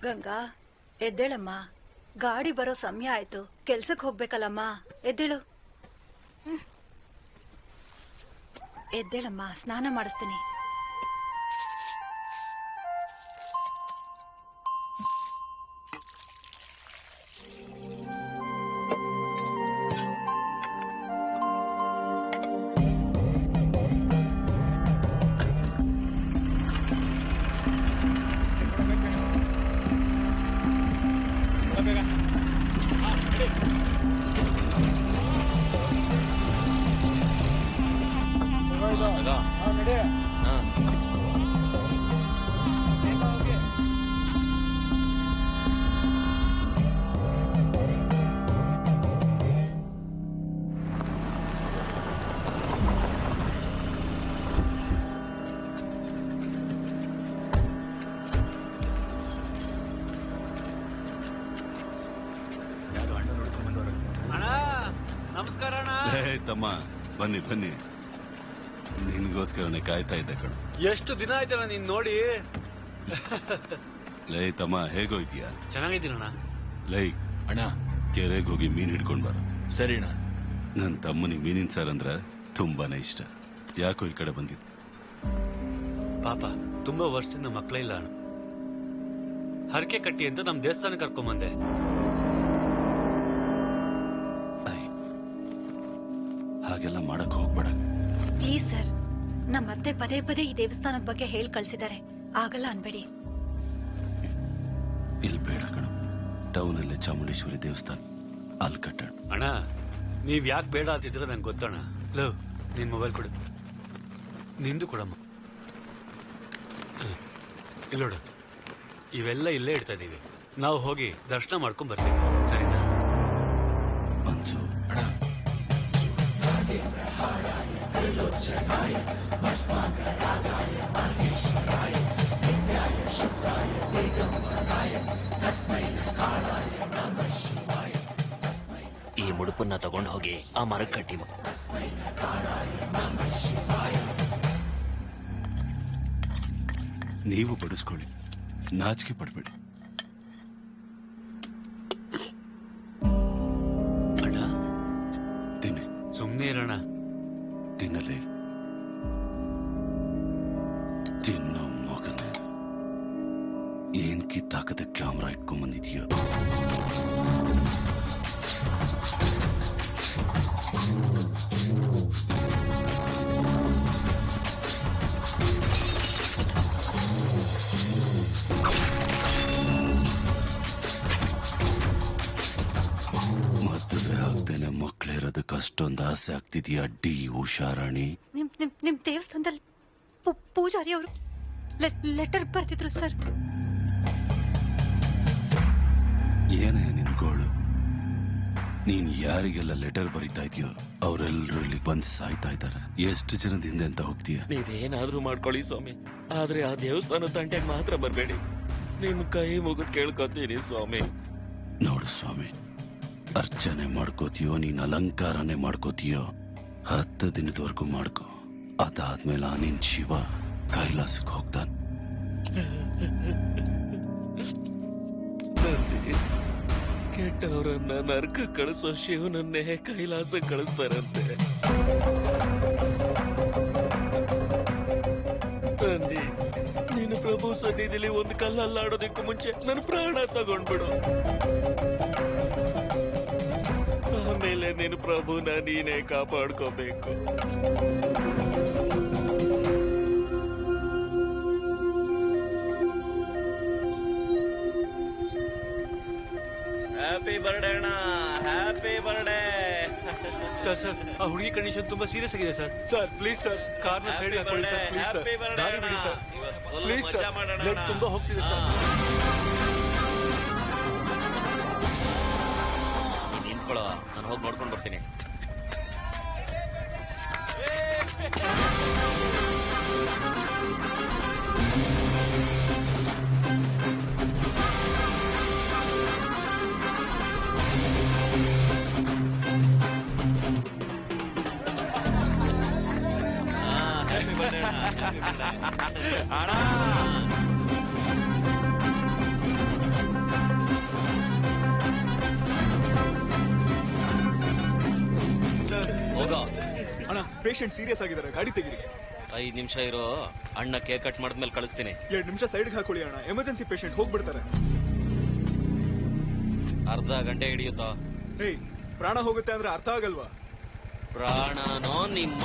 ಗಂಗಾ ಎದ್ದೇಳಮ್ಮ, ಗಾಡಿ ಬರೋ ಸಮಯ ಆಯ್ತು, ಕೆಲ್ಸಕ್ಕೆ ಹೋಗ್ಬೇಕಲ್ಲಮ್ಮ. ಎದ್ದೇಳು, ಎದ್ದೇಳಮ್ಮ, ಸ್ನಾನ ಮಾಡಿಸ್ತೀನಿ. ತಮ್ಮ ಬನ್ನಿ ಬನ್ನಿ, ನಿನ್ಗೋಸ್ಕರನೇ ಕಾಯ್ತಾ ಇದ್ದೆ ಕಣ. ಎಷ್ಟು ದಿನ ಆಯ್ತಣ್ಣ ನೀನ್ ನೋಡಿ. ಲೈ ತಮ್ಮ, ಹೇಗೋಯ್ತೀಯಾ? ಚೆನ್ನಾಗಿದ್ದೀನಣ್ಣ. ಲೈ ಅಣ್ಣ, ಕೆರೆಗೆ ಹೋಗಿ ಮೀನ್ ಹಿಡ್ಕೊಂಡ್ ಬರ. ಸರಿ ಅಣ್ಣ. ನನ್ ತಮ್ಮನಿಗೆ ಮೀನಿನ ಸಾರ್ ಅಂದ್ರ ತುಂಬಾನೇ ಇಷ್ಟ. ಯಾಕೋ ಈ ಕಡೆ ಬಂದಿದ್ದು? ಪಾಪ ತುಂಬಾ ವರ್ಷದಿಂದ ಮಕ್ಕಳೇ ಇಲ್ಲ ಅಣ್ಣ. ಹರಕೆ ಕಟ್ಟಿ ಅಂತ ನಮ್ ದೇವಸ್ಥಾನಕ್ಕೆ ಕರ್ಕೊಂಬಂದೆ. ಹಾಗೆಲ್ಲ ಮಾಡಕ್ ಹೋಗ್ಬೇಡ ಪ್ಲೀಸ್ ಸರ್. ನಮ್ಮತ್ತೆ ಪದೇ ಪದೇ ಈ ದೇವಸ್ಥಾನದ ಬಗ್ಗೆ ಹೇಳಿ ಕಳ್ಸಿದ್ದಾರೆ, ಆಗಲ್ಲ ಅನ್ಬೇಡಿ. ಇಲ್ಲಿ ಬೇಡ ಕಣ, ಟೌನ್ ಅಲ್ಲೇ ಚಾಮುಂಡೇಶ್ವರಿ ದೇವಸ್ಥಾನ, ಅಲ್ಲಿ ಕಟ್ಟಣ. ಅಣ್ಣ ನೀವ್ ಯಾಕೆ ಬೇಡ ಅಂತಿದ್ರೆ ನಂಗೆ ಗೊತ್ತಣ್ಣ. ಲವ್, ನಿನ್ ಮೊಬೈಲ್ ಕೊಡು. ನಿಂದು ಕೊಡಮ್ಮ. ಇಲ್ಲೋಡು, ಇವೆಲ್ಲ ಇಲ್ಲೇ ಇಡ್ತಾ ಇದೀವಿ. ನಾವು ಹೋಗಿ ದರ್ಶನ ಮಾಡ್ಕೊಂಡ್ ಬರ್ತೀವಿ, ಸರಿನಾ? ಮನ್ಸು ಅಣ್ಣ, ಈ ಮುಡುಪನ್ನ ತಗೊಂಡು ಹೋಗಿ ಆ ಮರಕ್ಕೆ ಕಟ್ಟಿ. ನೀವು ಬಡಿಸ್ಕೊಳ್ಳಿ, ನಾಚಿಕೆ ಪಡ್ಬೇಡಿ. ಅಣ್ಣ ತಿನ್ನಿ. ಸುಮ್ನೆ ಇರೋಣ. ತಿನ್ನಲೇ, ತಿನ್ನೋ ಮಗನೇ. ಏನ್ ಕಿತ್ತಾಕದ ಕ್ಯಾಮ್ರಾ ಇಟ್ಕೊಂಡ್ ಬಂದಿದೀಯ? ಮದುವೆ ಆಗ್ದೇನೆ ಮಕ್ಳಿರೋದಕ್ಕೆ ಅಷ್ಟೊಂದು ಆಸೆ ಆಗ್ತಿದೀಯ ಡಿ ಉಷಾರಾಣಿ? ನಿಮ್ ದೇವಸ್ಥಾನದಲ್ಲಿ ಪೂಜಾರಿ ಅವರು ಲೆಟರ್ ಬರ್ತಿದ್ರು ಸರ್. ಏನೇ ನಿನ್ ಗೋಳು? ನೀನ್ ಯಾರಿಗೆಲ್ಲ ಲೆಟರ್ ಬರೀತಾ ಇದೆಯೋ ಅವರೆಲ್ಲರೂ ಇಲ್ಲಿ ಬಂದ್ ಸಾಯ್ತಾ ಇದ್ದಾರೆ. ಎಷ್ಟು ಜನದ ಹಿಂದೆ ಅಂತ ಹೋಗ್ತೀಯ? ನೀವೇನಾದ್ರೂ ಮಾಡ್ಕೊಳ್ಳಿ ಸ್ವಾಮಿ, ಆದ್ರೆ ಆ ದೇವಸ್ಥಾನ ತಂಟೆಗೆ ಮಾತ್ರ ಬರ್ಬೇಡಿ. ನಿಮ್ ಕೈ ಮುಗಿದ್ ಕೇಳ್ಕೊತೀನಿ ಸ್ವಾಮಿ. ನೋಡು ಸ್ವಾಮಿ, ಅರ್ಚನೆ ಮಾಡ್ಕೋತೀಯೋ ನೀನ್ ಅಲಂಕಾರನೇ ಮಾಡ್ಕೋತೀಯೋ 10 ದಿನದವರೆಗೂ ಮಾಡ್ಕೋ. ಅದಾದ್ಮೇಲೆ ನಿನ್ ಶಿವ ಕೈಲಾಸಕ್ಕೆ ಹೋಗ್ತಾನೆ. ಕೆಟ್ಟವರನ್ನ ನರ್ಕ ಕಳಿಸೋ ಶಿವನನ್ನೇ ಕೈಲಾಸ ಕಳಿಸ್ತಾರಂತೆ. ತಂದೆ, ನೀನು ಪ್ರಭು ಸನ್ನಿಧಿಲಿ ಒಂದು ಕಲ್ಲಲ್ಲಾಡೋದಕ್ಕೂ ಮುಂಚೆ ನನ್ನ ಪ್ರಾಣ ತಗೊಂಡ್ಬಿಡು. ಆಮೇಲೆ ನೀನು ಪ್ರಭುನ ನೀನೇ ಕಾಪಾಡ್ಕೋಬೇಕು. ಹ್ಯಾಪಿ ಬರ್ಡೇ ಅಣ್ಣ, ಹ್ಯಾಪಿ ಬರ್ಡೇ. ಸರ್, ಆ ಹುಡುಗಿ ಕಂಡೀಷನ್ ತುಂಬಾ ಸೀರಿಯಸ್ ಆಗಿದೆ ಸರ್. ಸರ್ ಪ್ಲೀಸ್ ಸರ್, ಕಾರ್ನ ಸೈಡ್ ಹಾಕೊಳ್ಳಿ ಸರ್. ಪ್ಲೀಸ್ ಸರ್, ದಾರಿ ಬಿಡಿ ಸರ್. ಪ್ಲೀಸ್ ಸರ್, ಬ್ಲಡ್ ತುಂಬಾ ಹೋಗ್ತಿದೆ ಸರ್. ನಿಂತ್ಕೊಳ್ಳೋ, ನಾನು ಹೋಗಿ ನೋಡ್ಕೊಂಡು ಬರ್ತೀನಿ. ಅಣ್ಣ ಪೇಷಂಟ್ ಸೀರಿಯಸ್ ಆಗಿದ್ದಾರೆ, ಗಾಡಿ ತೆಗೀರಿ. 5 ನಿಮಿಷ ಇರೋ, ಅಣ್ಣ ಕೇಕ್ ಕಟ್ ಮಾಡಿದ್ಮೇಲೆ ಕಳಿಸ್ತೀನಿ. 2 ನಿಮಿಷ ಸೈಡ್ಗೆ ಹಾಕೊಳ್ಳಿ ಅಣ್ಣ, ಎಮರ್ಜೆನ್ಸಿ ಪೇಷಂಟ್ ಹೋಗ್ಬಿಡ್ತಾರೆ. ಅರ್ಧ ಗಂಟೆ ಹಿಡಿಯುತ್ತಾ? ಹೇಯ್, ಪ್ರಾಣ ಹೋಗುತ್ತೆ ಅಂದ್ರೆ ಅರ್ಥ ಆಗಲ್ವಾ? ಪ್ರಾಣನೋ ನಿಮ್ಮ.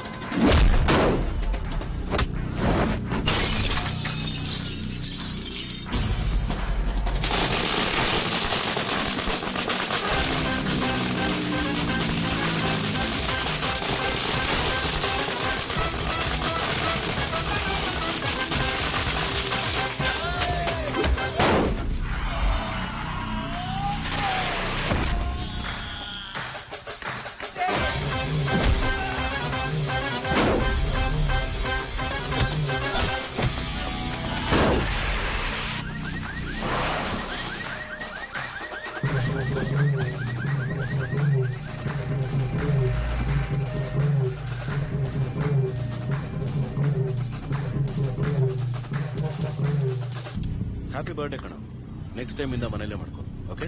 ಹ್ಯಾಪಿ ಬರ್ಡೇ ಕಣ. ನೆಕ್ಸ್ಟ್ ಟೈಮ್ ಇಂದ ಮನೇಲೆ ಮಾಡ್ಕೊ, ಓಕೆ?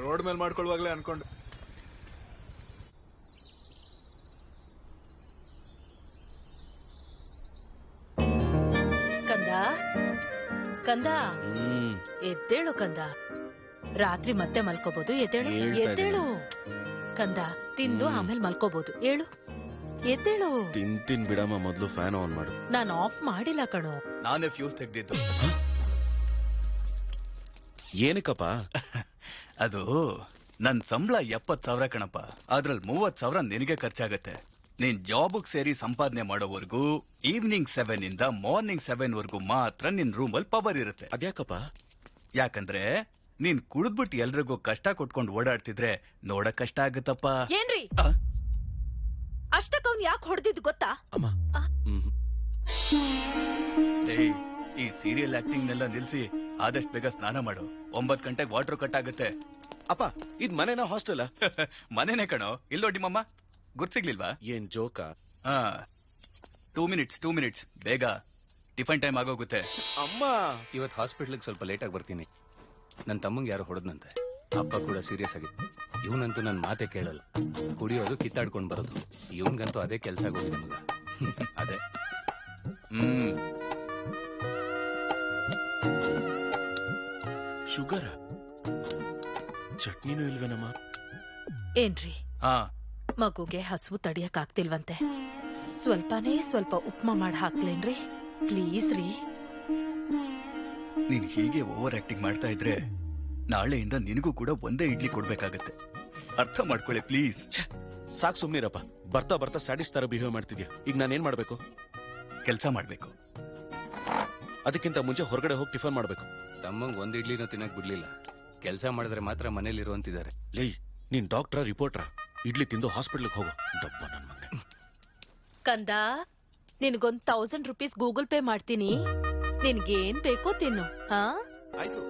ರೋಡ್ ಮೇಲೆ ಮಾಡ್ಕೊಳ್ಳುವಾಗ್ಲೇ ಅನ್ಕೊಂಡು. ಕಂದ ಕಂದ ಎದ್ದೇಳು ಕಂದ, ರಾತ್ರಿ ಮತ್ತೆ ಮಲ್ಕೋಬಹುದು. ಎದ್ದೇಳು ಎದ್ದೇಳು ಕಂದ, ತಿಂದು ಆಮೇಲೆ ಮಲ್ಕೋಬಹುದು. ಹೇಳು, ಎದ್ದೇಳು. ತಿಂತೀನಿ ಬಿಡಮ್ಮ, ಮೊದ್ಲು ಫ್ಯಾನ್ ಆನ್ ಮಾಡು. ನಾನು ಆಫ್ ಮಾಡಿಲ್ಲ ಕಣೋ. ನಾನೇ ಫ್ಯೂಸ್ ತೆಗ್ದಿದ್ದು. ಏನಕ್ಕಪ್ಪ? ಅದು ನನ್ ಸಂಬಳ 70,000 ಕಣಪ್ಪ. ಅದ್ರಲ್ಲಿ 30,000 ನಿನಗೆ ಖರ್ಚಾಗತ್ತೆ. ನೀನ್ ಜಾಬ್ಗೆ ಸೇರಿ ಸಂಪಾದನೆ ಮಾಡೋವರೆಗೂ ಈವ್ನಿಂಗ್ 7 ಇಂದ ಮಾರ್ನಿಂಗ್ 7 ವರ್ಗೂ ಮಾತ್ರ ನಿನ್ ರೂಮಲ್ಲಿ ಪವರ್ ಇರುತ್ತೆ. ಅದ್ಯಾಕಪ್ಪ? ಯಾಕಂದ್ರೆ ನೀನ್ ಕುಡಿದ್ಬಿಟ್ಟು ಎಲ್ರಿಗೂ ಕಷ್ಟ ಕೊಟ್ಕೊಂಡು ಓಡಾಡ್ತಿದ್ರೆ ನೋಡಕ್ ಕಷ್ಟ ಆಗತ್ತಪ್ಪ. ಏನ್ರಿ ಅಷ್ಟಕ್ಕ ಅವ್ನ್ ಯಾಕೆ ಹೊಡೆದಿದ್ ಗೊತ್ತಾ? ಅಮ್ಮ, ಏಯ್, ಈ ಸೀರಿಯಲ್ ಆಕ್ಟಿಂಗ್ ನೆಲ್ಲ ನಿಲ್ಸಿ ಆದಷ್ಟು ಬೇಗ ಸ್ನಾನ ಮಾಡು. 9 ಗಂಟೆಗೆ ವಾಟರ್ ಕಟ್ ಆಗುತ್ತೆ. ಅಪ್ಪ, ಇದ್ ಮನೆನಾ ಹಾಸ್ಟೆಲ್? ಮನೇನೆ ಕಣೋ. ಇಲ್ಲೋ ನಿಮ್ಮಮ್ಮ ಗುರ್ಸಿಗ್ಲಿಲ್ವಾ? ಏನ್ ಜೋಕ? 2 ಮಿನಿಟ್ಸ್ ಬೇಗ, ಟಿಫನ್ ಟೈಮ್ ಆಗೋಗುತ್ತೆ. ಅಮ್ಮ, ಇವತ್ತು ಹಾಸ್ಪಿಟ್ಲಿಗೆ ಸ್ವಲ್ಪ ಲೇಟಾಗಿ ಬರ್ತೀನಿ. ನನ್ನ ತಮ್ಮಂಗೆ ಯಾರೋ ಹೊಡೆದ್ನಂತೆ. ಅಪ್ಪ ಕೂಡ ಸೀರಿಯಸ್ ಆಗಿತ್ತು. ಇವನಂತೂ ನನ್ನ ಮಾತೆ ಕೇಳಲ್ಲ. ಕುಡಿಯೋದು, ಕಿತ್ತಾಡ್ಕೊಂಡು ಬರೋದು. ಇವನ್ಗಂತೂ ಅದೇ ಕೆಲಸ ಆಗೋಗಿದೆ ಮಗ. ಅದೇ. ಶುಗರ? ಚಟ್ನಿನೂ ಇಲ್ವೇನಮ್ಮ? ಏನ್ರಿ ಹಾ, ಮಗುಗೆ ಹಸುವು ತಡಿಯಕ್ ಆಗ್ತಿಲ್ವಂತೆ. ಸ್ವಲ್ಪನೇ ಸ್ವಲ್ಪ ಉಪ್ಮಾ ಮಾಡಿ ಹಾಕ್ಲೇನ್ರಿ ಪ್ಲೀಸ್ ರೀ. ನೀನ್ ಹೀಗೆ ಓವರ್ ಆಕ್ಟಿಂಗ್ ಮಾಡ್ತಾ ಇದ್ರೆ ನಾಳೆಯಿಂದ ನಿನಗೂ ಕೂಡ ಒಂದೇ ಇಡ್ಲಿ ಕೊಡ್ಬೇಕಾಗತ್ತೆ. ಅರ್ಥ ಮಾಡ್ಕೊಳ್ಳಿ ಪ್ಲೀಸ್. ಸಾಕ್ ಸುಮ್ನಿರಪ್ಪ. ಬರ್ತಾ ಬರ್ತಾ ಸ್ಯಾಡಿಸ್ ತರ ಬಿಹೇವ್ ಮಾಡ್ತಿದ್ಯಾ. ಈಗ ನಾನೇನ್ ಮಾಡ್ಬೇಕು? ಕೆಲಸ ಮಾಡ್ಬೇಕು. ಅದಕ್ಕಿಂತ ಮುಂಚೆ ಹೊರಗಡೆ ಹೋಗಿ ಟಿಫನ್ ಮಾಡ್ಬೇಕು. ತಮ್ಮಂಗೆ ಒಂದು ಇಡ್ಲಿನೂ ತಿನ್ನಕ್ ಬಿಡ್ಲಿಲ್ಲ. ಕೆಲಸ ಮಾಡಿದ್ರೆ ಮಾತ್ರ ಮನೇಲಿರುವಂತಿದ್ದಾರೆ. ಲೇ, ನೀನ್ ಡಾಕ್ಟ್ರಾ ರಿಪೋರ್ಟ್ರಾ? ಇಡ್ಲಿ ತಿಂದು ಹಾಸ್ಪಿಟ್ಲಿಗೆ ಹೋಗು. ದಪ್ಪ ನನ್ ಮಗನೇ. ಕಂದ, ನಿನ್ಗೊಂದ್ 1000 ರೂಪೀಸ್ ಗೂಗಲ್ ಪೇ ಮಾಡ್ತೀನಿ. ನಿನ್ಗೇನ್ ಬೇಕೋ ತಿನ್ನು. ಹಾ, ಆಯ್ತು.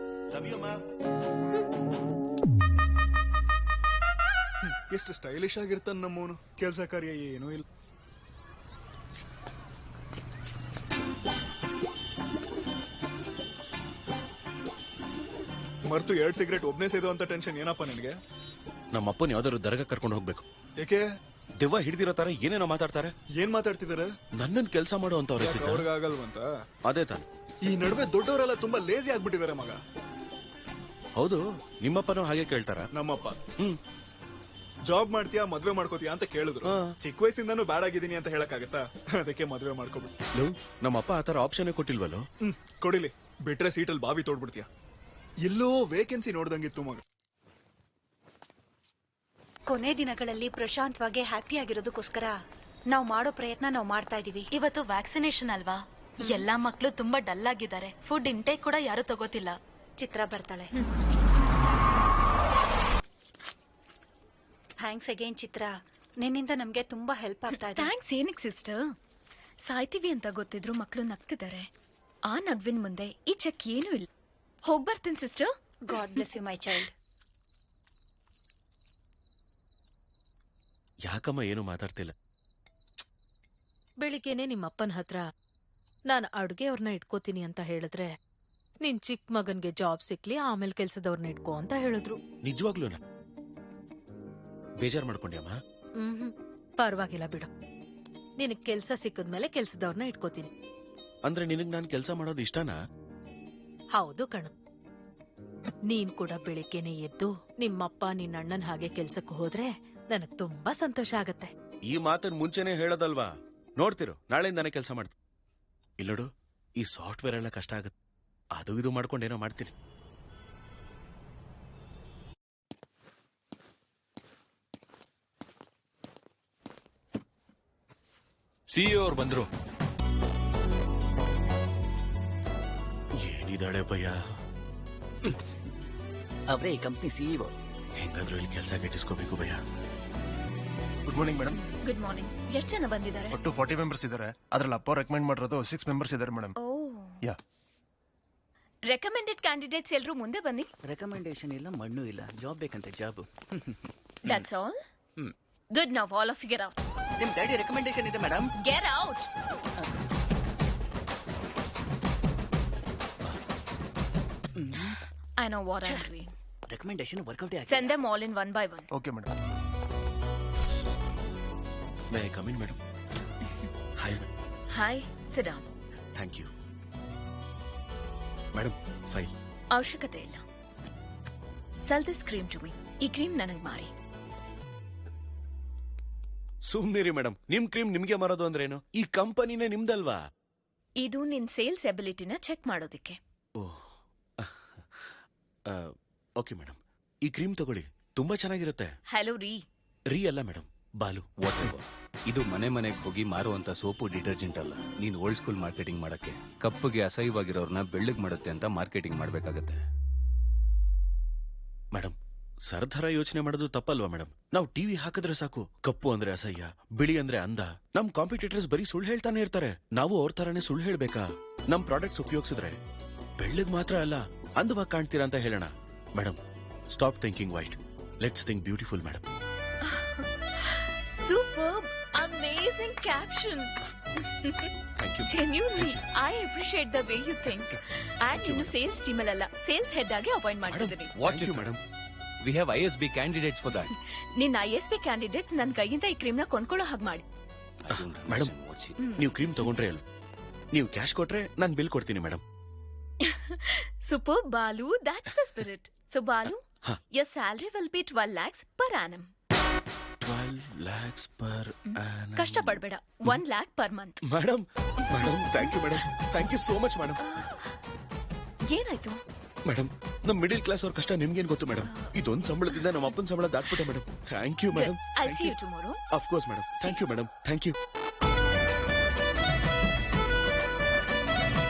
ಎಷ್ಟು ಸ್ಟೈಲಿಶ್ ಆಗಿರ್ತಾನ ನಮ್ಮವನು. ಕೆಲಸ ಕಾರ್ಯ ಏನೂ ಇಲ್ಲ. ಮರ್ತು 2 ಸಿಗರೇಟ್ ಒಬ್ನೇ ಸೇದು ಅಂತ ಟೆನ್ಷನ್ ಏನಪ್ಪ ನಿನಗೆ? ನಮ್ಮ ಅಪ್ಪನ ಯಾವ್ದಾದ್ರು ದರ್ಗಾ ಕರ್ಕೊಂಡು ಹೋಗ್ಬೇಕು. ಏಕೆ? ದೆವ್ವ ಹಿಡಿದಿರೋ ತರ ಏನೇನೋ ಮಾತಾಡ್ತಾರೆ. ಏನ್ ಮಾತಾಡ್ತಿದಾರೆ? ನನ್ನನ್ ಕೆಲಸ ಮಾಡೋ ಅಂತವ್ರೆ. ಅವ್ರಿಗಾಗಲ್ವಂತ? ಅದೇ ತಾನೆ. ಈ ನಡುವೆ ದೊಡ್ಡವರೆಲ್ಲ ತುಂಬಾ ಲೇಜಿ ಆಗ್ಬಿಟ್ಟಿದ್ದಾರೆ ಮಗ. ಹೌದು, ನಿಮ್ಮಪ್ಪನೂ ಹಾಗೆ ಕೇಳ್ತಾರ? ನಮ್ಮಪ್ಪ ಜಾಬ್ ಮಾಡ್ತೀಯಾ ಮದ್ವೆ ಮಾಡ್ಕೋತೀಯಾ ಅಂತ ಕೇಳಿದ್ರು. ಚಿಕ್ಕ ವಯಸ್ಸಿಂದಾನು ಬ್ಯಾಡ್ ಆಗಿದ್ದೀನಿ ಅಂತ ಹೇಳಕ್ಕಾಗತ್ತಾ? ಅದಕ್ಕೆ ಮದ್ವೆ ಮಾಡ್ಕೋಬಿಟ್ಟು. ನಮ್ಮಪ್ಪ ಆತರ ಆಪ್ಷನ್ ಕೊಟ್ಟಿಲ್ವಲ್ಲೋ? ಕೊಡಿಲಿ, ಬಿಟ್ರೆ ಸೀಟಲ್ಲಿ ಬಾವಿ ತೋಡ್ಬಿಡ್ತೀಯ. ಎಲ್ಲೋ ವೇಕೆನ್ಸಿ ನೋಡ್ದಂಗಿತ್ತು ಮಗ. ಕೊನೆ ದಿನಗಳಲ್ಲಿ ಪ್ರಶಾಂತವಾಗಿ ಹ್ಯಾಪಿ ಆಗಿರೋದಕ್ಕೋಸ್ಕರ ನಾವು ಮಾಡೋ ಪ್ರಯತ್ನ ನಾವು ಮಾಡ್ತಾ ಇದೀವಿ. ಇವತ್ತು ವ್ಯಾಕ್ಸಿನೇಷನ್ ಅಲ್ವಾ? ಎಲ್ಲಾ ಮಕ್ಳು ತುಂಬಾ ಡಲ್ ಆಗಿದ್ದಾರೆ. ಫುಡ್ ಇಂಟೇಕ್ ಕೂಡ ಯಾರು ತಗೋತಿಲ್ಲ. ಚಿತ್ರ ಬರ್ತಾಳೆ. ಥ್ಯಾಂಕ್ಸ್ ಅಗೇನ್ ಚಿತ್ರ, ನಿನ್ನಿಂದ ನಮ್ಗೆ ತುಂಬಾ ಹೆಲ್ಪ್ ಆಗ್ತಾ ಇದೆ. ಥ್ಯಾಂಕ್ಸ್ ಏನಕ್ಕೆ ಸಿಸ್ಟರ್? ಸಾಯ್ತೀವಿ ಅಂತ ಗೊತ್ತಿದ್ರು ಮಕ್ಕಳು ನಗ್ತಿದ್ದಾರೆ. ಆ ನಗ್ವಿನ ಮುಂದೆ ಈ ಚೆಕ್ ಏನೂ ಇಲ್ಲ. ಹೋಗ್ಬರ್ತೀನಿ sister. God bless you my child. ಯಾಕಮ್ಮ ಏನು ಮಾತಾಡ್ತಿಲ್ಲ? ಬೆಳಿಗ್ಗೆನೆ ನಿಮ್ಮಪ್ಪನ ಹತ್ರ ನಾನು ಅಡುಗೆ ಅವ್ರನ್ನ ಇಟ್ಕೋತೀನಿ ಅಂತ ಹೇಳಿದ್ರೆ, ನಿನ್ ಚಿಕ್ಕ ಮಗನ್ಗೆ ಜಾಬ್ ಸಿಕ್ಲಿ ಆಮೇಲೆ ಕೆಲ್ಸದವ್ರನ್ನ ಇಟ್ಕೋ ಅಂತ ಹೇಳಿದ್ರು. ನಿಜವಾಗ್ಲೂನಾ? ಬೇಜಾರ್ ಮಾಡ್ಕೊಂಡ್ಯಮ್ಮ? ಪರವಾಗಿಲ್ಲ ಬಿಡು. ನಿನಗ್ ಕೆಲ್ಸ ಸಿಕ್ಕದ್ಮೇಲೆ ಕೆಲ್ಸದವ್ರನ್ನ ಇಟ್ಕೋತೀನಿ. ಅಂದ್ರೆ ನಿನಗ್ ನಾನ್ ಕೆಲ್ಸ ಮಾಡೋದು ಇಷ್ಟನಾ? ಹೌದು ಕಣು. ನೀನ್ ಕೂಡ ಬೆಳಿಗ್ಗೆನೆ ಎದ್ದು ನಿಮ್ಮಪ್ಪ ನಿನ್ನ ಅಣ್ಣನ್ ಹಾಗೆ ಕೆಲ್ಸಕ್ಕೆ ಹೋದ್ರೆ ನನಗ್ ತುಂಬಾ ಸಂತೋಷ ಆಗತ್ತೆ. ಈ ಮಾತನ್ ಮುಂಚೆನೆ ಹೇಳೋದಲ್ವಾ? ನೋಡ್ತಿರು, ನಾಳೆಯಿಂದಾನೆ ಕೆಲಸ ಮಾಡ್ತೀನಿ. ಇಲ್ಲೋಡು, ಈ ಸಾಫ್ಟ್ವೇರ್ ಎಲ್ಲ ಕಷ್ಟ ಆಗತ್ತೆ. ಅದು ಇದು ಮಾಡ್ಕೊಂಡೇನೋ ಮಾಡ್ತೀನಿ. ಸಿಇಒ ಅವ್ರು ಬಂದ್ರು. ಏನಿದಾಳೆ ಭಯ್ಯ? ಅವರೇ ಈ ಕಂಪ್ನಿ ಸಿಇಒ. ಹೆಂಗಾದ್ರೂ ಇಲ್ಲಿ ಕೆಲಸ ಗಿಟ್ಟಿಸ್ಕೋಬೇಕು ಭಯ್ಯ. Good morning madam. Good morning. ಎಷ್ಟು ಜನ ಬಂದಿದ್ದಾರೆ? ಒಟ್ಟು 40 ಮೆಂಬರ್ಸ್ ಇದ್ದಾರೆ. ಅದ್ರಲ್ಲಿ ಅಪ್ಪ ರೆಕಮೆಂಡ್ ಮಾಡಿರೋದು 6 ಮೆಂಬರ್ಸ್ ಇದ್ದಾರೆ madam. Oh, yeah. Recommended candidates ಎಲ್ಲರೂ ಮುಂದೆ ಬನ್ನಿ. ರೆಕಮೆಂಡೇಶನ್ ಇಲ್ಲ, ಮಣ್ಣು ಇಲ್ಲ, ಜಾಬ್ ಬೇಕಂತೆ, job. That's all. Good, now all of you get out. ನಿಮ್ ಡ್ಯಾಡಿ ರೆಕಮೆಂಡೇಶನ್ ಇದೆ madam. Get out. I know what I'm doing. Recommendation work out ಆಗಿದೆ. Send them all in one by one. Okay madam. May I come in madam? Hi. Hi, sit down. Thank you madam. File ಅವಶ್ಯಕತೆ ಇಲ್ಲ. Sell this cream to me. ಈ cream ನನಗ್ ಮಾರಿ. ಸುಮ್ನಿರಿ madam, ನಿಮ್ cream ನಿಮ್ಗೆ ಮಾರೋದು ಅಂದ್ರೇನು? ಈ ಕಂಪನಿನೇ ನಿಮ್ದಲ್ವಾ? ಇದು ನಿನ್ ಸೇಲ್ಸ್ ಎಬಿಲಿಟಿನ ಚೆಕ್ ಮಾಡೋದಿಕ್ಕೆ. ಓಕೆ ಮೇಡಮ್, ಈ ಕ್ರೀಮ್ ತಗೊಳ್ಳಿ, ತುಂಬಾ ಚೆನ್ನಾಗಿರುತ್ತೆ. ಹಲೋ ರೀ ಅಲ್ಲ ಮೇಡಮ್, ಬಾಲು. What ever. ಇದು ಮನೆ ಮನೆಗೆ ಹೋಗಿ ಮಾರುವಂತ ಸೋಪು ಡಿಟರ್ಜೆಂಟ್ ಅಲ್ಲ. ನೀನ್ ಓಲ್ಡ್ ಸ್ಕೂಲ್ ಮಾರ್ಕೆಟಿಂಗ್ ಮಾಡಕ್ಕೆ ಕಪ್ಪಗೆ ಅಸಹ್ಯವಾಗಿರೋರ್ನ ಬೆಳ್ಳಗ್ ಮಾಡುತ್ತೆ ಅಂತ ಮಾರ್ಕೆಟಿಂಗ್ ಮಾಡ್ಬೇಕಾಗತ್ತೆ. ಮೇಡಮ್, ಸರ್ದಾರ ಯೋಚನೆ ಮಾಡೋದು ತಪ್ಪಲ್ವಾ ಮೇಡಮ್? ನಾವು ಟಿವಿ ಹಾಕಿದ್ರೆ ಸಾಕು, ಕಪ್ಪು ಅಂದ್ರೆ ಅಸಹ್ಯ, ಬಿಳಿ ಅಂದ್ರೆ ಅಂದ. ನಮ್ ಕಾಂಪಿಟೇಟರ್ಸ್ ಬರೀ ಸುಳ್ಳು ಹೇಳ್ತಾನೆ ಇರ್ತಾರೆ. ನಾವು ಅವ್ರ ತರಾನೇ ಸುಳ್ಳು ಹೇಳ್ಬೇಕಾ? ನಮ್ ಪ್ರಾಡಕ್ಟ್ಸ್ ಉಪಯೋಗಿಸಿದ್ರೆ ಬೆಳ್ಳಗ್ ಮಾತ್ರ ಅಲ್ಲ, ಅಂದವಾಗಿ ಕಾಣ್ತೀರಾ ಅಂತ ಹೇಳೋಣ. Madam, stop thinking white, let's think beautiful madam. Superb, amazing caption. Thank you. Genuinely, I appreciate the way you think. And ಇನ್ನು ಸೇಲ್ಸ್ ಟೀಮ್ ಅಲ್ಲ, ಸೇಲ್ಸ್ ಹೆಡ್ ಆಗಿ ಅಪಾಯಿಂಟ್ ಮಾಡ್ತಿದ್ದೀನಿ. Watch you madam. We have ISB candidates for that. ನಿನ್ನ ISB candidates ನನ್ನ ಕೈಯಿಂದ ಈ cream ನ ಕೊಂಡ್ಕೊಳ್ಳೋ ಹಾಗೆ ಮಾಡಿ. ಮೇಡಮ್, ನೀವು ಕ್ರೀಮ್ ತಗೊಂಡ್ರೆ ಅಲ್ಲ, ನೀವು ಕ್ಯಾಶ್ ಕೊಟ್ರೆ ನಾನು ಬಿಲ್ ಕೊಡ್ತೀನಿ madam. Superb, Balu, that's the spirit. So Balu, your salary will be 12 lakhs per annum. 12 lakhs per annum. ಕಷ್ಟಪಡಬೇಡ, 1 lakh per month. Madam, thank you madam, thank you so much madam. ಏನಾಯ್ತು madam? ನಮ್ middle class ಅವ್ರ ಕಷ್ಟ ನಿಮ್ಗೇನ್ ಗೊತ್ತು madam? ಇದೊಂದು ಸಂಬಳದಿಂದ ನಮ್ಮ ಅಪ್ಪನ ಸಂಬಳ ದಾಟ್ಬಿಟ್ಟೆ madam. Thank you madam. I'll see you tomorrow. Of course madam. Thank you madam, thank you.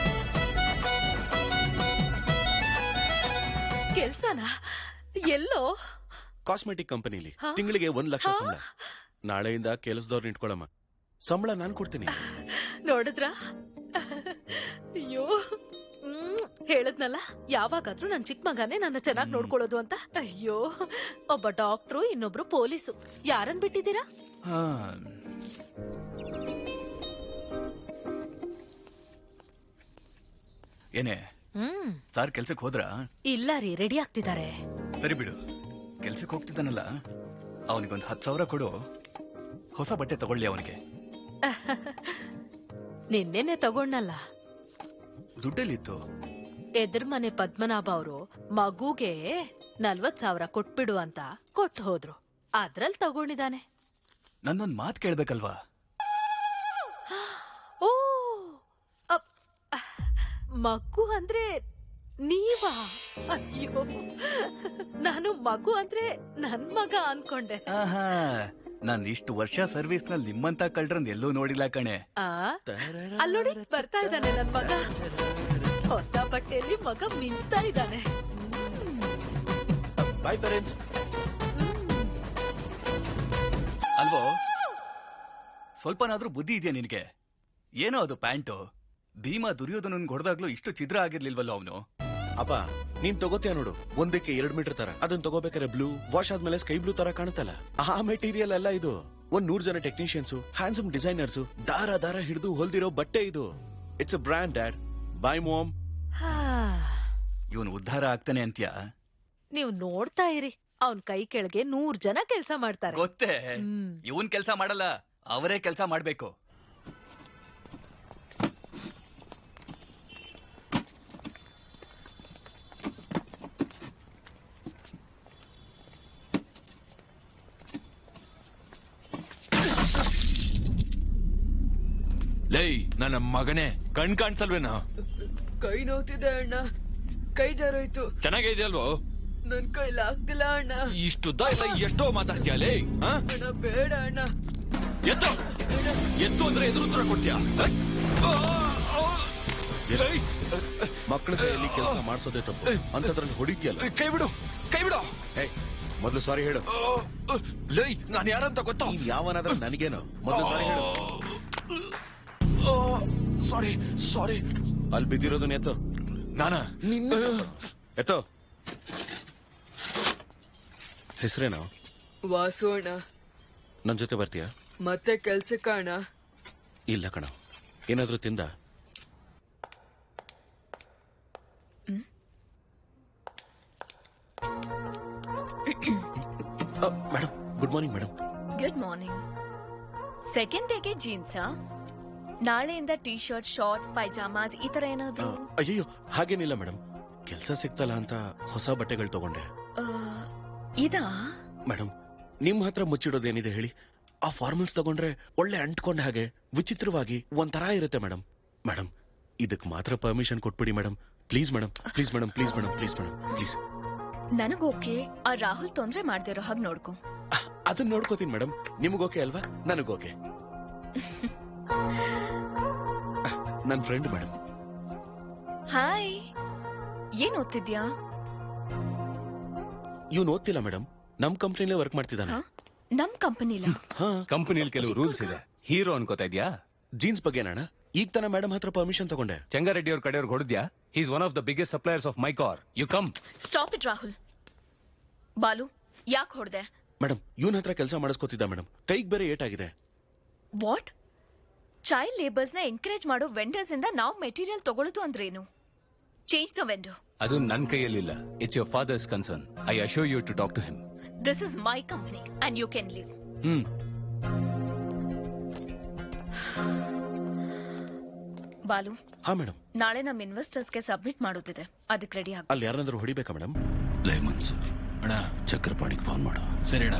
ಕೆಲ್ಸನಾ? ಎಲ್ಲೋ? ಕಾಸ್ಮೆಟಿಕ್ ಕಂಪನಿಲಿ ತಿಂಗಳಿಗೆ 1 ಲಕ್ಷ ಸಂಬಳ. ನಾಳೆಯಿಂದ ಕೆಲಸದವ್ರನ್ನ ಇಟ್ಕೊಳಮ್ಮ, ಸಂಬಳ ನಾನ್ ಕೊಡ್ತೀನಿ. ನೋಡಿದ್ರ? ಅಯ್ಯೋ, ಹೇಳದ್ನಲ್ಲ, ಯಾವಾಗಾದ್ರೂ ನನ್ ಚಿಕ್ಕ ಮಗನೇ ನನ್ನ ಚೆನ್ನಾಗಿ ನೋಡ್ಕೊಳ್ಳೋದು ಅಂತ. ಅಯ್ಯೋ, ಒಬ್ಬ ಡಾಕ್ಟ್ರು, ಇನ್ನೊಬ್ರು ಪೊಲೀಸು. ಯಾರನ್ ಬಿಟ್ಟಿದ್ದೀರಾ? ಏನೇ ಸಾರ್ ಕೆಲ್ಸಕ್ಕೆ ಹೋದ್ರಾ? ಇಲ್ಲ ರೀ, ರೆಡಿ ಆಗ್ತಿದ್ದಾರೆ. ಸರಿ ಬಿಡು, ಕೆಲ್ಸಕ್ಕೆ ಹೋಗ್ತಿದ್ದಾನಲ್ಲ, ಅವನಿಗೊಂದು 10,000 ಕೊಡು, ಹೊಸ ಬಟ್ಟೆ ತಗೊಳ್ಳಿ ಅವನಿಗೆ. ನಿನ್ನೆನೆ ತಗೊಂಡಲ್ಲ. ದುಡ್ಡಲ್ಲಿತ್ತು? ಎದುರ್ ಮನೆ ಪದ್ಮನಾಭ ಅವರು ಮಗುಗೆ 40,000 ಕೊಟ್ಬಿಡು ಅಂತ ಕೊಟ್ಟು ಹೋದ್ರು. ಅದ್ರಲ್ಲಿ ತಗೊಂಡಿದ್ದಾನೆ. ನನ್ನೊಂದ್ ಮಾತು ಕೇಳ್ಬೇಕಲ್ವಾ? ಓ, ಮಗು ಅಂದ್ರೆ ನೀವಾ? ಅಯ್ಯೋ, ನಾನು ಮಗು ಅಂದ್ರೆ ನನ್ ಮಗ ಅನ್ಕೊಂಡೆ. ನಾನ್ ಇಷ್ಟು ವರ್ಷ ಸರ್ವಿಸ್ ನಲ್ಲಿ ನಿಮ್ಮಂತ ಕಳ್ರನ್ ಎಲ್ಲೂ ನೋಡಿಲ್ಲ ಕಣೆ. ಅಲ್ಲೋಡಿ, ಬರ್ತಾ ಇದ್ದಾನೆ ನನ್ ಮಗ. ಹೊಸ ಬಟ್ಟೆಯಲ್ಲಿ ಮಗ ಮಿಂಚ್ತಾ ಇದ್ದಾನೆ. ಬಾಯ್ ಪೇರೆಂಟ್ಸ್. ಅಲ್ವೋ, ಸ್ವಲ್ಪನಾದ್ರೂ ಬುದ್ಧಿ ಇದೆಯಾ ನಿನ್ಗೆ? ಏನೋ ಅದು ಪ್ಯಾಂಟು, ಭೀಮಾ ದುರ್ಯೋಧನನ್ ಹೊಡೆದಾಗ್ಲೂ ಇಷ್ಟು ಛಿದ್ರ ಆಗಿರ್ಲಿಲ್ವಲ್ಲ ಅವನು. ಅಪ್ಪ, ನೀನ್ ತಗೋತೀಯ ನೋಡು, ಒಂದಕ್ಕೆ 2 ಮೀಟರ್ ತರ. ಅದನ್ನ ತಗೋಬೇಕಾದ್ರೆ ಬ್ಲೂ ವಾಶ್ ಆದ್ಮೇಲೆ ಸ್ಕೈ ಬ್ಲೂ ತರ ಕಾಣುತ್ತಲ್ಲ, ಆ ಮೆಟೀರಿಯಲ್ ಅಲ್ಲ ಇದು. 100 ಜನ ಟೆಕ್ನಿಷಿಯನ್ಸ್, ಹ್ಯಾಂಡ್ಸಮ್ ಡಿಸೈನರ್ಸ್, ದಾರ ಹಿಡಿದು ಹೊಲ್ದಿರೋ ಬಟ್ಟೆ ಇದು. It's a brand dad. Bye mom. ಇವನು ಉದ್ಧಾರ ಆಗ್ತಾನೆ ಅಂತ್ಯಾ? ನೀವು ನೋಡ್ತಾ ಇರಿ, ಅವನ್ ಕೈ ಕೆಳಗೆ 100 ಜನ ಕೆಲ್ಸ ಮಾಡ್ತಾರೆ. ಗೊತ್ತೇ, ಇವನ್ ಕೆಲ್ಸ ಮಾಡಲ್ಲ, ಅವರೇ ಕೆಲ್ಸ ಮಾಡ್ಬೇಕು. ಲೈ ನನ್ನ ಮಗನೇ, ಕಣ್ ಕಾಣ್ಸಲ್ವೇನಾ? ಕೈ ನೋತಿದೆ ಅಣ್ಣ, ಕೈ ಜಾರೋಯ್ತು. ಚೆನ್ನಾಗಿದೆಯಲ್ವೋ? ನನ್ ಕೈಲಾಗ್ತಿಲ್ಲ ಅಣ್ಣ. ಇಷ್ಟುದ್ದ ಇಲ್ಲ ಎಷ್ಟೋ ಮಾತಾಡ್ತೀಯ ಲೇ? ಅಣ್ಣ ಬೇಡ ಅಣ್ಣ. ಎತ್ತು ಎತ್ತು ಅಂದ್ರೆ ಎದುರು ಉತ್ತರ ಕೊಡ್ತೀಯ? ಮಕ್ಕಳ ಕೈಯಲ್ಲಿ ಕೆಲಸ ಮಾಡಿಸೋದೇ ತಪ್ಪು, ಅಂತದ್ರಲ್ಲಿ ಹೊಡಿದ್ಯಲ್ಲ. ಕೈ ಬಿಡು, ಕೈ ಬಿಡು. ಮೊದಲು ಸಾರಿ ಹೇಳು. ಲೈ ನಾನು ಯಾರಂತ ಗೊತ್ತಾ? ಯಾವನಾದ್ರೂ ನನಗೇನು? ಮೊದಲು ಸಾರಿ ಹೇಳು. ಸಾರಿ ಸಾರಿ. ಅಲ್ಲಿ ಬಿದ್ದಿರೋದನ್ನ ಎತ್ತು. ನಾನ ನಿನ್ನ ಎತ್ತೋ. ಹೆಸರೇನೋ? ವಾಸು ಅಣ್ಣ. ನನ್ ಜೊತೆ ಬರ್ತೀಯಾ? ಮತ್ತೆ ಕೆಲ್ಸಕ್ಕ ಅಣ್ಣ? ಇಲ್ಲ ಕಣ, ಏನಾದ್ರೂ ತಿಂದ? Madam, good morning madam. Good morning. Second ಡೇಗೆ ಜೀನ್ಸಾ? ನಾಳೆಯಿಂದ ಟೀ ಶರ್ಟ್, ಶಾರ್ಟ್ಸ್, ಪೈಜಾಮಾಸ್ ಈ ತರ ಏನಾದ್ರು? ಅಯ್ಯೋ ಹಾಗೇನಿಲ್ಲ ಮೇಡಮ್, ಕೆಲ್ಸ ಸಿಕ್ತಲ್ಲ ಅಂತ ಹೊಸ ಬಟ್ಟೆಗಳು ತಗೊಂಡೆ. ಇದಾ? ಮೇಡಮ್, ನಿಮ್ ಹತ್ರ ಮುಚ್ಚಿಡೋದೇನಿದೆ ಹೇಳಿ? ಆ ಫಾರ್ಮಲ್ಸ್ ತಗೊಂಡ್ರೆ ಒಳ್ಳೆ ಅಂಟ್ಕೊಂಡ ಹಾಗೆ ವಿಚಿತ್ರವಾಗಿ ಒಂಥರ ಇರುತ್ತೆ ಮೇಡಮ್. ಮೇಡಮ್, ಇದಕ್ ಮಾತ್ರ ಪರ್ಮಿಷನ್ ಕೊಟ್ಬಿಡಿ madam. Please madam, please madam, please madam, please madam, please. ನನಗೋಕೆ, ಆ ರಾಹುಲ್ ತೊಂದ್ರೆ ಮಾಡ್ದಿರೋ ಹಾಗೆ ನೋಡ್ಕೊ. ಅದನ್ನ ನೋಡ್ಕೋತೀನಿ ಮೇಡಮ್. ನಿಮಗೋಕೆ ಅಲ್ವಾ? ನನಗೋಕೆ. ನನ್ ಫ್ರೆಂಡ್ ಮೇಡಮ್. ಹಾಯ್, ಏನ್ ಓದ್ತಿದ್ಯಾ? ಇವ್ನು ಓದ್ತಿಲ್ಲ ಮೇಡಮ್, ನಮ್ ಕಂಪ್ನಿಲೇ ವರ್ಕ್ ಮಾಡ್ತಿದ್ದಾನೆ. ನಮ್ ಕಂಪನಿಲ? ಕಂಪನಿಲಿ ಕೆಲವು ರೂಲ್ಸ್ ಇದೆ. ಹೀರೋ ಅನ್ಕೋತಾ ಇದ್ಯಾ? ಜೀನ್ಸ್ ಬಗ್ಗೆ ಅಣ್ಣ, ಈಗ ತಾನ ಮೇಡಮ್ ಹತ್ರ ಪರ್ಮಿಷನ್ ತಗೊಂಡೆ. ಚಂಗಾರೆಡ್ಡಿ ಅವ್ರ ಕಡೆಯವ್ರಿಗೆ ಹೊಡೆದ್ಯಾ? He is one of the biggest suppliers of my car. You come. Stop it Rahul. Balu, ಯಾಕೆ ಹೊಡೆದೆ? ಮೇಡಮ್, ಇವನ್ ಹತ್ರ ಕೆಲಸ ಮಾಡಿಸ್ಕೊತಿದ್ದ ಮೇಡಮ್, ಕೈಗೆ ಬೇರೆ ಏಟಾಗಿದೆ. ವಾಟ್? ಚೈಲ್ಡ್ ಲೇಬರ್ಸ್ ನ ಎಂಕರೇಜ್ ಮಾಡೋ ವೆಂಡರ್ಸ್ ಇಂದ ನಾವು ಮೆಟೀರಿಯಲ್ ತಗೊಳ್ಳೋದು ಅಂದ್ರೇನು? Change the vendor. ಅದು ನನ್ನ ಕೈಯಲ್ಲಿಲ್ಲ. It's your father's concern. I assure you to talk to him. This is my company and you can leave. Balu. ಹಾ ಮೇಡಮ್. ನಾಳೆ ನಮ್ ಇನ್ವೆಸ್ಟರ್ಸ್ಗೆ ಸಬ್ಮಿಟ್ ಮಾಡೋದಿದೆ, ಅದಕ್ಕೆ ರೆಡಿ ಆಗ. ಅಲ್ಲಿ ಯಾರನ್ನಾದ್ರೂ ಹೊಡಿಬೇಕಾ ಮೇಡಮ್? ಲೇಮನ್ ಸರ್, ಅಣ್ಣ ಚಕ್ರಪಾಣಿಗೆ ಫೋನ್ ಮಾಡು. ಸರಿ ಅಣ್ಣ.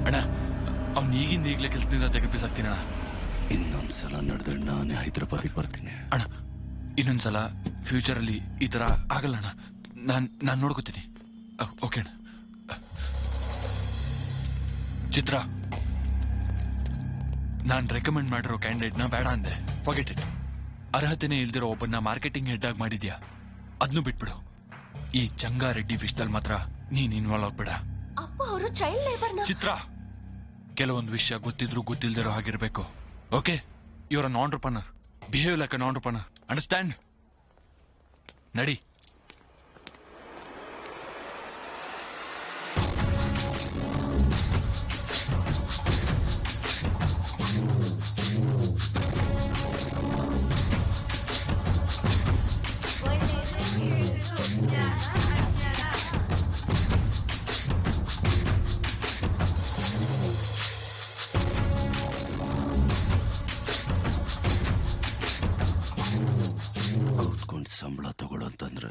ಅಣ್ಣ, ಅವ್ನು ಈಗಿಂದ ಈಗಲೇ ಕೆಲಸದಿಂದ ತೆಗೆಪಿಸಾಕ್ತೀನಿ ಅಣ್ಣ. ಇನ್ನೊಂದ್ಸಲ ನಡೆದ್ರೆ ನಾನೇ ಹೈದರಾಬಾದಿಗೆ ಬರ್ತೀನಿ ಅಣ್ಣ. ಇನ್ನೊಂದ್ಸಲ ಫ್ಯೂಚರ್ ಅಲ್ಲಿ ಈ ತರ ಆಗಲ್ಲ ಅಣ್ಣ. ನಾನ್ ನೋಡ್ಕೋತೀನಿ. ಓಕೆ ಅಣ್ಣ. ಚಿತ್ರ, ನಾನ್ ರೆಕಮೆಂಡ್ ಮಾಡಿರೋ ಕ್ಯಾಂಡಿಡೇಟ್ ನ ಬೇಡ ಅಂದೆ. Forget it. ಅರ್ಹತೆನೇ ಇಲ್ದಿರೋ ಒಬ್ಬನ್ನ ಮಾರ್ಕೆಟಿಂಗ್ ಹೆಡ್ ಆಗಿ ಮಾಡಿದ್ಯಾ, ಅದನ್ನು ಬಿಟ್ಬಿಡು. ಈ ಚಂಗಾರೆಡ್ಡಿ ವಿಷಯದಲ್ಲಿ ಮಾತ್ರ ನೀನ್ ಇನ್ವಾಲ್ವ್ ಆಗ್ಬೇಡ. ಅಪ್ಪ ಅವರು ಚೈಲ್ಡ್ ಲೇಬರ್. ಚಿತ್ರ, ಕೆಲವೊಂದು ವಿಷಯ ಗೊತ್ತಿದ್ರು ಗೊತ್ತಿಲ್ದಿರೋ ಹಾಗಿರ್ಬೇಕು. ಓಕೆ, ಯುವರ್ ನಾನ್ ರೂಪನರ್. ಬಿಹೇವ್ ಲೈಕ್ ಅ ನಾನ್ ರೂಪನರ್. ಅಂಡರ್ಸ್ಟ್ಯಾಂಡ್? ನಡಿ. ಕೂತ್ಕೊಂಡು ಸಂಬಳ ತಗೊಳ್ಳೋಂತಂದ್ರೆ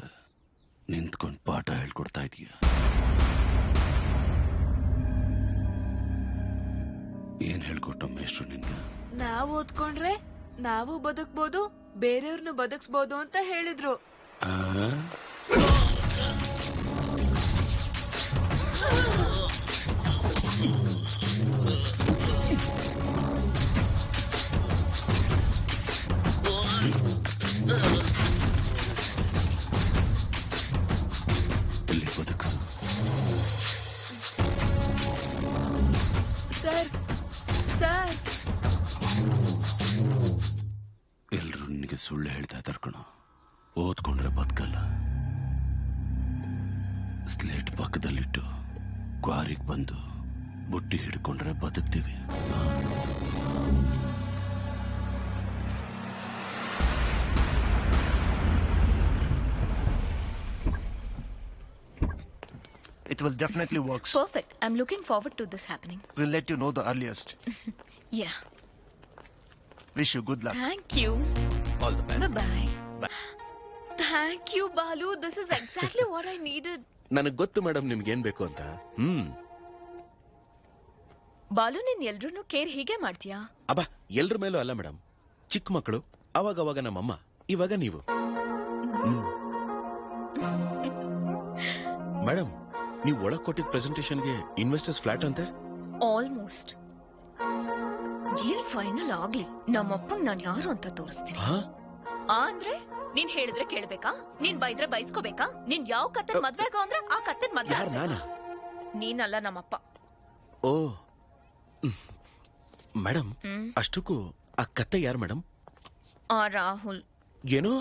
ನಿಂತ್ಕೊಂಡು ಪಾಠ ಹೇಳ್ಕೊಡ್ತಾ ಇದೀಯ. ಏನ್ ಹೇಳ್ಕೊಟ್ಟ ಮೇಷ್ಟ್ರು ನಿನ್ಗೆ? ನಾವ್ ಓದ್ಕೊಂಡ್ರೆ ನಾವು ಬದುಕ್ಬೋದು, ಬೇರೆಯವ್ರನ್ನು ಬದುಕ್ಸ್ಬೋದು ಅಂತ ಹೇಳಿದ್ರು. ಇಲ್ಲಿ ಬದುಕ್ಸು. ಸರ್, ಸರ್, ಎಲ್ರು ನಿನಗೆ ಸುಳ್ಳು ಹೇಳ್ತಾ ಇದ್ದಾರೆ ಕಣೋ. ಓದ್ಕೊಂಡ್ರೆ ಬದುಕಲ್ಲ. ಸ್ಲೇಟ್ ಪಕ್ಕದಲ್ಲಿಟ್ಟು ಕ್ವಾರಿಗೆ ಬಂದು ಬುಟ್ಟಿ ಹಿಡ್ಕೊಂಡ್ರೆ ಬದುಕ್ತೀವಿ. It will definitely work. Perfect. I'm looking forward to this happening. We'll let you know the earliest. Yeah. Wish you good luck. Thank you. All the best. Bye-bye. Thank you, Balu. This is exactly what I needed. ನನಗ್ ಗೊತ್ತು madam ನಿಮ್ಗೆ ಏನ್ ಬೇಕು ಅಂತ. ಬಾಲು, ನೀನ್ ಎಲ್ರೂ care ಹೀಗೆ ಮಾಡ್ತೀಯಾ? ಅಬ್ಬಾ, ಎಲ್ರ ಮೇಲೂ ಅಲ್ಲ ಮೇಡಮ್. ಚಿಕ್ಕ ಮಕ್ಕಳು, ಅವಾಗ ನಮ್ಮಮ್ಮ, ಇವಾಗ ನೀವು. ಮೇಡಮ್, ನೀವು ಒಳಗ್ ಕೊಟ್ಟಿದ್ದ ಪ್ರೆಸೆಂಟೇಷನ್ಗೆ ಇನ್ವೆಸ್ಟರ್ಸ್ ಫ್ಲಾಟ್ ಅಂತೆ. ಆಲ್ಮೋಸ್ಟ್. ಡೀಲ್ ಫೈನಲ್ ಆಗ್ಲಿ, ನಮ್ಮಪ್ಪಂಗ್ ನಾನ್ ಯಾರು ಅಂತ ತೋರಿಸ್ತೀನಿ. ಅಂದ್ರೆ ನೀನ್ ಹೇಳಿದ್ರೆ ಕೇಳ್ಬೇಕಾ? ನೀನ್ ಬೈದ್ರೆ ಬೈಸ್ಕೋಬೇಕಾ? ನೀನ್ ಯಾವ ಕತ್ತನ್ ಮದ್ವೆ ಆಗೋ ಅಂದ್ರೆ ಆ ಕತ್ತನ್ ಮದ್ವೆ ಆಗ್ಬೇಕಾ? ನೀನಲ್ಲ ನಮ್ಮಪ್ಪ. ಓ ಮೇಡಮ್, ಅಷ್ಟಕ್ಕೂ ಆ ಕತ್ತೆ ಯಾರು ಮೇಡಮ್? ಆ ರಾಹುಲ್. ಏನೋ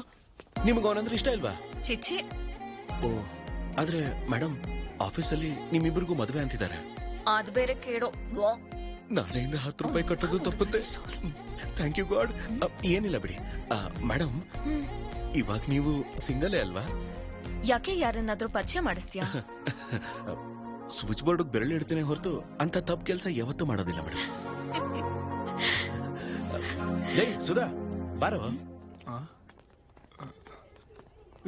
ನಿಮ್ಗೆ ಅವನಂದ್ರೆ ಇಷ್ಟ ಇಲ್ವಾ? ಚಿಚ್ಚಿ. ಓ, ಆದ್ರೆ ಮೇಡಮ್, ಆಫೀಸಲ್ಲಿ ನಿಮ್ಮಿಬ್ಬರಿಗೂ ಮದುವೆ ಅಂತಿದ್ದಾರೆ. ಅದ್ ಬೇರೆ ಕೇಳೋ. ನಾಳೆಯಿಂದ 10 ರೂಪಾಯಿ ಕಟ್ಟೋದು ತಪ್ಪುತ್ತೆ. Thank you God. ಏನಿಲ್ಲ ಬಿಡಿ ಮೇಡಮ್, ಇವಾಗ ನೀವು ಸಿಂಗಲೇ ಅಲ್ವಾ? ಯಾಕೆ, ಯಾರನ್ನಾದ್ರೂ ಪರಿಚಯ ಮಾಡಿಸ್ತೀಯಾ? ಸ್ವಿಚ್ ಬೋರ್ಡ್ ಬೆರಳು ಇಡ್ತೇನೆ ಹೊರತು ಅಂತ ತಪ್ಪು ಕೆಲಸ ಯಾವತ್ತೂ ಮಾಡೋದಿಲ್ಲ ಮೇಡಮ್. ಲೇ ಸುಧಾ, ಬಾರೋ.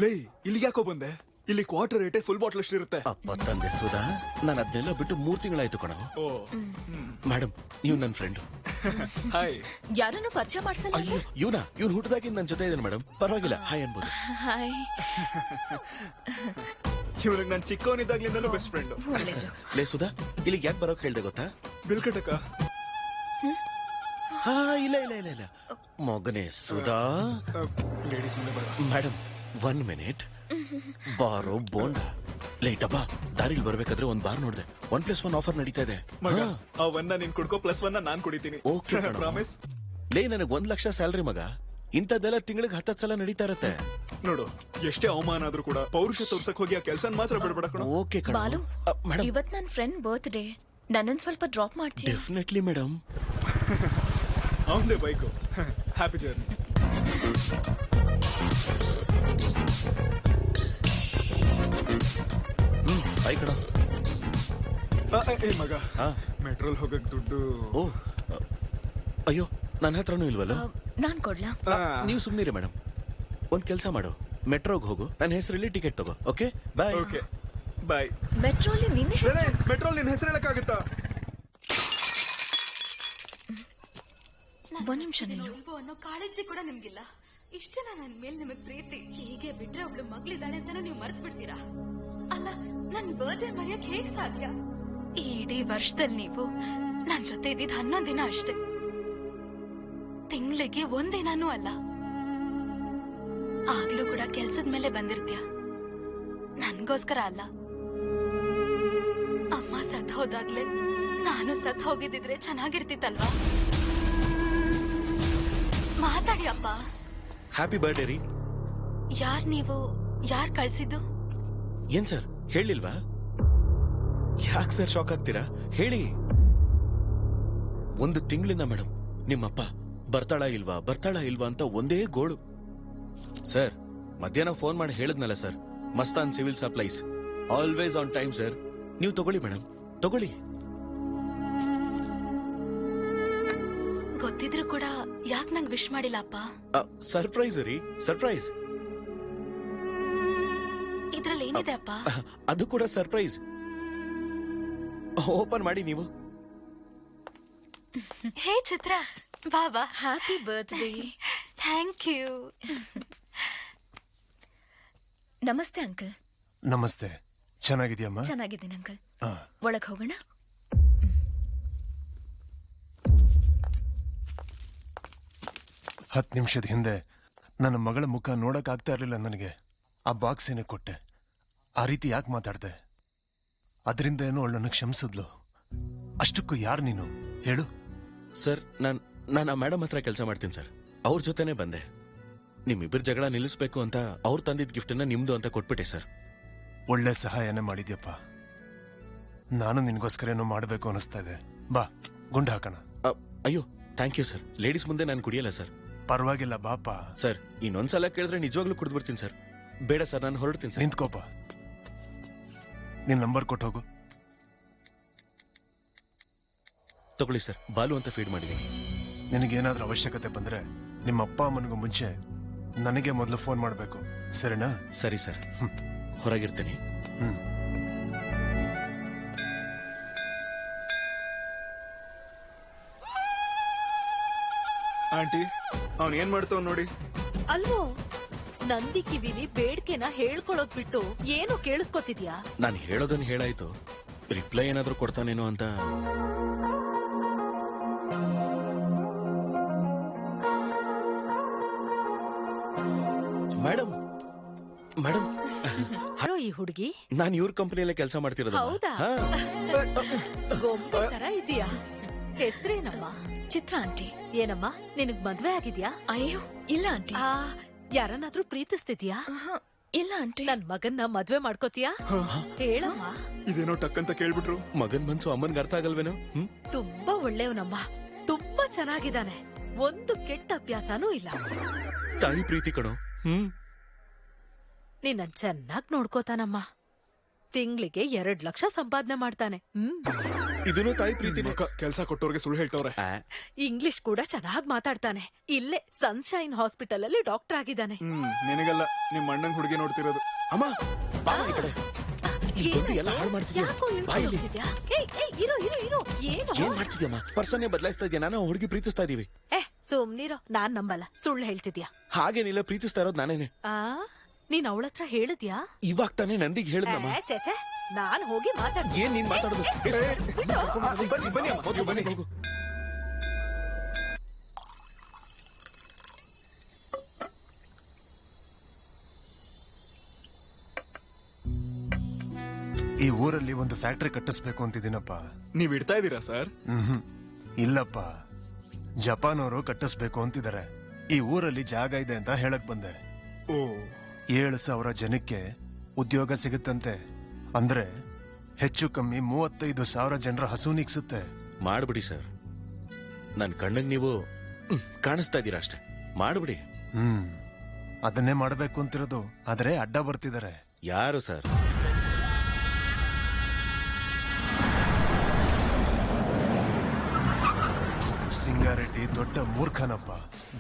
ಲೇ, ಇಲ್ಲಿಗೆ ಯಾಕೋ ಬಂದೆ? ಇಲ್ಲಿ ಕ್ವಾರ್ಟರ್ ರೇಟೆ ಫುಲ್ ಬಾಟಲ್ ಅಷ್ಟು ಇರುತ್ತೆ. ಅಪ್ಪ ತಂದೆ ಸುಧಾ, ನಾನು ಅದನ್ನೆಲ್ಲ ಬಿಟ್ಟು 3 ತಿಂಗಳಾಯ್ತು ಕಣ. ಮೇಡಮ್, ನೀವು ನನ್ನ ಫ್ರೆಂಡ್. ಹಾಯ್. ಯಾರನ್ನು ಪರಿಚಯ ಮಾಡ್ಸಲ್ಲ? ಅಯ್ಯೋ, ಇವ್ನು ಹುಟ್ಟದಾಗಿಂದ ನನ್ನ ಜೊತೆ ಇದ್ದಾನೆ ಮೇಡಮ್. ಪರವಾಗಿಲ್ಲ, ಹಾಯ್ ಅನ್ಬೋದು. ಹಾಯ್. ಇವ್ನಿಗೆ ನಾನು ಚಿಕ್ಕವನಿದ್ದಾಗ್ಲಿಂದಲೂ ಬೆಸ್ಟ್ ಫ್ರೆಂಡ್. ಲೇ ಸುಧಾ, ಇಲ್ಲಿಗೆ ಯಾಕೆ ಬರೋಕ್ ಹೇಳ್ದೆ ಗೊತ್ತಾ? ಬಿಲ್ ಕಟ್ಟಕ. ಹಾ, ಇಲ್ಲ ಮಗನೇ ಸುಧಾ. ಲೇಡೀಸ್ ಮುಂದೆ ಬರ. Madam, 1 minute. ಬಾರೋ ಬೋಂಡ. ಲೇ ಡಬ್ಬಾ, ದಾರಿಲಿ ಬರ್ಬೇಕಾದ್ರೆ ಒಂದ್ ಬಾರ್ ನೋಡ್ದೆ. 1+1 ಆಫರ್ ನಡೀತಾ ಇದೆ. ಮಗ, ಆ 1 ನೀನ್ ಕುಡ್ಕೋ, +1 ನಾನ್ ಕುಡಿತೀನಿ. Okay promise. ಲೇ, ನನಗೆ 1 ಲಕ್ಷ ಸ್ಯಾಲ್ರಿ ಮಗ. ಇಂಥದ್ದೆಲ್ಲ ತಿಂಗಳಿಗೆ 10 ಸಲ ನಡೀತಾ ಇರತ್ತೆ. ನೋಡು, ಎಷ್ಟೇ ಅವಮಾನ ಆದ್ರೂ ಕೂಡ ಪೌರುಷ ತೋರ್ಸಕ್ ಹೋಗಿ ಆ ಕೆಲ್ಸನ ಮಾತ್ರ ಬಿಡ್ಬೇಡ ಕಣ. ಓಕೆ ಬಾಲು, ಮೇಡಮ್, ಇವತ್ ನನ್ ಫ್ರೆಂಡ್ ಬರ್ತ್ಡೇ. ನನ್ನನ್ ಸ್ವಲ್ಪ ಡ್ರಾಪ್ ಮಾಡ್ತೀಯ? Definitely madam. ಅವನದೇ ಬೈಕು. Happy journey. ಬೈಕ್ ಕಣ. ಏ ಮಗ, ಮೆಟ್ರೋಲ್ ಹೋಗಕ್ ದುಡ್ಡು. ಓ ಅಯ್ಯೋ, ನನ್ನ ಹತ್ರನೂ ಇಲ್ವಲ್ಲ. ನಾನ್ ಕೊಡ್ಲಾ? ನೀವು ಸುಮ್ನಿರಿ ಮೇಡಮ್. ಒಂದ್ ಕೆಲ್ಸ ಮಾಡು, ಮೆಟ್ರೋಗ್ ಹೋಗು, ನನ್ನ ಹೆಸರಲ್ಲಿ ಟಿಕೆಟ್ ತಗೋ. Okay bye. Okay bye. ಮೆಟ್ರೋಲಿ ಮೆಟ್ರೋಲ್ ನಿನ್ನ ಹೆಸರು ಹೇಳಕ್ಕಾಗತ್ತಾ? ಒಂದ್ ನಿಮಿಷ. ಅನ್ನೋ ಕಾಳಜಿ ಕೂಡ ನಿಮ್ಗಿಲ್ಲ. ಇಷ್ಟೇನಾ ನನ್ ಮೇಲೆ ನಿಮಗ್ ಪ್ರೀತಿ? ಹೀಗೆ ಬಿಟ್ರೆ ಒಬ್ಳು ಮಗಳಿದ್ದಾಳೆ ಅಂತಾನು ನೀವು ಮರ್ತು ಬಿಡ್ತೀರಾ? ಅಲ್ಲ, ನನ್ ಬರ್ತ್ಡೇ ಮರೆಯಕ್ ಹೇಗ್ ಸಾಧ್ಯ? ಈ ಇಡೀ ವರ್ಷದಲ್ಲಿ ನೀವು ನನ್ ಜೊತೆ ಇದ್ದಿದ್ 11 ದಿನ ಅಷ್ಟೇ. ತಿಂಗಳಿಗೆ 1 ದಿನಾನೂ ಅಲ್ಲ. ಆಗ್ಲೂ ಕೂಡ ಕೆಲ್ಸದ ಮೇಲೆ ಬಂದಿರ್ತೀಯ. ನನ್ಗೋಸ್ಕರ ಅಲ್ಲ. ಅಮ್ಮ ಸತ್ ಹೋದಾಗ್ಲೇ ನಾನು ಸತ್ ಹೋಗಿದ್ದಿದ್ರೆ ಚೆನ್ನಾಗಿರ್ತಿತ್ತಲ್ವಾ? ಮಾತಾಡಿ ಅಪ್ಪ. ಹ್ಯಾಪಿ ಬರ್ಡೇ ರೀ. ಯಾರ್ ನೀವು? ಯಾರ್ ಕಳ್ಸಿದ್ದು? ಏನ್ ಸರ್ ಹೇಳಿಲ್ವಾ? ಯಾಕೆ ಸರ್ ಶಾಕ್ ಆಗ್ತೀರಾ? ಹೇಳಿ. 1 ತಿಂಗಳಿಂದ ಮೇಡಮ್, ನಿಮ್ಮಪ್ಪ ಬರ್ತಾಳ ಇಲ್ವಾ ಅಂತ ಒಂದೇ ಗೋಳು. ಸರ್, ಮಧ್ಯಾಹ್ನ ಫೋನ್ ಮಾಡಿ ಹೇಳಿದ್ನಲ್ಲ sir, Mastan civil supplies, always on time sir. ನೀವು ತಗೊಳ್ಳಿ ಮೇಡಮ್, ತಗೊಳ್ಳಿ. ಗೊತ್ತಿದ್ರು ಕೂಡ ಯಾಕೆ ನಂಗೆ ವಿಶ್ ಮಾಡಿಲ್ಲ ಅಪ್ಪ? ಸರ್ಪ್ರೈಸ್ ರೀ, ಸರ್ಪ್ರೈಸ್. ಇದ್ರಲ್ಲಿ ಏನಿದೆ ಅಪ್ಪ? ಅದು ಕೂಡ ಸರ್ಪ್ರೈಸ್. ಓಪನ್ ಮಾಡಿ ನೀವು. ಹೇ ಚಿತ್ರ, ಬಾಬಾ. Happy birthday. Thank you. Namaste uncle. Namaste. ಚೆನ್ನಾಗಿದ್ಯಮ್ಮ? ಚೆನ್ನಾಗಿದ್ದೀನಿ ಅಂಕಲ್. ಒಳಗ್ ಹೋಗೋಣ. ಹತ್ತು ನಿಮಿಷದ ಹಿಂದೆ ನನ್ನ ಮಗಳ ಮುಖ ನೋಡಕ್ ಆಗ್ತಾ ಇರ್ಲಿಲ್ಲ ನನಗೆ. ಆ ಬಾಕ್ಸ್ ಏನೇ ಕೊಟ್ಟೆ. ಆ ರೀತಿ ಯಾಕೆ ಮಾತಾಡ್ದೆ? ಅದರಿಂದ ಏನೋ ಅವಳನ್ನ ಕ್ಷಮಿಸಿದ್ಲು. ಅಷ್ಟಕ್ಕೂ ಯಾರು ನೀನು ಹೇಳು? ಸರ್, ನಾನು ಆ ಮೇಡಮ್ ಹತ್ರ ಕೆಲಸ ಮಾಡ್ತೀನಿ ಸರ್. ಅವ್ರ ಜೊತೆನೆ ಬಂದೆ. ನಿಮ್ಮಿಬ್ಬರ ಜಗಳ ನಿಲ್ಲಿಸ್ಬೇಕು ಅಂತ ಅವ್ರು ತಂದಿದ್ದ ಗಿಫ್ಟನ್ನ ನಿಮ್ದು ಅಂತ ಕೊಟ್ಬಿಟ್ಟೆ ಸರ್. ಒಳ್ಳೆ ಸಹಾಯನೇ ಮಾಡಿದ್ಯಪ್ಪ. ನಾನು ನಿನ್ಗೋಸ್ಕರ ಏನೋ ಮಾಡಬೇಕು ಅನಿಸ್ತಾ ಇದೆ. ಬಾ, ಗುಂಡು ಹಾಕೋಣ. ಅಯ್ಯೋ, ಥ್ಯಾಂಕ್ ಯು ಸರ್. ಲೇಡೀಸ್ ಮುಂದೆ ನಾನು ಕುಡಿಯಲ್ಲ ಸರ್. ಪರವಾಗಿಲ್ಲ ಬಾಪ. ಸರ್, ಇನ್ನೊಂದ್ಸಲ ಕೇಳಿದ್ರೆ ನಿಜವಾಗ್ಲೂ ಕುಡಿದ್ಬಿಡ್ತೀನಿ ಸರ್. ಬೇಡ ಸರ್, ನಾನು ಹೊರಡ್ತೀನಿ ಸರ್. ನಿಂತ್ಕೋಪ. ನಿನ್ ನಂಬರ್ ಕೊಟ್ಟು ಹೋಗು. ತಗೊಳ್ಳಿ ಸರ್, ಬಾಲು ಅಂತ ಫೀಡ್ ಮಾಡಿದ್ದೀನಿ. ನಿನಗೇನಾದ್ರೂ ಅವಶ್ಯಕತೆ ಬಂದ್ರೆ ನಿಮ್ಮ ಅಪ್ಪ ಅಮ್ಮನಿಗೂ ಮುಂಚೆ ನನಗೆ ಮೊದಲು ಫೋನ್ ಮಾಡಬೇಕು, ಸರಿನಾ? ಸರಿ ಸರ್, ಹೊರಗಿರ್ತೇನೆ. ಆಂಟಿ, ಅವ್ನ್ ಏನ್ ಮಾಡ್ತಾವ್ ನೋಡಿ. ಅಲ್ವೋ, ನಂದಿ ಕಿವಿಲಿ ಬೇಡ್ಕೆನ ಹೇಳ್ಕೊಳ್ಳೋದ್ ಬಿಟ್ಟು ಏನು ಕೇಳಿಸ್ಕೊತಿದ್ಯಾ? ನಾನು ಹೇಳೋದನ್ನ ಹೇಳಾಯ್ತು, ರಿಪ್ಲೈ ಏನಾದ್ರೂ ಕೊಡ್ತಾನೇನೋ ಅಂತ. ಮೇಡಮ್ ಮೇಡಮ್, ಈ ಹುಡುಗಿ ನಾನು ಇವ್ರ ಕಂಪನಿಯಲ್ಲೇ ಕೆಲಸ ಮಾಡ್ತಿರೋದು. ಹೌದಾ? ಗೊಂಬೆ ತರ ಇದೀಯಾ. ಹೆಸರೇನಮ್ಮ? ಚಿತ್ರ ಆಂಟಿ. ಏನಮ್ಮ, ನಿನಗ್ ಮದ್ವೆ ಆಗಿದ್ಯಾ? ಅಯ್ಯೋ ಇಲ್ಲ ಆಂಟಿ. ಯಾರನ್ನಾದ್ರೂ ಪ್ರೀತಿಸ್ತಿದ್ಯಾ? ಇಲ್ಲ ಆಂಟಿ. ನನ್ ಮಗನ್ನ ಮದ್ವೆ ಮಾಡ್ಕೋತೀಯಾ? ಹೇಳಮ್ಮ. ಇದೇನೋ ಟಕ್ ಅಂತ ಕೇಳ್ಬಿಟ್ರು. ಮಗನ್ ಮನ್ಸು ಅಮ್ಮನ್ಗೆ ಅರ್ಥ ಆಗಲ್ವೇನೋ? ತುಂಬಾ ಒಳ್ಳೆಯವನಮ್ಮ, ತುಂಬಾ ಚೆನ್ನಾಗಿದ್ದಾನೆ, ಒಂದು ಕೆಟ್ಟ ಅಭ್ಯಾಸನೂ ಇಲ್ಲ. ತಾಯಿ ಪ್ರೀತಿ ಕಣೋ. ನಿನ್ನ ಚೆನ್ನಾಗ್ ನೋಡ್ಕೋತಾನಮ್ಮ. ತಿಂಗಳಿಗೆ 2 ಲಕ್ಷ ಸಂಪಾದನೆ ಮಾಡ್ತಾನೆ. ಇದನ್ನು ತಾಯಿ ಪ್ರೀತಿ. ಕೆಲಸ ಕೊಟ್ಟವ್ರಿಗೆ ಸುಳ್ಳು ಹೇಳ್ತವ್ರೆ. ಇಂಗ್ಲಿಷ್ ಕೂಡ ಚೆನ್ನಾಗ್ ಮಾತಾಡ್ತಾನೆ. ಇಲ್ಲೇ ಸನ್ಶೈನ್ ಹಾಸ್ಪಿಟಲ್ ಅಲ್ಲಿ ಡಾಕ್ಟರ್ ಆಗಿದ್ದಾನೆ. ನಿನಗಲ್ಲ, ನಿಮ್ ಅಣ್ಣನ್ ಹುಡುಗಿ ನೋಡ್ತಿರೋದು. ಅಮ್ಮ ಎಲ್ಲ ಹಾಳು ಮಾಡ್ತಿದ್ಯಾ? ಏನ್ ಮಾಡ್ತಿದ್ಯಮ್ಮ? ಪರ್ಸನ್ನೇ ಬದಲಾಯಿಸ್ತಾ ಇದೆಯಾ? ನಾನು ಹುಡುಗಿ ಪ್ರೀತಿಸ್ತಾ ಇದೀವಿ. ಸುಮ್ನಿರೋ, ನಾನ್ ನಂಬಲ್ಲ, ಸುಳ್ಳು ಹೇಳ್ತಿದ್ಯಾ? ಹಾಗೇನಿಲ್ಲ, ಪ್ರೀತಿಸ್ತಾ ಇರೋದು ನಾನೇನೆ. ನೀನ್ ಅವಳತ್ರ ಹೇಳಿದ್ಯಾ? ಇವಾಗ ತಾನೇ ನಂದಿಗೆ ಹೇಳಿದ್ನಮ್ಮ. ನಾನ್ ಹೋಗಿ ಮಾತಾಡ್ತೀನಿ. ಏನ್ ನೀನ್ ಮಾತಾಡೋದು? ಬನ್ನಿ. ಈ ಊರಲ್ಲಿ ಒಂದು ಫ್ಯಾಕ್ಟರಿ ಕಟ್ಟಿಸ್ಬೇಕು ಅಂತಿದ್ದೀನಪ್ಪ. ನೀವ್ ಇಡ್ತಾ ಇದೀರಾ ಸರ್? ಇಲ್ಲಪ್ಪ, ಜಪಾನ್ ಅವರು ಕಟ್ಟಿಸ್ಬೇಕು ಅಂತಿದ್ದಾರೆ. ಈ ಊರಲ್ಲಿ ಜಾಗ ಇದೆ ಅಂತ ಹೇಳಕ್ ಬಂದೆ. 7,000 ಜನಕ್ಕೆ ಉದ್ಯೋಗ ಸಿಗುತ್ತಂತೆ. ಅಂದ್ರೆ ಹೆಚ್ಚು ಕಮ್ಮಿ 35,000 ಜನರ ಹಸು ನೀಗ್ಸುತ್ತೆ. ಮಾಡ್ಬಿಡಿ ಸರ್, ನನ್ ಕಣ್ಣಿಗೆ ನೀವು ಕಾಣಿಸ್ತಾ ಇದ್ದೀರಾ ಅಷ್ಟೇ. ಮಾಡ್ಬಿಡಿ. ಅದನ್ನೇ ಮಾಡ್ಬೇಕು ಅಂತಿರೋದು, ಆದ್ರೆ ಅಡ್ಡ ಬರ್ತಿದ್ದಾರೆ. ಯಾರು ಸರ್? ಸಿಂಗಾರೆಡ್ಡಿ ದೊಡ್ಡ ಮೂರ್ಖನಪ್ಪ.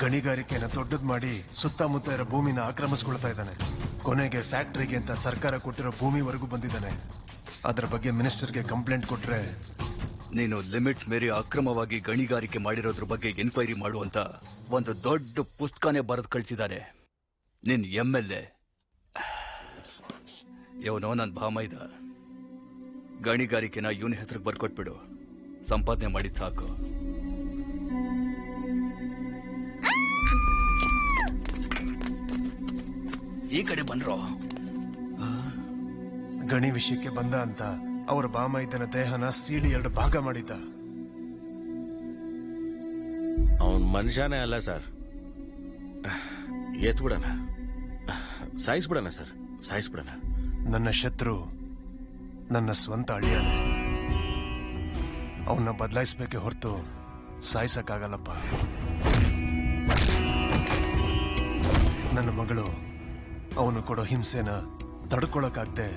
ಗಣಿಗಾರಿಕೆನ ದೊಡ್ಡದ್ ಮಾಡಿ ಸುತ್ತಮುತ್ತ ಇರೋ ಭೂಮಿನ ಆಕ್ರಮಿಸ್ಕೊಳ್ತಾ ಇದ್ದಾನೆ. ಕೊನೆಗೆ ಫ್ಯಾಕ್ಟರಿಗೆ ಅಂತ ಸರ್ಕಾರ ಕೊಟ್ಟಿರೋ ಭೂಮಿವರೆಗೂ ಬಂದಿದ್ದಾನೆ. ಅದರ ಬಗ್ಗೆ ಮಿನಿಸ್ಟರ್ಗೆ ಕಂಪ್ಲೇಂಟ್ ಕೊಟ್ರೆ ನೀನು ಲಿಮಿಟ್ಸ್ ಮೀರಿ ಅಕ್ರಮವಾಗಿ ಗಣಿಗಾರಿಕೆ ಮಾಡಿರೋದ್ರ ಬಗ್ಗೆ ಎನ್ಕ್ವೈರಿ ಮಾಡುವಂತ ಒಂದು ದೊಡ್ಡ ಪುಸ್ತಕನೇ ಬರೆದು ಕಳಿಸಿದ್ದಾನೆ ನಿನ್ MLA. ಇವನೋ ನನ್ ಭಾಮೈದ. ಗಣಿಗಾರಿಕೆನ ಇವನ ಹೆಸರಿಗೆ ಬರ್ಕೊಟ್ಬಿಡು, ಸಂಪಾದನೆ ಮಾಡಿದ್ ಸಾಕು. ಈ ಕಡೆ ಬಂದ್ರೋ. ಗಣಿ ವಿಷಯಕ್ಕೆ ಬಂದ ಅಂತ ಅವರ ಬಾಮೈದನ ದೇಹನ ಸೀಳಿ 2 ಭಾಗ ಮಾಡಿದ್ದ. ಅವನ್ ಮನುಷ್ಯನೇ ಅಲ್ಲ ಸರ್. ಎತ್ಬಿಡಣ, ಸಾಯಿಸ್ಬಿಡಣ ಸರ್, ಸಾಯಿಸ್ಬಿಡಣ. ನನ್ನ ಶತ್ರು ನನ್ನ ಸ್ವಂತ ಅಳಿಯನೇ. ಅವನ್ನ ಬದಲಾಯಿಸ್ಬೇಕೆ ಹೊರತು ಸಾಯಿಸಕ್ಕಾಗಲ್ಲಪ್ಪ. ನನ್ನ ಮಗಳು ಅವನು ಕೊಡೋ ಹಿಂಸೆನ ತಡ್ಕೊಳಕ್ಕಾಗ್ದೆ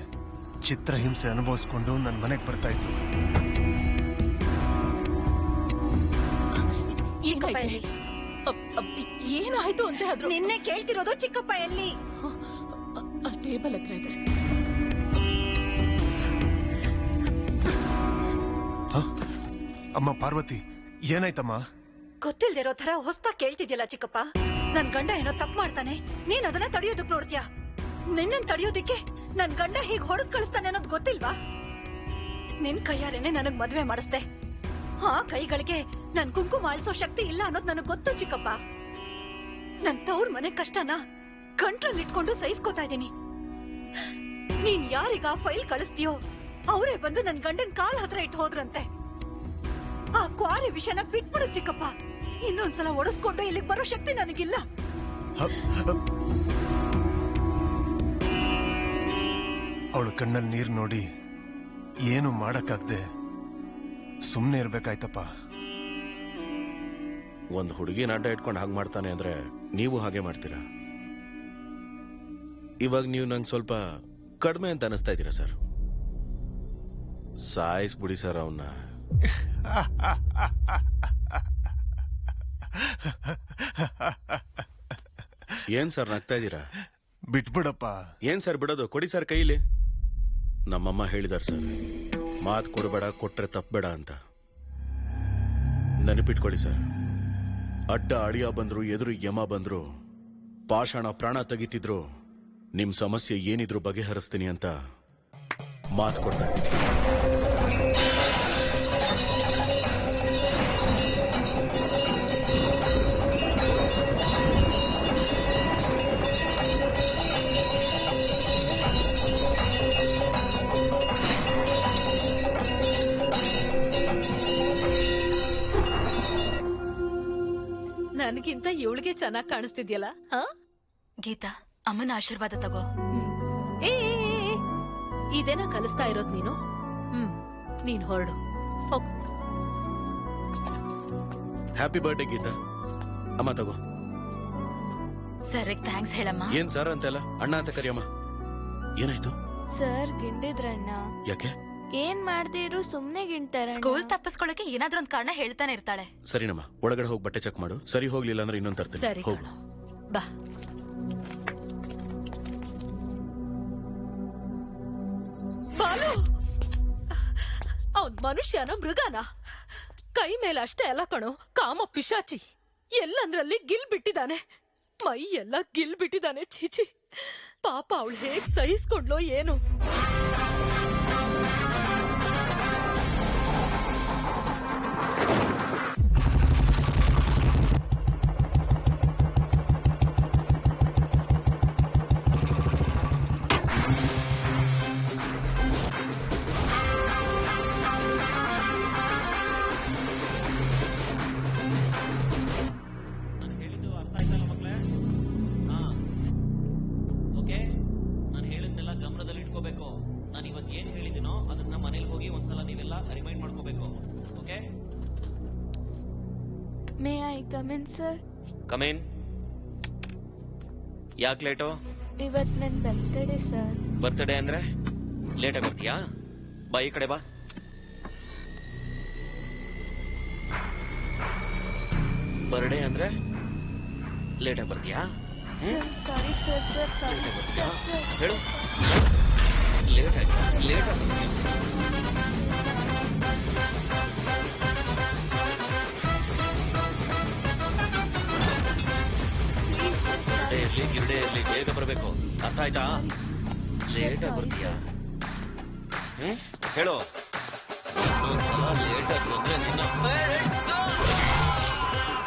ಚಿತ್ರ ಹಿಂಸೆ ಅನುಭವಿಸ್ಕೊಂಡು ನನ್ನ ಮನೆಗೆ ಬರ್ತಾ ಇತ್ತು. ಏನಾಯ್ತು ಅಂತ ಆದ್ರೂ ನಿನ್ನೆ ಕೇಳ್ತಿರೋದು ಚಿಕ್ಕಪ್ಪ ಎಲ್ಲಿ? ಟೇಬಲ್ ಹತ್ರ ಇದೆ. ಅಮ್ಮ ಪಾರ್ವತಿ, ಏನಾಯ್ತಮ್ಮ? ಗೊತ್ತಿಲ್ದಿರೋ ತರ ಹೊಸ್ತಾ ಕೇಳ್ತಿದ್ಯಲ್ಲ ಚಿಕ್ಕಪ್ಪ. ನನ್ ಗಂಡ ಏನೋ ತಪ್ಪು ಮಾಡ್ತಾನೆ, ನೀನ್ ಅದನ್ನ ತಡೆಯೋದಕ್ ನೋಡ್ತೀಯ. ನಿನ್ನನ್ ತಡೆಯೋದಿಕ್ಕೆ ನನ್ ಗಂಡ ಹೀಗ್ ಹೊಡೆದ್ ಕಳಿಸ್ತಾನೆ ಅನ್ನೋದು ಗೊತ್ತಿಲ್ವಾ? ನಿನ್ ಕೈಯಾರೇನೆ ನನಗ್ ಮದ್ವೆ ಮಾಡಿಸ್ದೆ. ಆ ಕೈಗಳಿಗೆ ನನ್ ಕುಂಕುಮ ಆಳ್ಸೋ ಶಕ್ತಿ ಇಲ್ಲ ಅನ್ನೋದು ನನಗ್ ಗೊತ್ತು ಚಿಕ್ಕಪ್ಪ. ನನ್ ತವ್ರ ಮನೆ ಕಷ್ಟನ ಕಂಟ್ರೋಲ್ ಇಟ್ಕೊಂಡು ಸಹಿಸ್ಕೋತಾ ಇದೀನಿ. ನೀನ್ ಯಾರಿಗ ಫೈಲ್ ಕಳಿಸ್ತೀಯೋ ಅವರೇ ಬಂದು ನನ್ ಗಂಡನ್ ಕಾಲ್ ಹತ್ರ ಇಟ್ಟು ಹೋದ್ರಂತೆ. ಆ ಕ್ವಾರಿ ವಿಷಯನ ಬಿಟ್ಬಿಡು ಚಿಕ್ಕಪ್ಪ. ಇನ್ನೊಂದ್ಸಲ ಒಡಿಸ್ಕೊಂಡು ಇಲ್ಲಿಗೆ ಬರೋ ಶಕ್ತಿ ನನಗಿಲ್ಲ. ಅವಳು ಕಣ್ಣಲ್ಲಿ ನೀರು ನೋಡಿ ಏನು ಮಾಡಕ್ಕಾಗ್ದೆ ಸುಮ್ನೆ ಇರ್ಬೇಕಾಯ್ತಪ್ಪ. ಒಂದು ಹುಡುಗಿನ ಅಡ್ಡ ಇಟ್ಕೊಂಡು ಹಾಗೆ ಮಾಡ್ತಾನೆ ಅಂದ್ರೆ ನೀವು ಹಾಗೆ ಮಾಡ್ತೀರಾ? ಇವಾಗ ನೀವು ನಂಗೆ ಸ್ವಲ್ಪ ಕಡಿಮೆ ಅಂತ ಅನಿಸ್ತಾ ಇದ್ದೀರಾ ಸರ್? ಸಾಯಿಸ್ಬಿಡಿ ಸರ್ ಅವನ್ನ. ಏನ್ ಸರ್ ನಗ್ತಾ ಇದ್ದೀರಾ? ಬಿಟ್ಬಿಡಪ್ಪ. ಏನ್ ಸರ್ ಬಿಡೋದು? ಕೊಡಿ ಸರ್ ಕೈಲಿ. ನಮ್ಮಮ್ಮ ಹೇಳಿದಾರ ಸರ್, ಮಾತು ಕೊಡಬೇಡ, ಕೊಟ್ರೆ ತಪ್ಪಬೇಡ ಅಂತ. ನೆನಪಿಟ್ಕೊಳ್ಳಿ ಸರ್, ಅಡ್ಡ ಅಳಿಯ ಬಂದ್ರು, ಎದುರು ಯಮ ಬಂದ್ರು, ಪಾಷಾಣ ಪ್ರಾಣ ತೆಗಿತಿದ್ರು, ನಿಮ್ ಸಮಸ್ಯೆ ಏನಿದ್ರು ಬಗೆಹರಿಸ್ತೀನಿ ಅಂತ ಮಾತು ಕೊಡ್ತಾ ನನಗಿಂತ ಇವಳಿಗೆ ಚೆನ್ನಾಗ್ ಕಾಣಿಸ್ತಿದ್ಯಲ್ಲ. ಗೀತಾ, ಅಮ್ಮನ ಆಶೀರ್ವಾದ ತಗೋ. ಏ ಇದೇನ ಕಲಿಸ್ತಾ ಇರೋದ್ ನೀನು? ನೀನ್ ಹೊರಡು, ಹೋಗು. Happy birthday Geeta. ಅಮ್ಮ ತಗೋ. ಸರ್ ಥ್ಯಾಂಕ್ಸ್ ಹೇಳಮ್ಮ. ಏನ್ ಸರ್ ಅಂತೆಲ್ಲ ಅಣ್ಣ ಅಂತ ಕರಿಯಮ್ಮ. ಏನಾಯ್ತು? ಸರ್ ಗಿಂಡಿದ್ರಣ್ಣ. ಯಾಕೆ? ಏನ್ ಮಾಡ್ದೇ ಇರು ಸುಮ್ನೆ ಗಿಂಡ್ತಾರ. ಸ್ಕೂಲ್ ತಪ್ಪಿಸ್ಕೊಳಕ್ಕೆ ಏನಾದ್ರೂ ಒಂದ್ ಕಾರಣ ಹೇಳ್ತಾನೆ ಇರ್ತಾಳೆ. ಸರಿನಮ್ಮ, ಒಳಗಡೆ ಹೋಗಿ ಬಟ್ಟೆ ಚೆಕ್ ಮಾಡು. ಸರಿ ಹೋಗ್ಲಿಲ್ಲ ಅಂದ್ರೆ ಇನ್ನೊಂದ್ ತರ್ತೀನಿ. ಸರಿ ಹೋಗು. ಬಾ. ಬಾಲು, ಅವನ್ ಮನುಷ್ಯನ ಮೃಗನ? ಕೈ ಮೇಲೆ ಅಷ್ಟೇ ಅಲ್ಲ ಕಣೋ, ಕಾಮ ಪಿಶಾಚಿ. ಎಲ್ಲಂದ್ರಲ್ಲಿ ಗಿಲ್ ಬಿಟ್ಟಿದ್ದಾನೆ, ಮೈ ಎಲ್ಲ ಗಿಲ್ ಬಿಟ್ಟಿದ್ದಾನೆ. ಚೀಚಿ, ಪಾಪ ಅವಳು ಹೇಗ್ ಸಹಿಸ್ಕೊಂಡ್ಲೋ ಏನು. May I come in sir? Come in. ಯಾಕೆ ಲೇಟು? ಇವತ್ ನನ್ ಬರ್ತ್ಡೇ ಸರ್. ಬರ್ತ್ಡೇ ಅಂದ್ರೆ ಲೇಟಾಗಿ ಬರ್ತೀಯಾ? ಬಾ ಈ ಕಡೆ ಬಾ. ಬರ್ಡೇ ಅಂದ್ರೆ ಲೇಟಾಗಿ ಬರ್ತೀಯಾ? Sorry sir. Sir sorry. ಹೇಳು. ಲೇಟಾಗಿ ಬರ್ತೀಯ. ಗಿರ್ಡೆ ಇರ್ಲಿ, ಬೇಗ ಬರಬೇಕು. ಅರ್ಥ ಆಯ್ತಾ? ಲೇಟ್ ಆಗಿ ಬರ್ತೀಯಾ? ಹೇಳು. ಲೇಟ್ ಆಗಿ ಬಂದ್ರೆ ನಿನ್ನ.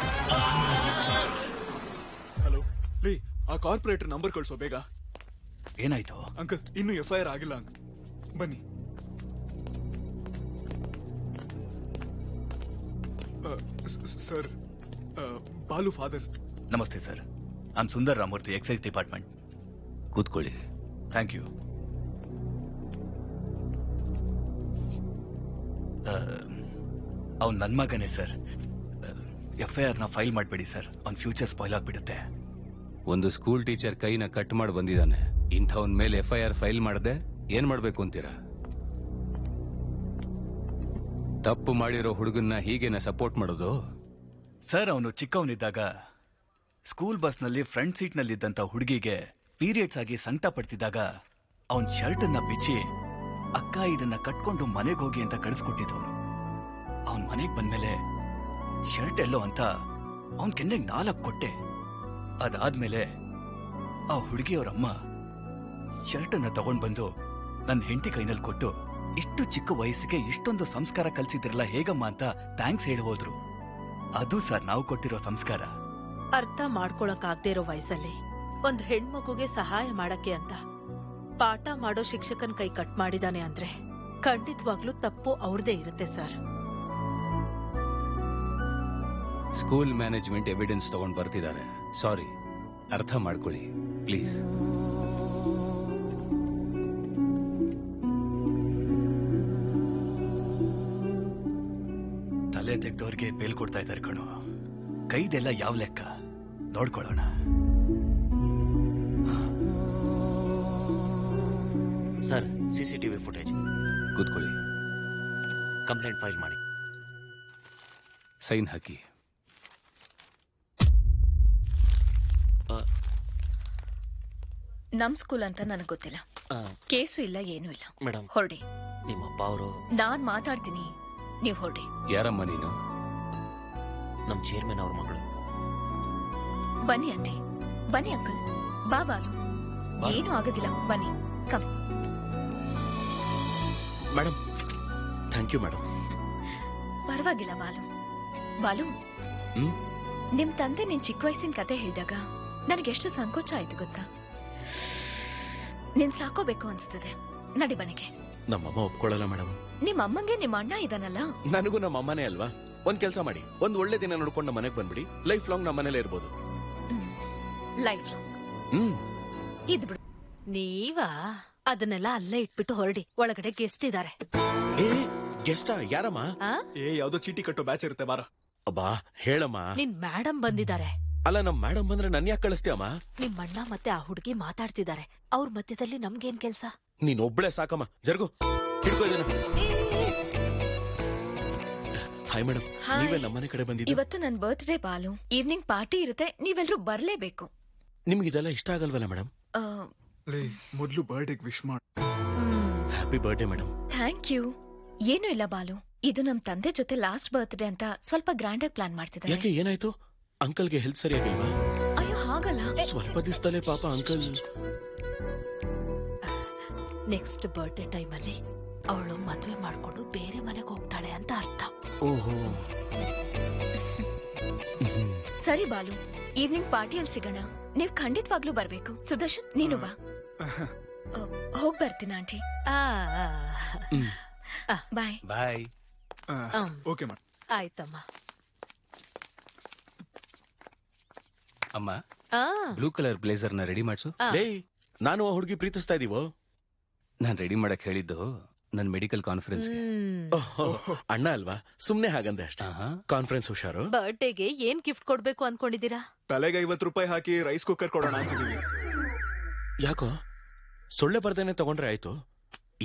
ಹಲೋ ಲೀ, ಆ ಕಾರ್ಪೊರೇಟರ್ ನಂಬರ್ ಕಳ್ಸೋ ಬೇಗ. ಏನಾಯ್ತು ಅಂಕಲ್? ಇನ್ನು FIR ಆಗಿಲ್ಲ ಅಂಕಲ್. ಬನ್ನಿ. Sir, Balu father's. Namaste sir. I'm Sundar Ramurthy, excise department. ಕೂತ್ಕೊಳ್ಳಿ. Thank you. ಅವ್ನು ನನ್ನ ಮಗನೇ ಸರ್. FIR ನ ಫೈಲ್ ಮಾಡಬೇಡಿ ಸರ್, ಅವ್ನ ಫ್ಯೂಚರ್ ಸ್ಪಾಯ್ಲ್ ಆಗ್ಬಿಡುತ್ತೆ. ಒಂದು ಸ್ಕೂಲ್ ಟೀಚರ್ ಕೈನ ಕಟ್ ಮಾಡಿ ಬಂದಿದ್ದಾನೆ. ಇಂಥವನ್ ಮೇಲೆ FIR ಫೈಲ್ ಮಾಡದೆ ಏನ್ ಮಾಡ್ಬೇಕು ಅಂತೀರಾ? ತಪ್ಪು ಮಾಡಿರೋ ಹುಡುಗನ್ನ ಹೀಗೇನ ಸಪೋರ್ಟ್ ಮಾಡೋದು? ಸರ್, ಅವನು ಚಿಕ್ಕವನಿದ್ದಾಗ ಸ್ಕೂಲ್ ಬಸ್ನಲ್ಲಿ ಫ್ರಂಟ್ ಸೀಟ್ನಲ್ಲಿದ್ದಂಥ ಹುಡುಗಿಗೆ ಪೀರಿಯಡ್ಸ್ ಆಗಿ ಸಂಕಟ ಪಡ್ತಿದ್ದಾಗ ಅವನ್ ಶರ್ಟನ್ನ ಬಿಚ್ಚಿ, ಅಕ್ಕ ಇದನ್ನ ಕಟ್ಕೊಂಡು ಮನೆಗೆ ಹೋಗಿ ಅಂತ ಕಳಿಸ್ಕೊಟ್ಟಿದ್ದವನು. ಅವನ್ ಮನೆಗೆ ಬಂದ್ಮೇಲೆ ಶರ್ಟ್ ಎಲ್ಲೋ ಅಂತ ಅವನ್ ಕೆನ್ನೆಗೆ 4 ಕೊಟ್ಟೆ. ಅದಾದ್ಮೇಲೆ ಆ ಹುಡುಗಿಯವರಮ್ಮ ಶರ್ಟನ್ನ ತಗೊಂಡ್ ಬಂದು ನನ್ನ ಹೆಂಡತಿ ಕೈನಲ್ಲಿ ಕೊಟ್ಟು, ಇಷ್ಟು ಚಿಕ್ಕ ವಯಸ್ಸಿಗೆ ಇಷ್ಟೊಂದು ಸಂಸ್ಕಾರ ಕಲ್ಸಿದ್ರಲ್ಲ ಹೇಗಮ್ಮ ಅಂತ ಥ್ಯಾಂಕ್ಸ್ ಹೇಳಿ ಹೋದ್ರು. ಅದು ಸರ್ ನಾವು ಕೊಟ್ಟಿರೋ ಸಂಸ್ಕಾರ. ಅರ್ಥ ಮಾಡ್ಕೊಳಕ್ಕಾಗ್ದೇ ಇರೋ ವಯಸ್ಸಲ್ಲಿ ಒಂದ್ ಹೆಣ್ಮಗುಗೆ ಸಹಾಯ ಮಾಡಕ್ಕೆ ಅಂತ ಪಾಠ ಮಾಡೋ ಶಿಕ್ಷಕನ್ ಕೈ ಕಟ್ ಮಾಡಿದಾನೆ ಅಂದ್ರೆ ಖಂಡಿತವಾಗ್ಲೂ ತಪ್ಪು ಅವ್ರದೇ ಇರುತ್ತೆ ಸರ್. ಸ್ಕೂಲ್ ಮ್ಯಾನೇಜ್ಮೆಂಟ್ ಎವಿಡೆನ್ಸ್ ತಗೊಂಡ್ ಬರ್ತಿದ್ದಾರೆ. ಸಾರಿ, ಅರ್ಥ ಮಾಡ್ಕೊಳ್ಳಿ ಪ್ಲೀಸ್. ತಲೆ ತೆಗ್ದವ್ರಿಗೆ ಬೇಲ್ ಕೊಡ್ತಾ ಇದ್ದಾರೆ ಕಣೋ. ಕೈದೆಲ್ಲ ಯಾವ ಲೆಕ್ಕ ನೋಡ್ಕೊಳ್ಳೋಣ. Sir, CCTV footage. ಕೂತ್ಕೊಳ್ಳಿ. ಕಂಪ್ಲೇಂಟ್ ಫೈಲ್ ಮಾಡಿ. ಸೈನ್ ಹಾಕಿ. ನಮ್ ಸ್ಕೂಲ್ ಅಂತ ನನಗ್ ಗೊತ್ತಿಲ್ಲ. ಕೇಸು ಇಲ್ಲ, ಏನೂ ಇಲ್ಲ. ಮೇಡಮ್ ಹೊರಡಿ. ನಿಮ್ಮ ಅಪ್ಪ ಅವರು ನಾನ್ ಮಾತಾಡ್ತೀನಿ, ನೀವ್ ಹೊರಡಿ. ಯಾರಮ್ಮ ನೀನು? ನಮ್ ಚೇರ್ಮನ್ ಅವ್ರ ಮಗಳು. ಬನ್ನಿ ಆಂಟಿ, ಬನ್ನಿ ಅಂಕಲ್, ಬಾ ಬಾಲು. ಏನೂ ಆಗೋದಿಲ್ಲ, ಬನ್ನಿ. Come. Madam thank you madam. ಪರವಾಗಿಲ್ಲ ಬಾಲು. ಬಾಲು, ನಿಮ್ ತಂದೆ ನಿನ್ ಚಿಕ್ಕ ವಯಸ್ಸಿನ ಕತೆ ಹೇಳಿದಾಗ ನನಗೆಷ್ಟು ಸಂಕೋಚ ಆಯ್ತು ಗೊತ್ತಾ? ನಿನ್ ಸಾಕೋಬೇಕು ಅನ್ಸ್ತದೆ. ನಡಿ ಮನೆಗೆ. ನಮ್ಮಮ್ಮ ಒಪ್ಕೊಳ್ಳಲ್ಲ ಮೇಡಮ್. ನಿಮ್ ಅಮ್ಮಂಗೆ ನಿಮ್ ಅಣ್ಣ ಇದಾನಲ್ಲ. ನನಗೂ ನಮ್ಮ ಅಮ್ಮನೇ ಅಲ್ವಾ. ಒಂದ್ ಕೆಲಸ ಮಾಡಿ, ಒಂದ್ ಒಳ್ಳೆ ದಿನ ನೋಡ್ಕೊಂಡು ನಮ್ಮ ಮನೆಗೆ ಬಂದ್ಬಿಡಿ. ಲೈಫ್ ಲಾಂಗ್ ನಮ್ಮ ಮನೇಲೇ ಇರ್ಬೋದು. ಲೈಫ್ ಲಾಂಗ್ ಇದ್ ಬಿಡು. ನೀವಾ? ಅದನ್ನೆಲ್ಲ ಅಲ್ಲೇ ಇಟ್ಬಿಟ್ಟು ಹೊರಡಿ. ಒಳಗಡೆ ಗೆಸ್ಟ್ ಇದಾರೆ. ಗೆಸ್ಟಾ? ಯಾರಮ್ಮ? ಯಾವ್ದೋ ಚೀಟಿ ಕಟ್ಟೋ ಬ್ಯಾಚ್ ಇರುತ್ತೆ, ಬಾರ. ಅಬ್ಬಾ ಹೇಳಮ್ಮ. ನಿನ್ ಮೇಡಮ್ ಬಂದಿದ್ದಾರೆ. ಅಲ್ಲ, ನಮ್ ಮೇಡಮ್ ಬಂದ್ರೆ ನನ್ ಯಾಕೆ ಕಳಿಸ್ತೀಯಮ್ಮ? ನಿಮ್ ಅಣ್ಣ ಮತ್ತೆ ಆ ಹುಡುಗಿ ಮಾತಾಡ್ತಿದ್ದಾರೆ. ಅವ್ರ ಮಧ್ಯದಲ್ಲಿ ನಮ್ಗೇನ್ ಕೆಲ್ಸ? ನೀನ್ ಒಬ್ಳೆ ಸಾಕಮ್ಮ. ಜರ್ಗು, ಹಿಡ್ಕೋ ಇದನ್ನ. ಹಾಯ್ ಮೇಡಮ್, ನೀವೇ ನಮ್ಮನೆ ಕಡೆ ಬಂದಿದ್ದು. ಇವತ್ತು ನನ್ ಬರ್ತ್ಡೇ ಬಾಲು. ಈವ್ನಿಂಗ್ ಪಾರ್ಟಿ ಇರುತ್ತೆ, ನೀವೆಲ್ರೂ ಬರ್ಲೇಬೇಕು. ನಿಮ್ಗೆ ಇದೆಲ್ಲ ಇಷ್ಟ ಆಗಲ್ವಲ್ಲ ಮೇಡಮ್? ಮೊದ್ಲು ಬರ್ಡೇ ವಿಶ್ ಮಾಡು. Happy birthday madam. Thank you. ಏನೂ ಇಲ್ಲ ಬಾಲು, ಇದು ನಮ್ ತಂದೆ ಜೊತೆ ಲಾಸ್ಟ್ ಬರ್ತ್ಡೇ ಅಂತ ಸ್ವಲ್ಪ ಗ್ರ್ಯಾಂಡ್ ಆಗಿ ಪ್ಲಾನ್ ಮಾಡ್ತಿದ್ದಾರೆ. ಯಾಕೆ, ಏನಾಯ್ತು? ಅಂಕಲ್ಗೆ ಹೆಲ್ತ್ ಸರಿಯಾಗಿಲ್ವಾ? ಅಯ್ಯೋ ಹಾಗಲ್ಲ, ಸ್ವಲ್ಪ ದಿವಸದಲ್ಲೇ ಪಾಪ ಅಂಕಲ್. ನೆಕ್ಸ್ಟ್ ಬರ್ತ್ಡೇ ಟೈಮಲ್ಲಿ ಅವಳು ಮದ್ವೆ ಮಾಡ್ಕೊಂಡು ಬೇರೆ ಮನೆಗೆ ಹೋಗ್ತಾಳೆ ಅಂತ ಅರ್ಥ. ಓಹೋ. ಸರಿ ಬಾಲು, ಈವ್ನಿಂಗ್ ಪಾರ್ಟಿಯಲ್ಲಿ ಸಿಗೋಣ. ನೀವ್ ಖಂಡಿತವಾಗ್ಲೂ ಬರ್ಬೇಕು. ಸುದರ್ಶನ್, ನೀನು ಬಾ. ಹೋಗ್ ಬರ್ತೀನಿ aunty. Bye. Bye. Okay madam. ಆಯ್ತಮ್ಮ. ಅಮ್ಮ, ಬ್ಲೂ ಕಲರ್ ಬ್ಲೇಸರ್ ನ ರೆಡಿ ಮಾಡ್ಸು. ನಾನು ಆ ಹುಡುಗಿ ಪ್ರೀತಿಸ್ತಾ ಇದೀವೋ? ನಾನ್ ರೆಡಿ ಮಾಡಕ್ ಹೇಳಿದ್ದು ನನ್ ಮೆಡಿಕಲ್ ಕಾನ್ಫರೆನ್ಸ್. ಅಣ್ಣ ಅಲ್ವಾ, ಸುಮ್ನೆ ಹಾಗಂದೆ ಅಷ್ಟೇ. ಕಾನ್ಫರೆನ್ಸ್ ಹುಷಾರು. ಬರ್ಡೇಗೆ ಏನ್ ಗಿಫ್ಟ್ ಕೊಡ್ಬೇಕು ಅನ್ಕೊಂಡಿದೀರಾ? ತಲೆಗೆ 50 ರೂಪಾಯಿ ಹಾಕಿ ರೈಸ್ ಕುಕ್ಕರ್ ಕೊಡೋಣ ಅಂತಿದೀವಿ. ಯಾಕೋ ಸೊಳ್ಳೆ ಬರ್ದೇನೆ ತಗೊಂಡ್ರೆ ಆಯ್ತು,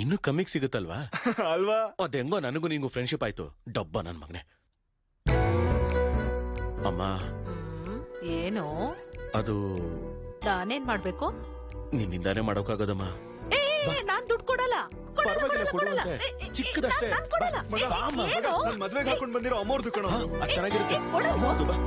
ಇನ್ನು ಕಮ್ಮಿಗ್ ಸಿಗುತ್ತಲ್ವಾ? ಅಲ್ವಾ? ಅದೆಂಗೋ ನನಗೂ ನಿಂಗೂ ಫ್ರೆಂಡ್ಶಿಪ್ ಆಯ್ತು. ಡಬ್ಬ ನನ್ ಮಗನೆ. ಅಮ್ಮ, ಏನು ಅದು ನಾನೇನ್ ಮಾಡ್ಬೇಕು? ನಿನ್ನಿಂದಾನೇ ಮಾಡೋಕ್ಕಾಗೋದಮ್ಮ. ನಾನ್ ದುಡ್ಡು ಕೊಡಲ್ಲ. ಪರವಾಗಿಲ್ಲ, ಕೊಡುವಂತೆ. ಚಿಕ್ಕದಷ್ಟೇ. ನನ್ ಮದ್ವೆಗೆ ಹಾಕೊಂಡ್ ಬಂದಿರೋ ಅಮೌಂಟ್ ಕಣ. ಚೆನ್ನಾಗಿರುತ್ತೆ. ಅಮೌಂಟ್ ಬಾ.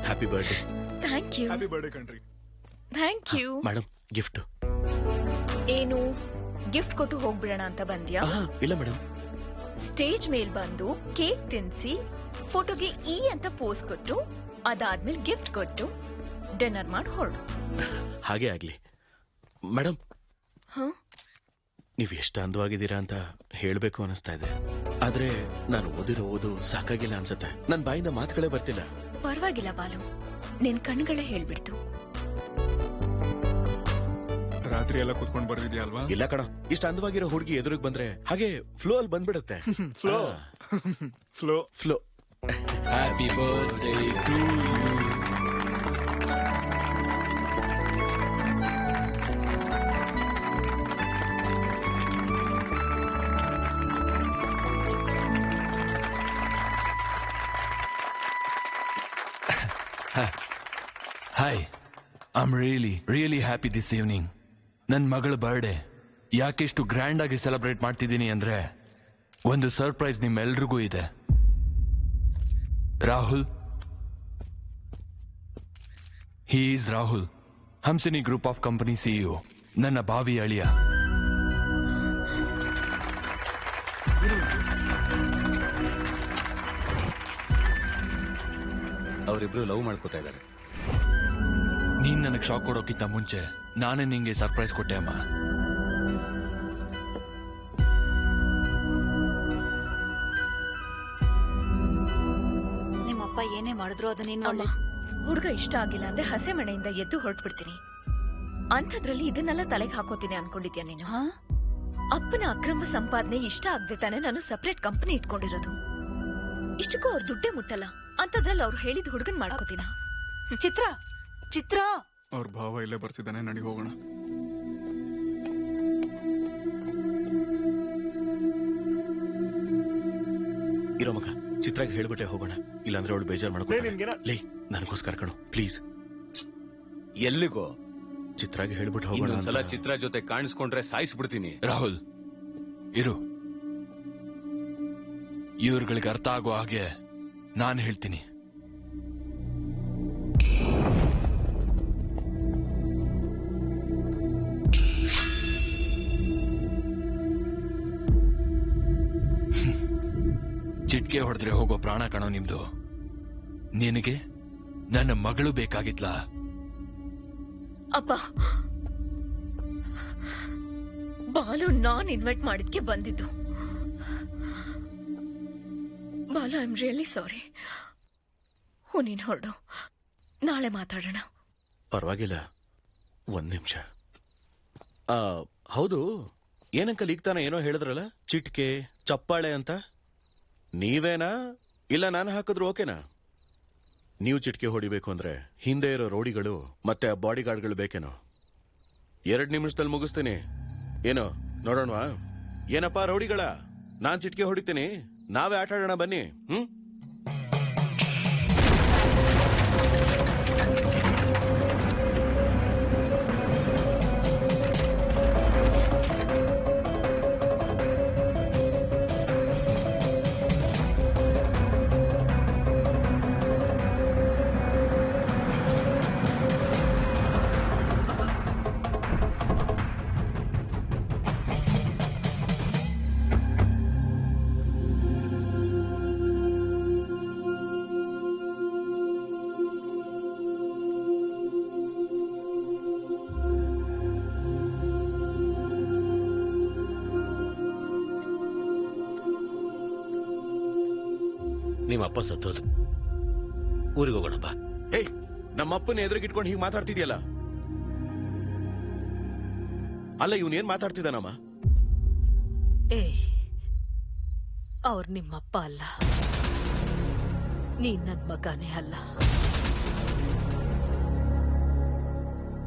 Happy birthday. Thank you. Happy birthday ಕಣ್ರಿ. Thank you. ಮೇಡಮ್, ಗಿಫ್ಟ್ ಏನು? ಗಿಫ್ಟ್ ಕೊಟ್ಟು ಹೋಗ್ಬಿಡೋಣ ಅಂತ ಬಂದ್ಯಾ? ಇಲ್ಲ ಮೇಡಮ್. ಸ್ಟೇಜ್ ಮೇಲ್ ಬಂದು ಕೇಕ್ ತಿನ್ಸಿ, ಫೋಟೋಗೆ ಈ ಅಂತ ಪೋಸ್ ಕೊಟ್ಟು, ಅದಾದ್ಮೇಲೆ ಗಿಫ್ಟ್ ಕೊಟ್ಟು ಡಿನ್ನರ್ ಮಾಡಿ ಹೊರಡು. ಹಾಗೆ ಆಗ್ಲಿ ಮೇಡಮ್. ನೀವ್ ಎಷ್ಟು ಅಂದವಾಗಿದ್ದೀರಾ ಅಂತ ಹೇಳ್ಬೇಕು ಅನಿಸ್ತಾ ಇದೆ. ಆದ್ರೆ ನಾನು ಓದಿರೋ ಓದು ಸಾಕಾಗಿಲ್ಲ ಅನ್ಸತ್ತೆ. ನನ್ ಬಾಯಿಂದ ಮಾತುಗಳೇ ಬರ್ತಿಲ್ಲ. ಪರವಾಗಿಲ್ಲ ಬಾಲು, ನಿನ್ ಕಣ್ಗಳೇ ಹೇಳ್ಬಿಡ್ತು. ರಾತ್ರಿ ಎಲ್ಲ ಕುತ್ಕೊಂಡ್ ಬರ್ದಿದ್ಯಾ ಅಲ್ವಾ? ಇಲ್ಲ ಕಣ, ಇಷ್ಟ ಅಂದವಾಗಿರೋ ಹುಡುಗಿ ಎದುರಿಗೆ ಬಂದ್ರೆ ಹಾಗೆ ಫ್ಲೋ ಅಲ್ಲಿ ಬಂದ್ಬಿಡುತ್ತೆ. Flow flow flow. Happy birthday to you. Hi, I am really happy this evening. ನನ್ನ ಮಗಳ ಬರ್ಡೇ ಯಾಕೆಷ್ಟು ಗ್ರ್ಯಾಂಡ್ ಆಗಿ ಸೆಲೆಬ್ರೇಟ್ ಮಾಡ್ತಿದ್ದೀನಿ ಅಂದ್ರೆ ಒಂದು ಸರ್ಪ್ರೈಸ್ ನಿಮ್ಮೆಲ್ರಿಗೂ ಇದೆ. Rahul, he is Rahul, Hamsini group of company CEO, ನನ್ನ ಭಾವಿ ಅಳಿಯ. ಅವರಿಬ್ರು ಲವ್ ಮಾಡ್ಕೋತಾ ಇದ್ದಾರೆ. ನೀನ್ ನನಗೆ ಶಾಕ್ ಕೊಡೋಕ್ಕಿಂತ ಮುಂಚೆ ನಾನೇ ನಿಂಗೆ ಸರ್ಪ್ರೈಸ್ ಕೊಟ್ಟೆ ಅಮ್ಮ. ಆದ್ರೂ ಅದು ನಿನ್ನ ಹುಡುಗ ಇಷ್ಟ ಆಗಿಲ್ಲ ಅಂದ್ರೆ ಹಸೆ ಮನೆಯಿಂದ ಎದ್ದು ಹೊರಟ್ಬಿಡ್ತೀನಿ. ಅಂಥದ್ರಲ್ಲಿ ಇದನ್ನೆಲ್ಲ ತಲೆಗೆ ಹಾಕೋತೀನಿ ಅನ್ಕೊಂಡಿದ್ಯಾ ನೀನು? ಅಪ್ಪನ ಅಕ್ರಮ ಸಂಪಾದನೆ ಇಷ್ಟ ಆಗದೆ ತಾನೆ ನಾನು ಸಪರೇಟ್ ಕಂಪನಿ ಇಟ್ಕೊಂಡಿರೋದು. ಇಷ್ಟಕ್ಕೂ ಅವ್ರ ದುಡ್ಡೇ ಮುಟ್ಟಲ್ಲ, ಅಂತದ್ರಲ್ಲಿ ಅವ್ರು ಹೇಳಿದ ಹುಡುಗನ್ ಮಾಡ್ಕೋತೀನ? ಚಿತ್ರ ಅವ್ರ ಭಾವ ಇಲ್ಲೇ ಬರ್ತಿದ್ದಾನೆ, ನಡಿ ಹೋಗೋಣ. ಇರೋ ಮಗ, ಚಿತ್ರಾಗ ಹೇಳ್ಬಿಟ್ಟೆ ಹೋಗೋಣ, ಇಲ್ಲಾಂದ್ರೆ ಅವಳು ಬೇಜಾರ್ ಮಾಡ್ಕೊ. ಲೇ, ನನಗೋಸ್ಕರ ಕಣೋ ಪ್ಲೀಸ್. ಎಲ್ಲಿಗೋ? ಚಿತ್ರಾಗ ಹೇಳ್ಬಿಟ್ಟು ಹೋಗೋಣ. ಒಂದ್ಸಲ ಚಿತ್ರ ಜೊತೆ ಕಾಣಿಸ್ಕೊಂಡ್ರೆ ಸಾಯಿಸ್ಬಿಡ್ತೀನಿ. ರಾಹುಲ್ ಇರು, ಇವ್ರುಗಳಿಗೆ ಅರ್ಥ ಆಗೋ ಹಾಗೆ ನಾನು ಹೇಳ್ತೀನಿ. ಚಿಟ್ಕೆ ಹೊಡೆದ್ರೆ ಹೋಗೋ ಪ್ರಾಣ ಕಣೋ ನಿಮ್ದು. ನಿನಗೆ ನನ್ನ ಮಗಳು ಬೇಕಾಗಿತ್ಲಾ? ಅಪ್ಪ, ಬಾಲು ನಾನ್ ಇನ್ವೈಟ್ ಮಾಡಿದ್ಕೆ ಬಂದಿದ್ದು. Balu, I am really sorry. ನೀನ್ ಹೊರಡು, ನಾಳೆ ಮಾತಾಡೋಣ. ಪರವಾಗಿಲ್ಲ, ಒಂದ್ ನಿಮಿಷ. ಹೌದು, ಏನಂಕಲ್ ಈಗ ತಾನ ಏನೋ ಹೇಳಿದ್ರಲ್ಲ, ಚಿಟ್ಕೆ ಚಪ್ಪಾಳೆ ಅಂತ. ನೀವೇನಾ ಇಲ್ಲ ನಾನು ಹಾಕಿದ್ರು ಓಕೆನಾ? ನೀವು ಚಿಟ್ಕೆ ಹೊಡಿಬೇಕು ಅಂದ್ರೆ ಹಿಂದೆ ಇರೋ ರೋಡಿಗಳು ಮತ್ತೆ ಬಾಡಿ ಗಾರ್ಡ್ಗಳು ಬೇಕೇನೋ? 2 ನಿಮಿಷದಲ್ಲಿ ಮುಗಿಸ್ತೀನಿ. ಏನೋ ನೋಡೋಣವಾ? ಏನಪ್ಪಾ ರೌಡಿಗಳ, ನಾನ್ ಚಿಟ್ಕೆ ಹೊಡಿತೀನಿ, ನಾವೇ ಆಟ ಆಡೋಣ ಬನ್ನಿ. ನಿಮ್ಮಪ್ಪ ಸತ್ತೋದು, ಊರಿಗೆ ಹೋಗೋಣ ಬಾ. ಏಯ್, ನಮ್ಮಪ್ಪನ ಎದುರಿಗಿಟ್ಕೊಂಡು ಹೀಗೆ ಮಾತಾಡ್ತಿದ್ಯಲ್ಲ? ಅಲ್ಲ, ಇವನೇನ್ ಮಾತಾಡ್ತಿದ್ದಾನಮ್ಮ? ಏಯ್, ಅವ್ರು ನಿಮ್ಮಪ್ಪ ಅಲ್ಲ, ನೀನ್ ನನ್ ಮಗನೇ ಅಲ್ಲ.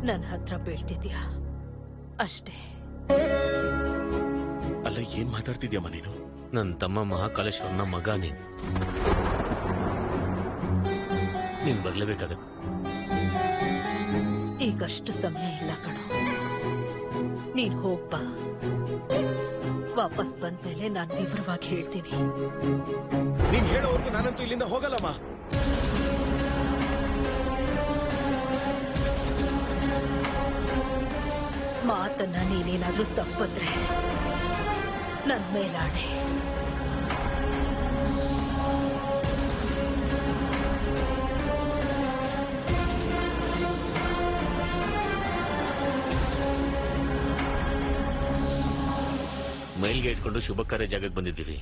ನನ್ನ ಹತ್ರ ಬೀಳ್ತಿದ್ಯಾ ಅಷ್ಟೇ. ಅಲ್ಲ, ಏನ್ ಮಾತಾಡ್ತಿದ್ಯಮ್ಮ ನೀನು? ನನ್ನ ತಮ್ಮ ಮಹಾಕಾಲೇಶ್ವರನ ಮಗ ನೀನ್ ಬರ್ಲೇಬೇಕಾಗತ್ತೆ. ಈಗಷ್ಟು ಸಮಯ ಇಲ್ಲ ಕಣೋ, ನೀನ್ ಹೋಗ್ಬಾ. ವಾಪಸ್ ಬಂದ್ಮೇಲೆ ನಾನು ವಿವರವಾಗಿ ಹೇಳ್ತೀನಿ. ನೀನ್ ಹೇಳೋವರೆಗೂ ನಾನಂತೂ ಇಲ್ಲಿಂದ ಹೋಗಲ್ಲಮ್ಮ. ಮಾತನ್ನ ನೀನೇನಾದ್ರೂ ತಪ್ಪಿದ್ರೆ ನನ್ ಮೇಲಾಣೆ. ಮೈಲ್ಗೆ ಇಟ್ಕೊಂಡು ಶುಭ ಕಾರ್ಯ ಜಾಗಕ್ಕೆ ಬಂದಿದ್ದೀವಿ.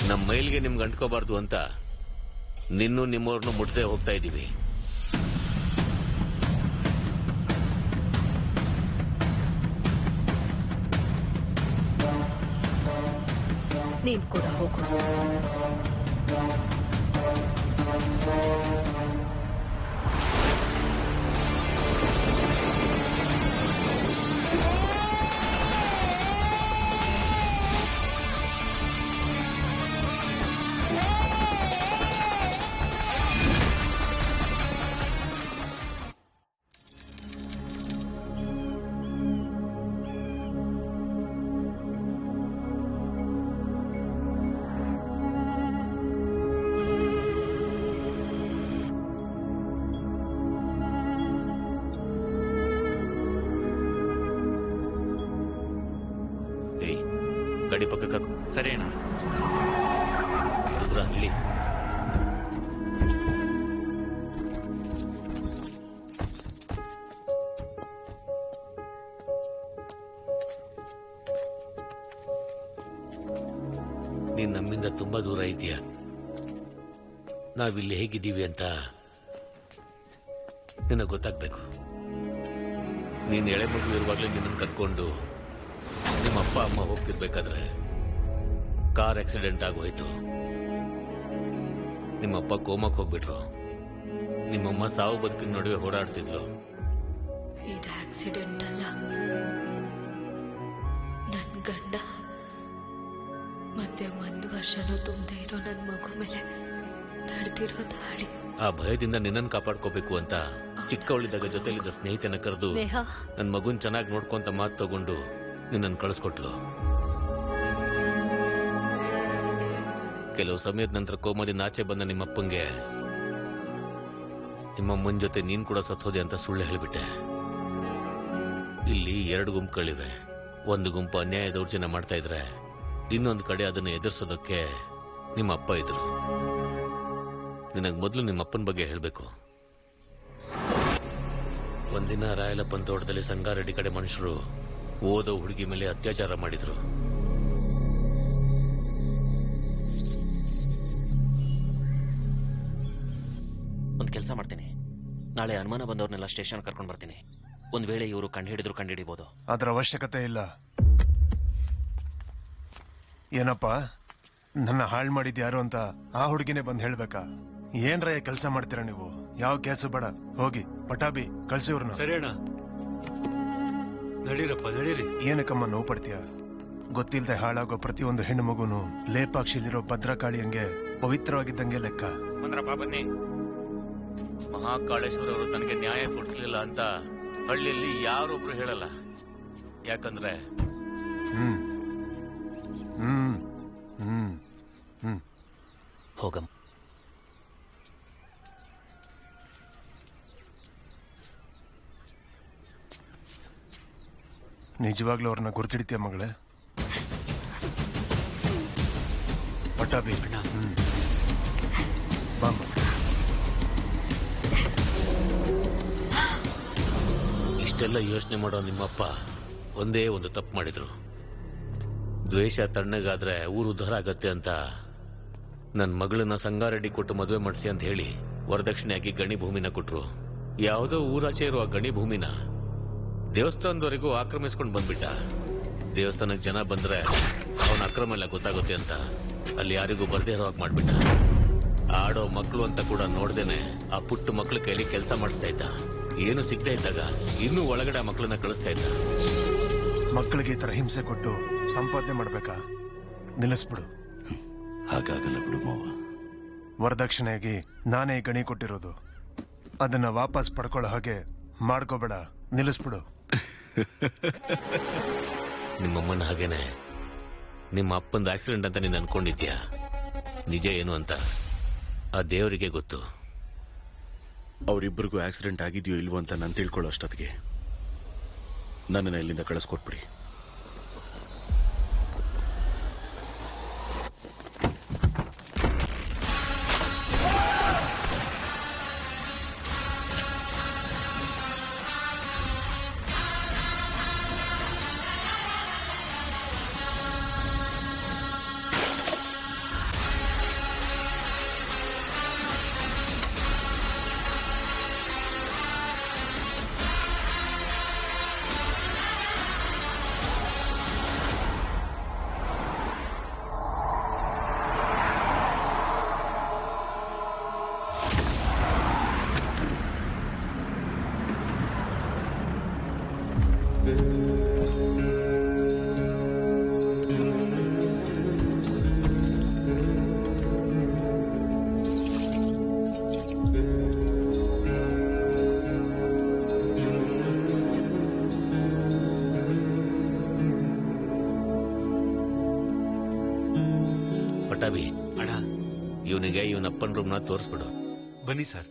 ನಮ್ಮ ಮೈಲ್ಗೆ ನಿಮ್ಗೆ ಅಂಟ್ಕೋಬಾರ್ದು ಅಂತ ನಿನ್ನೂ ನಿಮ್ಮವ್ರನ್ನು ಮುಟ್ಟದೆ ಹೋಗ್ತಾ ಇದ್ದೀವಿ. ನೀನ್ ಕೂಡ ಹೋಗು. ಗಾಡಿ ಪಕ್ಕಕ್ಕೆ ಸರಿ ಅಣ್ಣ. ಹೇಳಿ. ನೀನ್ ನಮ್ಮಿಂದ ತುಂಬಾ ದೂರ ಇದೆಯಾ. ನಾವಿಲ್ಲಿ ಹೇಗಿದ್ದೀವಿ ಅಂತ ನಿನಗೆ ಗೊತ್ತಾಗ್ಬೇಕು. ನೀನು ಎಳೆ ಮಗು ಇರುವಾಗಲೇ ನಿನ್ನನ್ನು ಕರ್ಕೊಂಡು ನಿಮ್ಮ ಅಪ್ಪ ಅಮ್ಮ ಹೋಗ್ತಿರ್ಬೇಕಾದ್ರೆ ಕಾರ್ ಆಕ್ಸಿಡೆಂಟ್ ಆಗೋಯ್ತು. ನಿಮ್ಮಪ್ಪ ಕೋಮಕ್ಕೆ ಹೋಗ್ಬಿಟ್ರು. ನಿಮ್ಮಮ್ಮ ಸಾವು ಬದುಕಿನ ನಡುವೆ ಹೋರಾಡ್ತಿದ್ಲು. ಇದು ಆಕ್ಸಿಡೆಂಟ್ ಅಲ್ಲ, ನನ್ ಗಂಡ ಮತ್ತೆ 1 ವರ್ಷನೂ ತುಂಬದೆ ಇರೋ ನನ್ ಮಗು ಮೇಲೆ ನಡೆದಿರೋ ದಾಳಿ. ಆ ಭಯದಿಂದ ನಿನ್ನನ್ನು ಕಾಪಾಡ್ಕೋಬೇಕು ಅಂತ ಚಿಕ್ಕವಳಿದ್ದಾಗ ಜೊತೆಲಿದ್ದ ಸ್ನೇಹಿತನ ಕರೆದು ಸ್ನೇಹ. ನನ್ನ ಮಗುನ್ ಚೆನ್ನಾಗಿ ನೋಡ್ಕೊಂತ ಮಾತು ತಗೊಂಡು ನಿನ್ನನ್ನು ಕಳಿಸ್ಕೊಟ್ಲು. ಕೆಲವು ಸಮಯದ ನಂತರ ಕೋಮದಿಂದ ಆಚೆ ಬಂದ ನಿಮ್ಮಪ್ಪಂಗೆ ನಿಮ್ಮಮ್ಮನ ಜೊತೆ ನೀನ್ ಕೂಡ ಸತ್ತೋದೆ ಅಂತ ಸುಳ್ಳು ಹೇಳಿಬಿಟ್ಟೆ. ಇಲ್ಲಿ 2 ಗುಂಪುಗಳಿವೆ. ಒಂದು ಗುಂಪು ಅನ್ಯಾಯ ದೌರ್ಜನ್ಯ ಮಾಡ್ತಾ ಇದ್ರೆ ಇನ್ನೊಂದು ಕಡೆ ಅದನ್ನು ಎದುರಿಸೋದಕ್ಕೆ ನಿಮ್ಮ ಅಪ್ಪ ಇದ್ರು. ನಿನಗೆ ಮೊದಲು ನಿಮ್ಮ ಅಪ್ಪನ ಬಗ್ಗೆ ಹೇಳಬೇಕು. ಒಂದಿನ ರಾಯಲಪ್ಪನ ತೋಟದಲ್ಲಿ ಸಂಗಾರೆಡ್ಡಿ ಕಡೆ ಮನುಷ್ಯರು ಓದೋ ಹುಡುಗಿ ಮೇಲೆ ಅತ್ಯಾಚಾರ ಮಾಡಿದ್ರು. ಒಂದು ಕೆಲಸ ಮಾಡ್ತೀನಿ, ನಾಳೆ ಅನುಮಾನ ಬಂದವ್ರನ್ನೆಲ್ಲ ಸ್ಟೇಷನ್ ಕರ್ಕೊಂಡು ಬರ್ತೀನಿ. ಒಂದ್ ವೇಳೆ ಇವರು ಕಂಡುಹಿಡಿಬಹುದು. ಅದರ ಅವಶ್ಯಕತೆ ಇಲ್ಲ. ಏನಪ್ಪ, ನನ್ನ ಹಾಳು ಮಾಡಿದ್ ಯಾರು ಅಂತ ಆ ಹುಡುಗಿನೇ ಬಂದು ಹೇಳ್ಬೇಕಾ? ಏನ್ರ ಕೆಲಸ ಮಾಡ್ತೀರಾ ನೀವು? ಯಾವ ಕೇಸು ಬೇಡ, ಹೋಗಿ ಪಟಾಬಿ ಕಳ್ಸಿ ಇವ್ರನ್ನ. ಸರಿ ಅಣ್ಣ, ನಡೀರಪ್ಪ ನಡೀರಿ. ಏನಕ್ಕಮ್ಮ ನೋವು ಪಡ್ತೀಯ? ಗೊತ್ತಿಲ್ಲದೆ ಹಾಳಾಗೋ ಪ್ರತಿಯೊಂದು ಹೆಣ್ಣು ಮಗುನು ಲೇಪಾಕ್ಷಿಲಿರೋ ಭದ್ರಕಾಳಿ ಹಂಗೆ ಪವಿತ್ರವಾಗಿದ್ದಂಗೆ ಲೆಕ್ಕ. ಬನ್ನಿ. ಮಹಾಕಾಳೇಶ್ವರ ಅವರು ತನಗೆ ನ್ಯಾಯ ಕೊಡಿಸ್ಲಿಲ್ಲ ಅಂತ ಹಳ್ಳಿಯಲ್ಲಿ ಯಾರೊಬ್ರು ಹೇಳಲ್ಲ. ಯಾಕಂದ್ರೆ ಹೋಗಂ. ನಿಜವಾಗ್ಲೂ ಅವ್ರನ್ನ ಗುರ್ತಿಡ್ತೀಯ ಮಗಳೇ? ಪಟಾಬಿ ಬಾಮ್ಮ. ಇಷ್ಟೆಲ್ಲ ಯೋಚನೆ ಮಾಡೋ ನಿಮ್ಮಪ್ಪ ಒಂದೇ ಒಂದು ತಪ್ಪು ಮಾಡಿದ್ರು. ದ್ವೇಷ ತಣ್ಣಗಾದ್ರೆ ಊರು ಉದ್ಧಾರ ಆಗತ್ತೆ ಅಂತ ನನ್ನ ಮಗಳನ್ನ ಸಂಗಾರೆಡ್ಡಿ ಕೊಟ್ಟು ಮದುವೆ ಮಾಡಿಸಿ ಅಂತ ಹೇಳಿ ವರದಕ್ಷಿಣೆಯಾಗಿ ಗಣಿ ಭೂಮಿನ ಕೊಟ್ರು. ಯಾವುದೋ ಊರಾಚೆ ಇರುವ ಗಣಿ ಭೂಮಿನ ದೇವಸ್ಥಾನದವರೆಗೂ ಆಕ್ರಮಿಸ್ಕೊಂಡು ಬಂದ್ಬಿಟ್ಟ. ದೇವಸ್ಥಾನಕ್ಕೆ ಜನ ಬಂದ್ರೆ ಅವನ ಅಕ್ರಮ ಎಲ್ಲ ಗೊತ್ತಾಗುತ್ತೆ ಅಂತ ಅಲ್ಲಿ ಯಾರಿಗೂ ಬರ್ದೇ ಇರೋ ಹಾಗೆ ಮಾಡ್ಬಿಟ್ಟ. ಆಡೋ ಮಕ್ಕಳು ಅಂತ ಕೂಡ ನೋಡ್ದೇನೆ ಆ ಪುಟ್ಟ ಮಕ್ಳ ಕೈಲಿ ಕೆಲಸ ಮಾಡಿಸ್ತಾ ಇದ್ದ. ಏನು ಸಿಗ್ತಾ ಇದ್ದಾಗ ಇನ್ನೂ ಒಳಗಡೆ ಆ ಮಕ್ಕಳನ್ನ ಕಳಿಸ್ತಾ ಇದ್ದ. ಮಕ್ಕಳಿಗೆ ಈ ತರ ಹಿಂಸೆ ಕೊಟ್ಟು ಸಂಪಾದನೆ ಮಾಡ್ಬೇಕಾ? ನಿಲ್ಲಿಸ್ಬಿಡು. ಹಾಗಾಗಲ್ಲ ಬಿಡು ಮಾವ. ವರದಕ್ಷಿಣೆಯಾಗಿ ನಾನೇ ಗಣಿ ಕೊಟ್ಟಿರೋದು. ಅದನ್ನ ವಾಪಸ್ ಪಡ್ಕೊಳ್ಳೋ ಹಾಗೆ ಮಾಡ್ಕೋಬೇಡ, ನಿಲ್ಲಿಸ್ಬಿಡು. ನಿಮ್ಮಮ್ಮನ ಹಾಗೇನೆ ನಿಮ್ಮ ಅಪ್ಪಂದು ಆಕ್ಸಿಡೆಂಟ್ ಅಂತ ನೀನು ಅನ್ಕೊಂಡಿದ್ಯಾ? ನಿಜ ಏನು ಅಂತ ಆ ದೇವರಿಗೆ ಗೊತ್ತು. ಅವರಿಬ್ಬರಿಗೂ ಆಕ್ಸಿಡೆಂಟ್ ಆಗಿದೆಯೋ ಇಲ್ವೋ ಅಂತ ನಾನು ತಿಳ್ಕೊಳ್ಳೋ ಅಷ್ಟೊತ್ತಿಗೆ ನನ್ನನ್ನು ಇಲ್ಲಿಂದ ಕಳಿಸ್ಕೊಟ್ಬಿಡಿ. ಪಟಾಬಿ ಅಣ್ಣ, ಇವನಿಗೆ ಇವನ ಅಪ್ಪನ ರೂಮ್ನ ತೋರಿಸ್ಬಿಡು. ಬನ್ನಿ ಸರ್.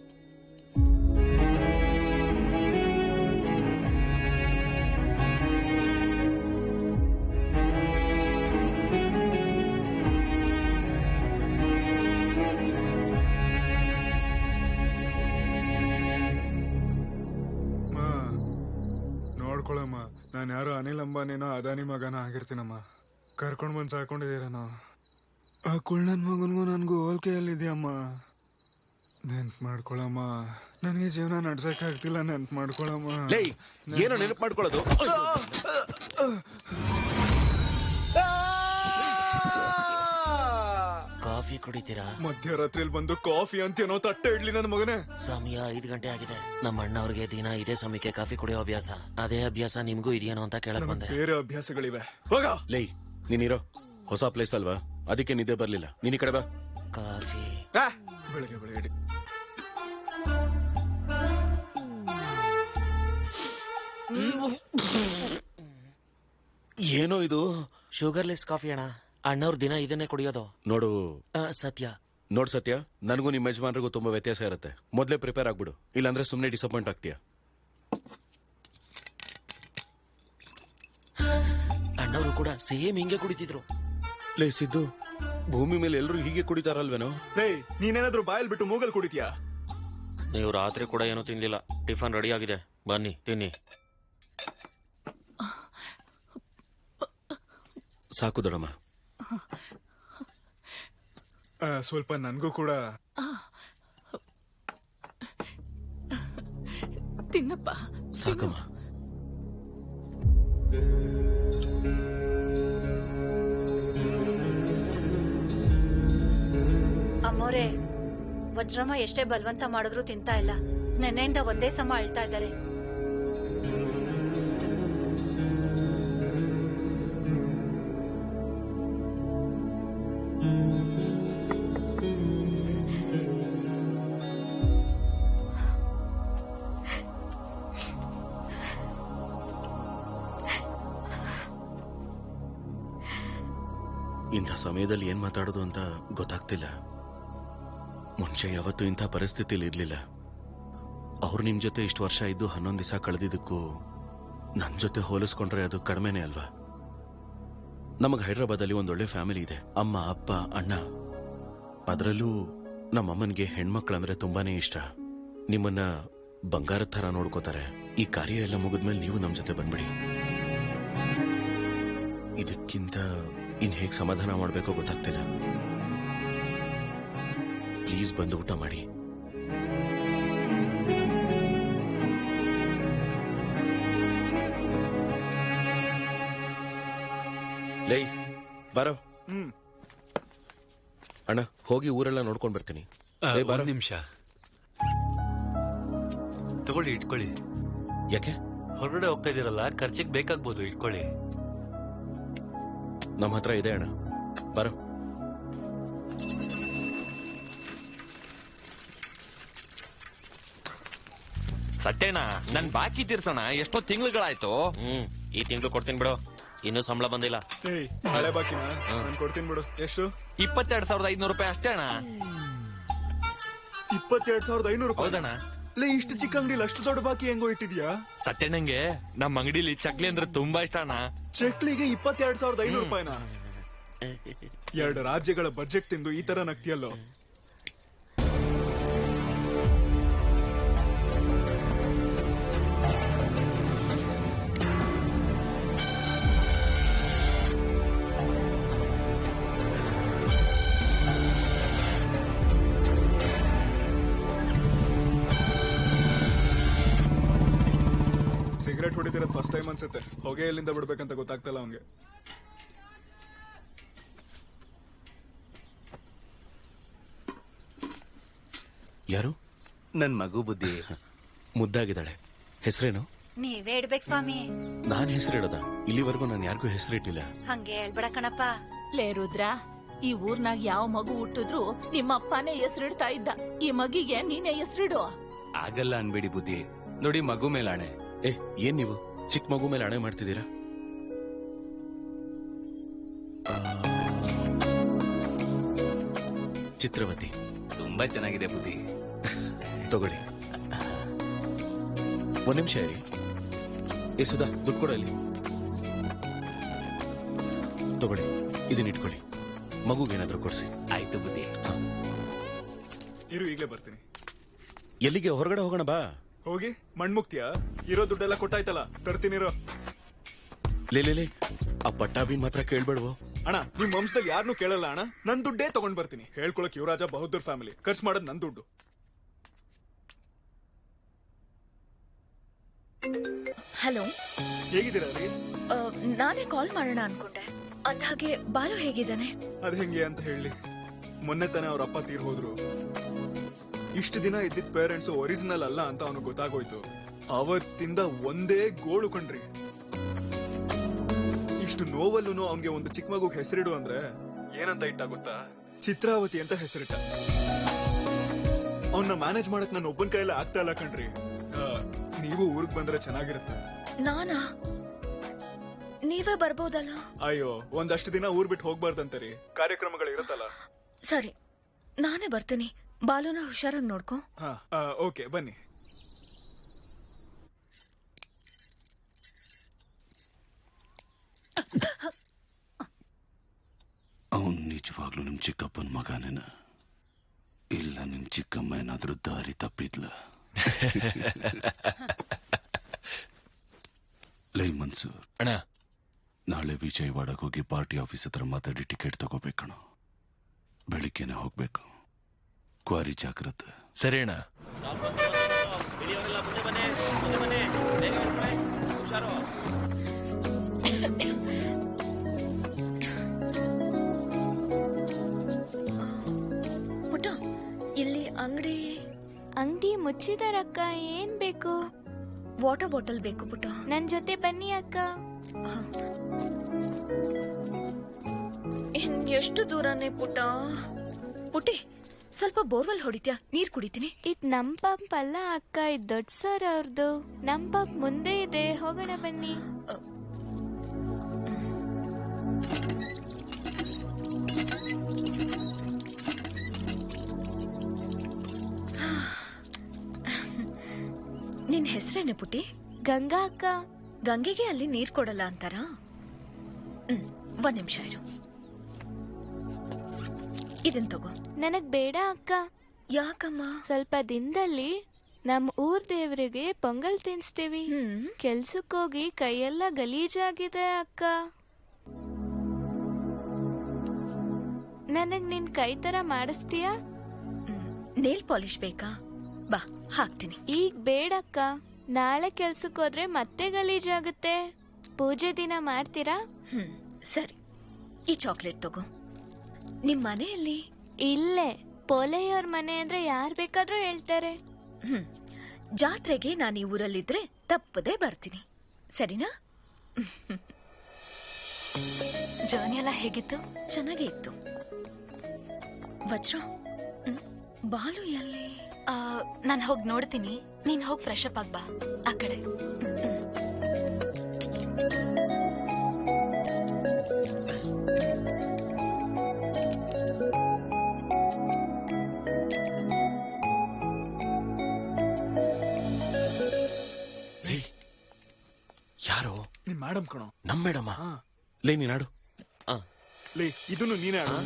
ನೋಡ್ಕೊಳಮ್ಮ, ನಾನು ಯಾರೋ ಅನಿಲ್ ಅಂಬಾನಿನೋ ಅದಾನಿ ಮಗನೋ ಆಗಿರ್ತೀನಮ್ಮ. ಕರ್ಕೊಂಡ್ ಬಂದು ಸಾಕೊಂಡಿದ್ದೀರನೋ. ಆ ಕುಳ್ಳನ್ ಮಗನ್ಗೂ ನನ್ಗೂ ಹೋಲ್ಕೆಯಲ್ಲಿದೆಯಮ್ಮ. ನೆನ್ಪ್ ಮಾಡ್ಕೊಳಮ್ಮ, ನನಗೆ ಜೀವನ ನಡ್ಸಕ್ಕಾಗ್ತಿಲ್ಲ. ನೆನ್ಪ್ ಮಾಡ್ಕೊಳಮ್ಮ. ಲೇ, ಏನೋ ನೆನಪು ಮಾಡ್ಕೊಳ್ಳೋದು. ಕಾಫಿ ಕುಡಿತೀರಾ? ಮಧ್ಯರಾತ್ರಿಲಿ ಬಂದು ಕಾಫಿ ಅಂತೇನೋ ತಟ್ಟೆ ಇಡ್ಲಿ ನನ್ನ ಮಗನೇ. ಸಮಯ 5 ಗಂಟೆ ಆಗಿದೆ. ನಮ್ಮ ಅಣ್ಣ ಅವ್ರಿಗೆ ದಿನ ಇದೇ ಸಮಯಕ್ಕೆ ಕಾಫಿ ಕುಡಿಯೋ ಅಭ್ಯಾಸ. ಅದೇ ಅಭ್ಯಾಸ ನಿಮ್ಗೂ ಇದೆಯೇನೋ ಅಂತ ಕೇಳಕ್ ಬಂದೆ. ಬೇರೆ ಅಭ್ಯಾಸಗಳಿವೆ. ಹೋಗ. ಲೇ, ನೀನಿರೋ ಹೊಸ ಪ್ಲೇಸ್ ಅಲ್ವಾ, ಅದಕ್ಕೆ ನಿದ್ದೆ ಬರ್ಲಿಲ್ಲ. ನೀನ್ ಈ ಕಡೆ ಬಾ. ಕಾಫಿ ಬೆಳಗ್ಗೆ ಬೆಳಗ್ಗೆ ಏನೋ ಇದು? ಶುಗರ್ಲೆಸ್ ಕಾಫಿ ಅಣ್ಣ. ಅಣ್ಣವ್ರ ದಿನ ಇದನ್ನೇ ಕುಡಿಯೋದು. ನೋಡು ಸತ್ಯ, ನೋಡ್ ಸತ್ಯ, ನನಗೂ ನಿಮ್ಮ ಯಜಮಾನ್ರಿಗೂ ತುಂಬಾ ವ್ಯತ್ಯಾಸ ಇರುತ್ತೆ. ಮೊದ್ಲೇ ಪ್ರಿಪೇರ್ ಆಗ್ಬಿಡು, ಇಲ್ಲಾಂದ್ರೆ ಸುಮ್ನೆ ಡಿಸಪಾಯಿಂಟ್ ಆಗ್ತೀಯ. ಅಣ್ಣವರು ಕೂಡ ಸೇಮ್ ಹಿಂಗೆ ಕುಡಿತಿದ್ರು. ಲೇ ಸಿದ್ದು, ಭೂಮಿ ಮೇಲೆ ಎಲ್ರು ಹೀಗೆ ಕುಡಿತಾರಲ್ವೇನೋ? ಲೇ, ನೀನೇನಾದ್ರೂ ಬಾಯಲ್ ಬಿಟ್ಟು ಮೂಗಲ್ ಕುಡಿತೀಯಾ? ನೀವು ರಾತ್ರಿ ಕೂಡ ಏನೂ ತಿನ್ಲಿಲ್ಲ. ಟಿಫನ್ ರೆಡಿ ಆಗಿದೆ, ಬನ್ನಿ ತಿನ್ನಿ. ಸಾಕು ದೊಡಮ್ಮ. ಸ್ವಲ್ಪ ನನ್ಗೂ ಕೂಡ ತಿನ್ನಪ್ಪ. ಸಾಕಮ್ಮ. ಅಮ್ಮೋರೆ, ವಜ್ರಮ್ಮ ಎಷ್ಟೇ ಬಲವಂತ ಮಾಡಿದ್ರು ತಿಂತಾ ಇಲ್ಲ. ನೆನ್ನೆಯಿಂದ ಒಂದೇ ಸಮ ಅಳ್ತಾ ಇದ್ದಾರೆ. ಇಂಥ ಸಮಯದಲ್ಲಿ ಏನ್ ಮಾತಾಡೋದು ಅಂತ ಗೊತ್ತಾಗ್ತಿಲ್ಲ. ಮುಂಚೆ ಯಾವತ್ತೂ ಇಂಥ ಪರಿಸ್ಥಿತಿಲಿ ಇರ್ಲಿಲ್ಲ. ಅವ್ರು ನಿಮ್ ಜೊತೆ ಇಷ್ಟು ವರ್ಷ ಇದ್ದು 11 ದಿವಸ ಕಳೆದಿದ್ದಕ್ಕೂ ನನ್ ಜೊತೆ ಹೋಲಿಸ್ಕೊಂಡ್ರೆ ಅದು ಕಡಿಮೆನೇ ಅಲ್ವಾ? ನಮಗ್ ಹೈದ್ರಾಬಾದಲ್ಲಿ ಒಂದೊಳ್ಳೆ ಫ್ಯಾಮಿಲಿ ಇದೆ. ಅಮ್ಮ, ಅಪ್ಪ, ಅಣ್ಣ. ಅದರಲ್ಲೂ ನಮ್ಮಮ್ಮನ್ಗೆ ಹೆಣ್ಮಕ್ಳಂದ್ರೆ ತುಂಬಾನೇ ಇಷ್ಟ. ನಿಮ್ಮನ್ನ ಬಂಗಾರದ ಥರ ನೋಡ್ಕೋತಾರೆ. ಈ ಕಾರ್ಯ ಎಲ್ಲ ಮುಗಿದ್ಮೇಲೆ ನೀವು ನಮ್ ಜೊತೆ ಬಂದ್ಬಿಡಿ. ಇದಕ್ಕಿಂತ ಇನ್ ಹೇಗ್ ಸಮಾಧಾನ ಮಾಡ್ಬೇಕೋ ಗೊತ್ತಾಗ್ತಿಲ್ಲ. ಪ್ಲೀಸ್ ಬಂದು ಊಟ ಮಾಡಿ. ಲೈ ಬಾರೋ. ಅಣ್ಣ, ಹೋಗಿ ಊರೆಲ್ಲ ನೋಡ್ಕೊಂಡ್ ಬರ್ತೀನಿ. ಒಂದ್ ನಿಮಿಷ ತಗೊಳ್ಳಿ, ಇಟ್ಕೊಳ್ಳಿ. ಯಾಕೆ? ಹೊರಗಡೆ ಹೋಗ್ತಾ ಇದೀರಲ್ಲ, ಖರ್ಚಿಗೆ ಬೇಕಾಗ್ಬೋದು, ಇಟ್ಕೊಳ್ಳಿ. ನಮ್ಮ ಹತ್ರ ಇದೆ ಅಣ್ಣ, ಬರೋ. ಸತ್ಯಣ್ಣ, ನನ್ ಬಾಕಿ ತೀರ್ಸೋಣ. ಎಷ್ಟೋ ತಿಂಗಳುಗಳಾಯ್ತು. ಈ ತಿಂಗಳು ಕೊಡ್ತೀನಿ ಬಿಡು, ಇನ್ನೂ ಸಂಬಳ ಬಂದಿಲ್ಲ. ಹಳೆ ಬಾಕಿನ ಕೊಡ್ತೀನಿ ಬಿಡು. ಎಷ್ಟು? 22,500 ರೂಪಾಯಿ ಅಷ್ಟೇ ಅಣ್ಣ. 22,500 ರೂಪಾಯಿ? ಹೌದಣ್ಣ. ಇಷ್ಟು ಚಿಕ್ಕ ಅಂಗಡಿಲಿ ಅಷ್ಟು ದೊಡ್ಡ ಬಾಕಿ ಹೆಂಗೋ ಇಟ್ಟಿದ್ಯಾ? ಸತ್ಯಣ್ಣಂಗೆ ನಮ್ಮ ಅಂಗಡಿಲಿ ಚಕ್ಲಿ ಅಂದ್ರೆ ತುಂಬಾ ಇಷ್ಟ ಅಣ್ಣ. ಚಕ್ಲಿಗೆ 22,500 ರೂಪಾಯಿನ? 2 ರಾಜ್ಯಗಳ ಬಜೆಟ್ ತಿಂದು ಈ ತರ ನಗ್ತಿಯಲ್ಲೋ? ಸಿಗರೇಟ್ ಹೊಡಿತಿರೋದು ಫಸ್ಟ್ ಟೈಮ್ ಅನ್ಸುತ್ತೆ. ಹೊಗೆ ಎಲ್ಲಿಂದ ಬಿಡ್ಬೇಕಂತ ಗೊತ್ತಾಗ್ತಲ್ಲ ಅವನ್ಗೆ. ಯಾರು? ನನ್ ಮಗು ಬುದ್ಧಿ. ಮುದ್ದಾಗಿದ್ದಾಳೆ. ಹೆಸರೇನು? ನೀವೇ ಇಡ್ಬೇಕು ಸ್ವಾಮಿ. ನಾನ್ ಹೆಸರಿಡದ? ಇಲ್ಲಿವರೆಗೂ ನಾನು ಯಾರಿಗೂ ಹೆಸರಿಟ್ಟಿಲ್ಲ. ಹಂಗೆ ಹೇಳ್ಬೇಡ ಕಣಪ್ಪ. ಲೇ ರುದ್ರ, ಈ ಊರ್ನಾಗ ಯಾವ ಮಗು ಹುಟ್ಟಿದ್ರು ನಿಮ್ಮ ಅಪ್ಪನೇ ಹೆಸರಿಡ್ತಾ ಇದ್ದ. ಈ ಮಗಿಗೆ ನೀನೇ ಹೆಸರಿಡು. ಆಗಲ್ಲ ಅನ್ಬೇಡಿ ಬುದ್ಧಿ. ನೋಡಿ, ಮಗು ಮೇಲೆ ಆಣೆ. ಏನ್ ನೀವು ಚಿಕ್ಕ ಮಗು ಮೇಲೆ ಆಣೆ ಮಾಡ್ತಿದ್ದೀರಾ? ಚಿತ್ರವತಿ. ತುಂಬಾ ಚೆನ್ನಾಗಿದೆ ಬುದ್ಧಿ. ತಗೊಳ್ಳಿ. ಒಂದ್ ನಿಮಿಷ ಇರಿ. ಸುಧಾ, ದುಡ್ಡು ಕೊಡಲಿ. ತಗೊಳ್ಳಿ, ಇದನ್ನ ಇಟ್ಕೊಳ್ಳಿ. ಮಗುಗೇನಾದ್ರೂ ಕೊಡ್ಸಿ. ಆಯ್ತು ಬುದ್ಧಿ. ಇರು, ಈಗಲೇ ಬರ್ತೀನಿ. ಎಲ್ಲಿಗೆ? ಹೊರಗಡೆ ಹೋಗೋಣ ಬಾ. ಹೋಗಿ ಮಣ್ಮುಕ್ತಿಯ? ಇರೋ ದುಡ್ಡೆಲ್ಲ ಕೊಟ್ಟಾಯ್ತಲ್ಲ, ತರ್ತೀನಿರೋ. ಲೇ, ಆ ಪಟ್ಟಾಭಿನ್ ಮಾತ್ರ ಕೇಳ್ಬೇಡ್ವೋ? ಅಣ್ಣ, ನಿಮ್ ವಂಶದಾಗ ಯಾರನ್ನೂ ಕೇಳಲ್ಲ ಅಣ್ಣ. ನನ್ ದುಡ್ಡೇ ತಗೊಂಡ್ ಬರ್ತೀನಿ. ಹೇಳ್ಕೊಳಕ್ ಯುವರಾಜ ಬಹದ್ದೂರ್ ಫ್ಯಾಮಿಲಿ. ಖರ್ಚು ಮಾಡೋದ್ ನನ್ ದುಡ್ಡು. ಹಲೋ, ಹೇಗಿದ್ದೀರಾ ರೀ? ನಾನೇ ಕಾಲ್ ಮಾಡೋಣ ಅನ್ಕೊಂಡೆ. ಅಂದ್ಹಾಗೆ ಬಾಲು ಹೇಗಿದ್ದಾನೆ? ಅದ್ ಹೆಂಗೆ ಅಂತ ಹೇಳಿ, ಮೊನ್ನೆ ತಾನೇ ಅವ್ರ ಅಪ್ಪ ತೀರ್ ಹೋದ್ರು. ಇಷ್ಟು ದಿನ ಇದ್ದಿದ್ ಪೇರೆಂಟ್ಸ್ ಒರಿಜಿನಲ್ ಅಲ್ಲ ಅಂತ ಅವನು ಗೊತ್ತಾಗೋಯ್ತು. ಅವತ್ತಿಂದ ಒಂದೇ ಗೋಳು ಕಣ್ರಿ. ಇಷ್ಟು ನೋವಲ್ಲೂ ಅವನ್ಗೆ ಒಂದು ಚಿಕ್ಕ ಮಗುಗ್ ಹೆಸರಿಡು ಅಂದ್ರೆ ಏನಂತ ಇಟ್ಟ ಗೊತ್ತಾ? ಚಿತ್ರಾವತಿ ಅಂತ ಹೆಸರಿಟ್ಟ. ಅವನ್ನ ಮ್ಯಾನೇಜ್ ಮಾಡಕ್ ನನ್ನ ಒಬ್ಬನ ಕೈಯಲ್ಲಿ ಆಗ್ತಾ ಇಲ್ಲ ಕಣ್ರಿ. ನೀವು ಊರಿಗೆ ಬಂದ್ರೆ ಚೆನ್ನಾಗಿರುತ್ತೆ. ನಾನಾ? ನೀವೇ ಬರ್ಬೋದಲ್ಲ? ಅಯ್ಯೋ, ಒಂದಷ್ಟು ದಿನ ಊರ್ ಬಿಟ್ಟು ಹೋಗ್ಬಾರ್ದಂತರಿ, ಕಾರ್ಯಕ್ರಮಗಳು ಇರುತ್ತಲ್ಲ. ಸರಿ, ನಾನೇ ಬರ್ತೀನಿ. ಬಾಲುನ ಹುಷಾರಾಗಿ ನೋಡ್ಕೊ. ಹಾ, ಓಕೆ, ಬನ್ನಿ. ಅವನ್ ನಿಜವಾಗ್ಲೂ ನಿಮ್ ಚಿಕ್ಕಪ್ಪನ ಮಗನೇನ? ಇಲ್ಲ ನಿಮ್ ಚಿಕ್ಕಮ್ಮ ಏನಾದ್ರೂ ದಾರಿ ತಪ್ಪಿದ್ಲ? ಲೈ ಮನ್ಸೂರ್ ಅಣ್ಣ, ನಾಳೆ ವಿಜಯವಾಡಕ್ಕೆ ಹೋಗಿ ಪಾರ್ಟಿ ಆಫೀಸ್ ಹತ್ರ ಮಾತಾಡಿ ಟಿಕೆಟ್ ತಗೋಬೇಕಣ. ಬೆಳಿಗ್ಗೆನೆ ಹೋಗ್ಬೇಕು. ಕ್ವಾರಿ ಜಾಗ್ರತೆ. ಸರಿ ಅಣ್ಣ. ಪುಟ್ಟ, ಇಲ್ಲಿ ಅಂಗಡಿ ಮುಚ್ಚಿದಾರಕ್ಕ. ಏನ್ ಬೇಕು? ವಾಟರ್ ಬಾಟಲ್ ಬೇಕು ಪುಟ್ಟ. ನನ್ ಜೊತೆ ಬನ್ನಿ ಅಕ್ಕ. ಎಷ್ಟು ದೂರನೇ ಪುಟ್ಟ? ಪುಟ್ಟಿ, ಸ್ವಲ್ಪ ಬೋರ್ವೆಲ್ ಹೊಡಿತ್ಯಾ? ನೀರ್ ಕುಡಿತೀನಿ. ಇದ್ ನಮ್ ಪಂಪ್ ಅಲ್ಲ ಅಕ್ಕ, ಇದ್ ದೊಡ್ಡ ಸರ್ ಅವ್ರದ್ದು. ನಮ್ ಪಂಪ್ ಮುಂದೆ ಇದೆ, ಹೋಗೋಣ ಬನ್ನಿ. ನಿನ್ ಹೆಸರೇನೆ ಪುಟ್ಟಿ? ಗಂಗಾ ಅಕ್ಕ. ಗಂಗೆಗೆ ಅಲ್ಲಿ ನೀರ್ ಕೊಡಲ್ಲ ಅಂತಾರ? ಒಂದ್ ನಿಮಿಷ ಇರು. ಇದನ್ ತಗೋ. ನನಗ್ ಬೇಡ ಅಕ್ಕ. ಯಾಕಮ್ಮ? ಸ್ವಲ್ಪ ದಿನದಲ್ಲಿ ನಮ್ ಊರ್ ದೇವರಿಗೆ ಪೊಂಗಲ್ ತಿನ್ಸ್ತೀವಿ. ಕೆಲ್ಸಕ್ಕೋಗಿ ಕೈಯೆಲ್ಲ ಗಲೀಜಾಗಿದೆ ಅಕ್ಕ. ನನಗ್ ನಿನ್ ಕೈ ತರ ಮಾಡಿಸ್ತೀಯಾ? ನೇಲ್ ಪಾಲಿಶ್ ಬೇಕಾ? ಬಾ, ಹಾಕ್ತೀನಿ. ಈಗ ಬೇಡಕ್ಕ, ನಾಳೆ ಕೆಲ್ಸಕ್ಕೆ ಹೋದ್ರೆ ಮತ್ತೆ ಗಲೀಜಾಗುತ್ತೆ. ಪೂಜೆ ದಿನ ಮಾಡ್ತೀರಾ? ಸರಿ, ಈ ಚಾಕ್ಲೇಟ್ ತಗೋ. ನಿಮ್ ಮನೆಯಲ್ಲಿ? ಇಲ್ಲೇ, ಪೋಲೆಯವ್ರ ಮನೆ ಅಂದ್ರೆ ಯಾರ್ ಬೇಕಾದ್ರೂ ಹೇಳ್ತಾರೆ. ಜಾತ್ರೆಗೆ ನಾನು ಈ ಊರಲ್ಲಿದ್ರೆ ತಪ್ಪದೆ ಬರ್ತೀನಿ, ಸರಿನಾ? ಜರ್ನಿ ಎಲ್ಲ ಹೇಗಿತ್ತು? ಚೆನ್ನಾಗೇ ಇತ್ತು. ವಜ್ರ, ಬಾಲು ಎಲ್ಲಿ? ನಾನು ಹೋಗಿ ನೋಡ್ತೀನಿ, ನೀನ್ ಹೋಗಿ ಫ್ರೆಶ್ ಅಪ್ ಆಗ್ಬಾ ಆ ಕಡೆ. ಯಾರೋ? ನಿಮ್ ಮೇಡಮ್ ಕಣೋ. ನಮ್ ಮೇಡಮ್? ಲೇ ನೀನಾಡು. ಲೇ, ಇದನ್ನು ನೀನೇ ಆಡು.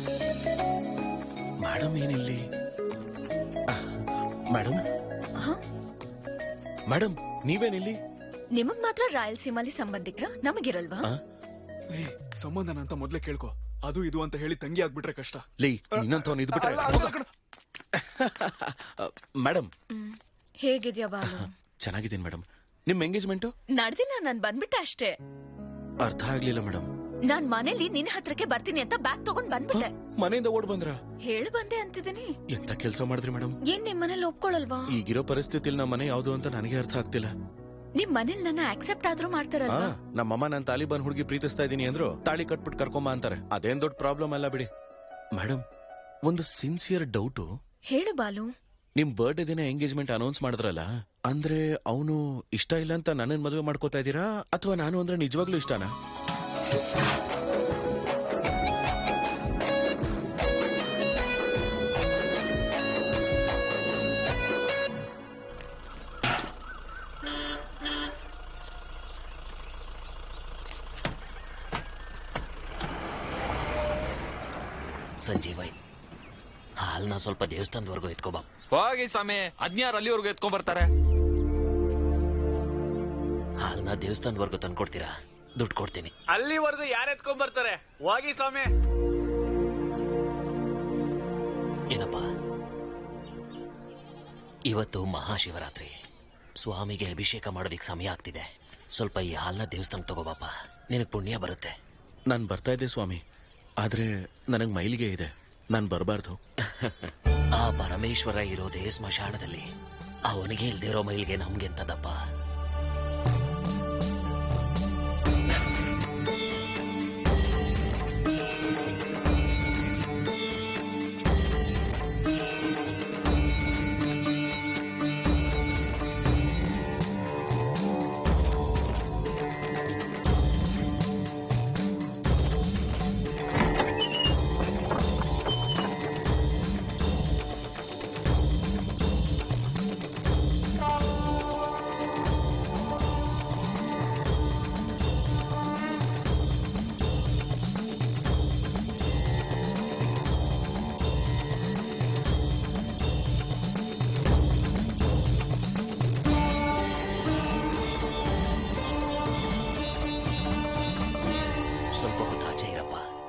ಮೇಡಮ್ ಏನಿಲ್ಲಿ? ಮೇಡಮ್ ಮೇಡಮ್ ನೀವೇನಿಲ್ಲಿ? ನಿಮಗ್ ಮಾತ್ರ ರಾಯಲಸೀಮಾಲಿ ಸಂಬಂಧಿಕರ, ನಮಗಿರಲ್ವಾ? ಲೇ, ಸಂಬಂಧನ ಅಂತ ಮೊದ್ಲೇ ಕೇಳ್ಕೊ. ಅದು ಇದು ಅಂತ ಹೇಳಿ ತಂಗಿ ಆಗ್ಬಿಟ್ರೆ ಕಷ್ಟ. ಲೇ, ಇನ್ನೊಂದು ಇದ್ಬಿಟ್ರೆ. ಮೇಡಮ್ ಹೇಗಿದ್ಯಾ ಬಾಲು? ಚೆನ್ನಾಗಿದ್ದೀನಿ ಮೇಡಮ್. ನಿಮ್ ಎಂಗೇಜ್ಮೆಂಟು ನಡೆದಿಲ್ಲ, ನಾನ್ ಬಂದ್ಬಿಟ್ಟೆ ಅಷ್ಟೇ. ಅರ್ಥ ಆಗ್ಲಿಲ್ಲ ಮೇಡಮ್. ನಾನ್ ಮನೇಲಿ ನಿನ್ ಹತ್ರಕ್ಕೆ ಬರ್ತೀನಿ ಅಂತ ಬ್ಯಾಗ್ ತಗೊಂಡ್ ಬಂದ್ಬಿಟ್ಟೆ. ಮನೆಯಿಂದ ಓಡ್ ಬಂದ್ರ? ಹೇಳು ಬಂದೆ ಅಂತಿದ್ದೀನಿ. ಎಂತ ಕೆಲಸ ಮಾಡಿದ್ರಿ ಮೇಡಮ್? ಏನ್ ನಿಮ್ ಮನೇಲಿ ಒಪ್ಕೊಳಲ್ವಾ? ಈಗಿರೋ ಪರಿಸ್ಥಿತಿಲಿ ನಮ್ಮ ಮನೆ ಯಾವ್ದು ಅಂತ ನನಗೆ ಅರ್ಥ ಆಗ್ತಿಲ್ಲ. ನಿಮ್ ಮನೇಲಿ ನನ್ನ ಆಕ್ಸೆಪ್ಟ್ ಆದ್ರೂ ಮಾಡ್ತಾರಲ್ವಾ? ನಮ್ಮಮ್ಮ ನಾನ್ ತಾಲಿಬಾನ್ ಹುಡುಗಿ ಪ್ರೀತಿಸ್ತಾ ಇದೀನಿ ಅಂದ್ರು ತಾಳಿ ಕಟ್ಬಿಟ್ಟು ಕರ್ಕೊಂಬ ಅಂತಾರೆ. ಅದೇನ್ ದೊಡ್ಡ ಪ್ರಾಬ್ಲಮ್ ಅಲ್ಲ ಬಿಡಿ. ಮೇಡಮ್, ಒಂದು ಸಿನ್ಸಿಯರ್ ಡೌಟು. ಹೇಳು ಬಾಲು. ನಿಮ್ ಬರ್ಡೇ ದಿನ ಎಂಗೇಜ್ಮೆಂಟ್ ಅನೌನ್ಸ್ ಮಾಡಿದ್ರಲ್ಲ, ಅಂದ್ರೆ ಅವನು ಇಷ್ಟ ಇಲ್ಲ ಅಂತ ನನ್ನನ್ ಮದುವೆ ಮಾಡ್ಕೋತಾ ಇದ್ದೀರಾ ಅಥವಾ ನಾನು ಅಂದ್ರೆ ನಿಜವಾಗ್ಲೂ ಇಷ್ಟನಾ? ಸಂಜೀವೈ, ಹಾಲ್ನ ಸ್ವಲ್ಪ ದೇವಸ್ಥಾನದವರೆಗೂ ಎತ್ಕೋಬಾ. ಹೋಗಿ ಸ್ವಾಮಿ, ಅದ್ನ್ಯಾರು ಅಲ್ಲಿವರೆಗೂ ಎತ್ಕೊಂಡ್ ಬರ್ತಾರೆ? ಹಾಲ್ನ ದೇವಸ್ಥಾನದವರೆಗೂ ತಂದ್ಕೊಡ್ತೀರಾ? ದುಡ್ಡು ಕೊಡ್ತೀನಿ. ಅಲ್ಲಿವರೆಗೂ ಯಾರು ಎತ್ಕೊಂಡ್ ಬರ್ತಾರೆ? ಹೋಗಿ ಸ್ವಾಮಿ. ಏನಪ್ಪ, ಇವತ್ತು ಮಹಾಶಿವರಾತ್ರಿ. ಸ್ವಾಮಿಗೆ ಅಭಿಷೇಕ ಮಾಡೋದಿಕ್ ಸಮಯ ಆಗ್ತಿದೆ. ಸ್ವಲ್ಪ ಈ ಹಾಲ್ನ ದೇವಸ್ಥಾನ ತಗೋಬಾಪ, ನಿನಗ್ ಪುಣ್ಯ ಬರುತ್ತೆ. ನಾನ್ ಬರ್ತಾ ಇದ್ದೆ ಸ್ವಾಮಿ, ಆದ್ರೆ ನನಗ್ ಮೈಲಿಗೆ ಇದೆ, ನಾನ್ ಬರಬಾರ್ದು. ಆ ಪರಮೇಶ್ವರ ಇರೋದೇ ಸ್ಮಶಾನದಲ್ಲಿ, ಅವನಿಗೆ ಇಲ್ದೇ ಇರೋ ಮೈಲಿಗೆ ನಮ್ಗೆ ಎಂತದಪ್ಪ.